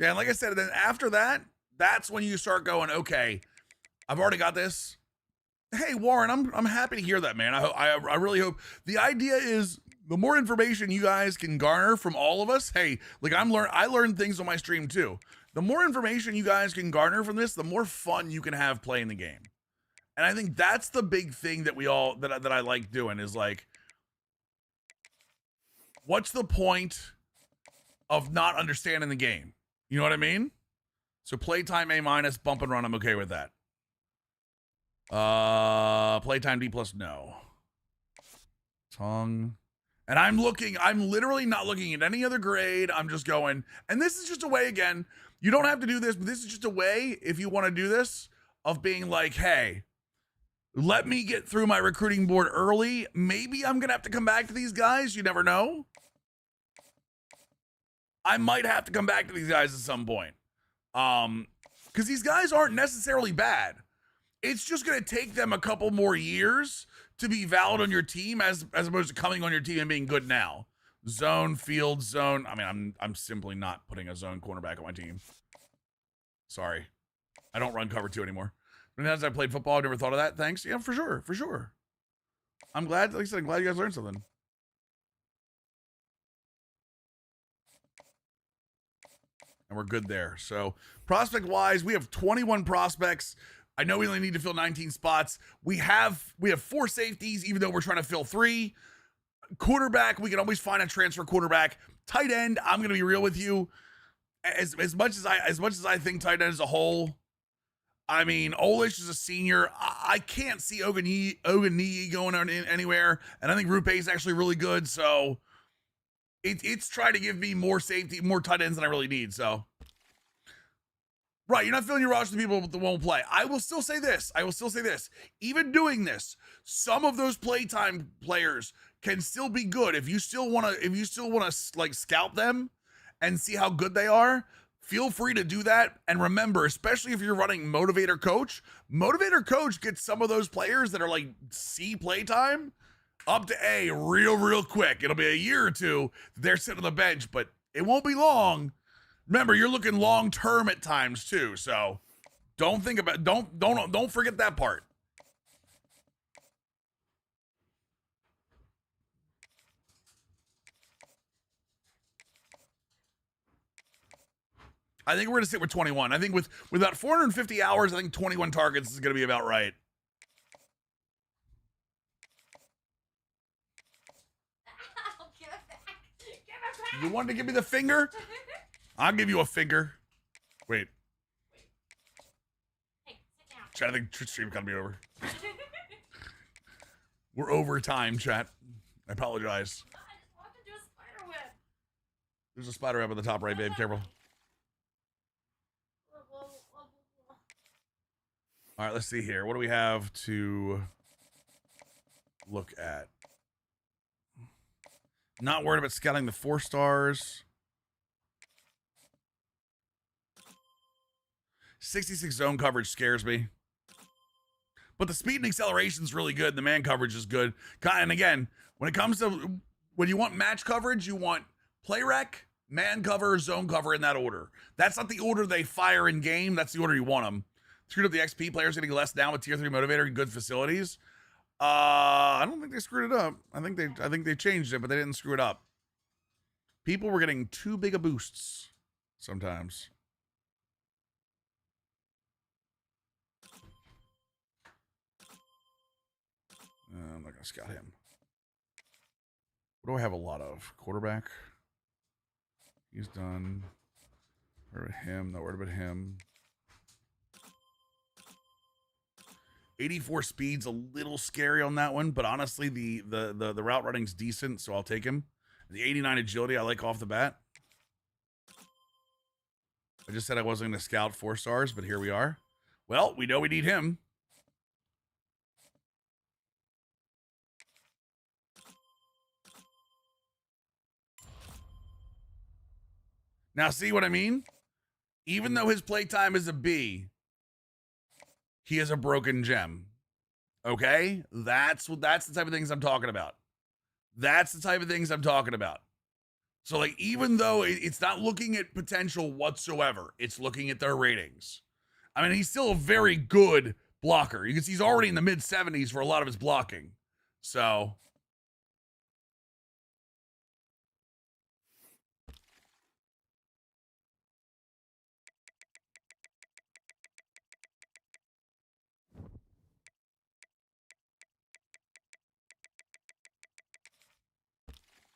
Yeah, and like I said, then after that, that's when you start going, okay, I've already got this. Hey, Warren, I'm happy to hear that, man. I really hope the idea is the more information you guys can garner from all of us. Hey, like I learn things on my stream too. The more information you guys can garner from this, the more fun you can have playing the game. And I think that's the big thing that that I like doing is like, what's the point of not understanding the game? You know what I mean? So playtime A-, bump and run, I'm okay with that. Playtime D+, no. Tongue. And I'm literally not looking at any other grade. I'm just going, and this is just a way, again, you don't have to do this, but this is just a way, if you want to do this, of being like, hey, let me get through my recruiting board early. Maybe I'm going to have to come back to these guys. You never know. I might have to come back to these guys at some point. Because these guys aren't necessarily bad. It's just going to take them a couple more years to be valid on your team as opposed to coming on your team and being good now. Zone, field, zone. I mean, I'm simply not putting a zone cornerback on my team. Sorry. I don't run cover 2 anymore. But as I played football, I never thought of that. Thanks. Yeah, for sure. I'm glad, like I said, I'm glad you guys learned something. And we're good there. So prospect-wise, we have 21 prospects. I know we only need to fill 19 spots. We have 4 safeties, even though we're trying to fill 3. Quarterback, we can always find a transfer quarterback. Tight end, I'm gonna be real with you. As much as I think tight end as a whole, I mean, Olish is a senior. I can't see Ogunniyi going on anywhere, and I think Rupe is actually really good. So it's trying to give me more safety, more tight ends than I really need. So. Right, you're not filling your roster with people that won't play. I will still say this. Even doing this, some of those playtime players can still be good. If you still want to like scout them and see how good they are, feel free to do that. And remember, especially if you're running Motivator Coach gets some of those players that are like C playtime up to A real quick. It'll be a year or two that they're sitting on the bench, but it won't be long. Remember, you're looking long term at times too, so don't forget that part. I think we're gonna sit with 21. I think with about 450 hours, I think 21 targets is gonna be about right. Give it back. Give it back. You wanted to give me the finger? I'll give you a finger. Wait. Hey, sit down. Chat, I think stream gotta be over. We're over time, chat. I apologize. I just walked into a spider web. There's a spider web at the top right, babe. Careful. All right, let's see here. What do we have to look at? Not worried about scouting the 4 stars. 66 zone coverage scares me. But the speed and acceleration is really good. The man coverage is good. And again, when it comes to when you want match coverage, you want play rec, man cover, zone cover in that order. That's not the order they fire in game. That's the order you want them. Screwed up the XP players getting less down with tier 3 motivator and good facilities. I don't think they screwed it up. I think they changed it, but they didn't screw it up. People were getting too big of boosts sometimes. I'm not gonna scout him. What do I have a lot of? Quarterback. He's done. Worried about him. Not worried about him. 84 speed's a little scary on that one, but honestly, the route running's decent, so I'll take him. The 89 agility I like off the bat. I just said I wasn't going to scout 4 stars, but here we are. Well, we know we need him. Now, see what I mean? Even though his playtime is a B, he is a broken gem. Okay? That's the type of things I'm talking about. That's the type of things I'm talking about. So, like, even though it's not looking at potential whatsoever, it's looking at their ratings. I mean, he's still a very good blocker. You can see he's already in the mid 70s for a lot of his blocking. So,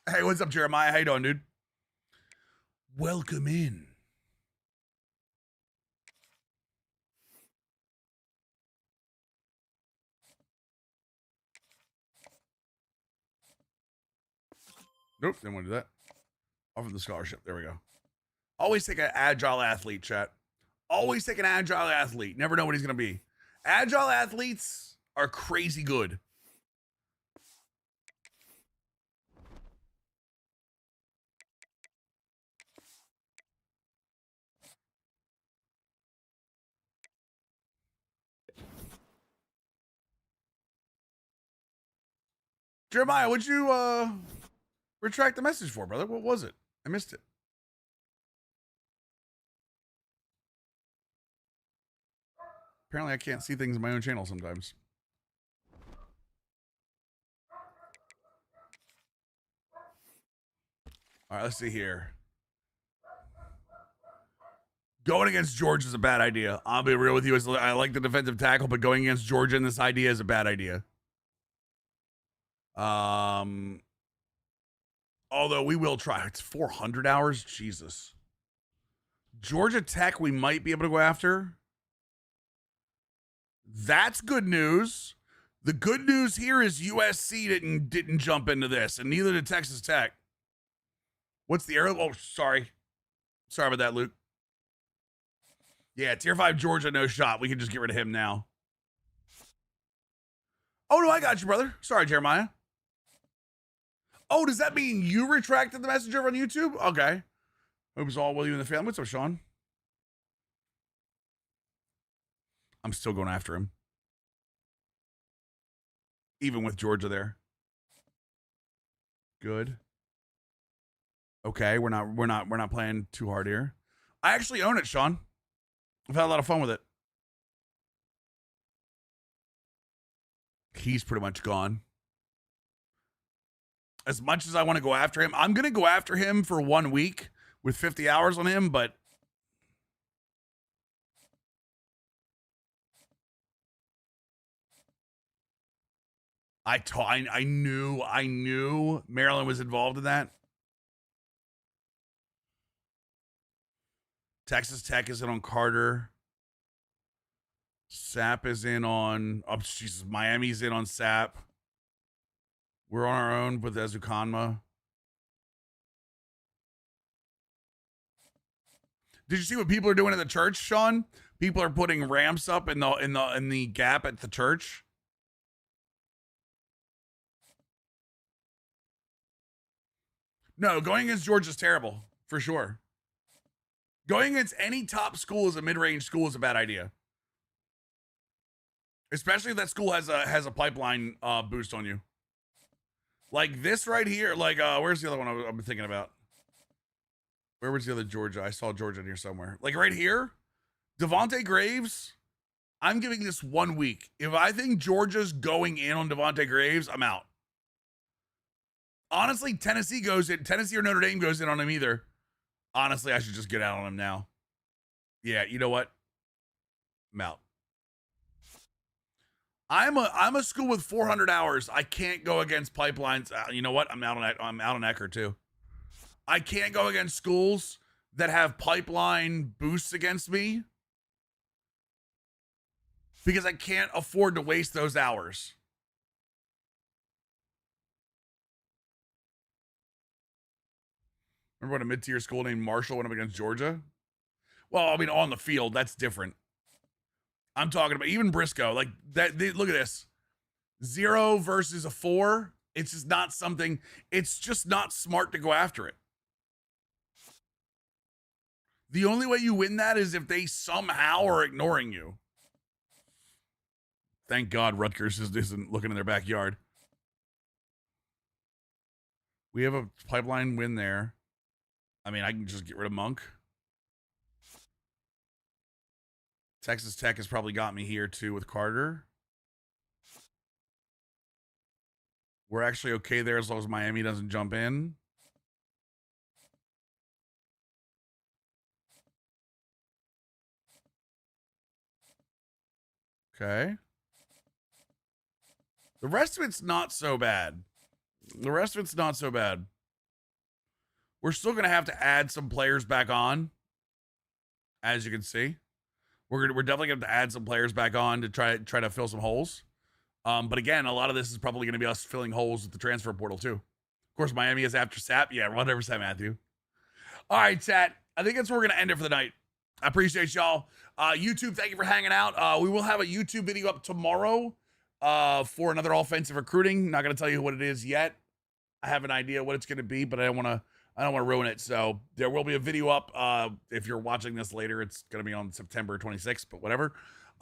hey, what's up, Jeremiah? How you doing, dude? Welcome in. Nope, didn't want to do that. Offer the scholarship. There we go. Always take an agile athlete, chat. Always take an agile athlete. Never know what he's going to be. Agile athletes are crazy good. Jeremiah, what'd you retract the message for, brother? What was it? I missed it. Apparently I can't see things in my own channel sometimes. All right, let's see here. Going against Georgia is a bad idea. I'll be real with you. I like the defensive tackle, but going against Georgia in this idea is a bad idea. Although we will try. It's 400 hours. Jesus. Georgia Tech, we might be able to go after. That's good news. The good news here is USC didn't jump into this, and neither did Texas Tech. What's the arrow? Oh, sorry. Sorry about that, Luke. Yeah, Tier 5 Georgia, no shot. We can just get rid of him now. Oh, no, I got you, brother. Sorry, Jeremiah. Oh, does that mean you retracted the message over on YouTube? Okay. Hope it's all well you and the family. What's up, Sean? I'm still going after him. Even with Georgia there. Good. Okay, we're not playing too hard here. I actually own it, Sean. I've had a lot of fun with it. He's pretty much gone. As much as I want to go after him, I'm going to go after him for 1 week with 50 hours on him, but I knew Maryland was involved in that. Texas Tech is in on Carter. Sapp is in on, oh, Jesus, Miami's in on Sapp. We're on our own with Ezukanma. Did you see what people are doing in the church, Sean? People are putting ramps up in the gap at the church. No, going against Georgia is terrible, for sure. Going against any top school as a mid-range school is a bad idea. Especially if that school has a pipeline boost on you. Like this right here, like where's the other one I've been thinking about? Where was the other Georgia? I saw Georgia in here somewhere. Like right here, Devontae Graves, I'm giving this 1 week. If I think Georgia's going in on Devontae Graves, I'm out. Honestly, Tennessee or Notre Dame goes in on him either. Honestly, I should just get out on him now. Yeah, you know what? I'm out. I'm a school with 400 hours. I can't go against pipelines. You know what? I'm out on Ecker too. I can't go against schools that have pipeline boosts against me because I can't afford to waste those hours. Remember when a mid-tier school named Marshall went up against Georgia? Well, I mean, on the field, that's different. I'm talking about even Briscoe. Like that. Look at this. 0 versus a 4. It's just not something. It's just not smart to go after it. The only way you win that is if they somehow are ignoring you. Thank God Rutgers isn't looking in their backyard. We have a pipeline win there. I mean, I can just get rid of Monk. Texas Tech has probably got me here too with Carter. We're actually okay there as long as Miami doesn't jump in. Okay. The rest of it's not so bad. We're still going to have to add some players back on, as you can see. We're definitely going to have to add some players back on to try to fill some holes. But again, a lot of this is probably going to be us filling holes with the transfer portal too. Of course, Miami is after SAP. Yeah, 100% Matthew. All right, chat. I think that's where we're going to end it for the night. I appreciate y'all. YouTube, thank you for hanging out. We will have a YouTube video up tomorrow for another offensive recruiting. Not going to tell you what it is yet. I have an idea what it's going to be, but I don't want to ruin it. So there will be a video up. If you're watching this later, it's going to be on September 26th, but whatever.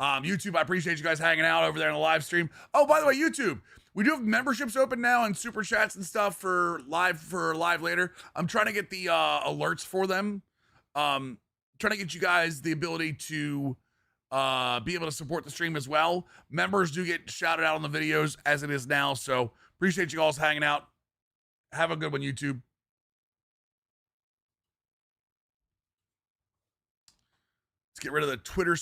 YouTube, I appreciate you guys hanging out over there in the live stream. Oh, by the way, YouTube, we do have memberships open now and super chats and stuff for live later. I'm trying to get the alerts for them. Trying to get you guys the ability to be able to support the stream as well. Members do get shouted out on the videos as it is now. So appreciate you all hanging out. Have a good one, YouTube. Let's get rid of the Twitter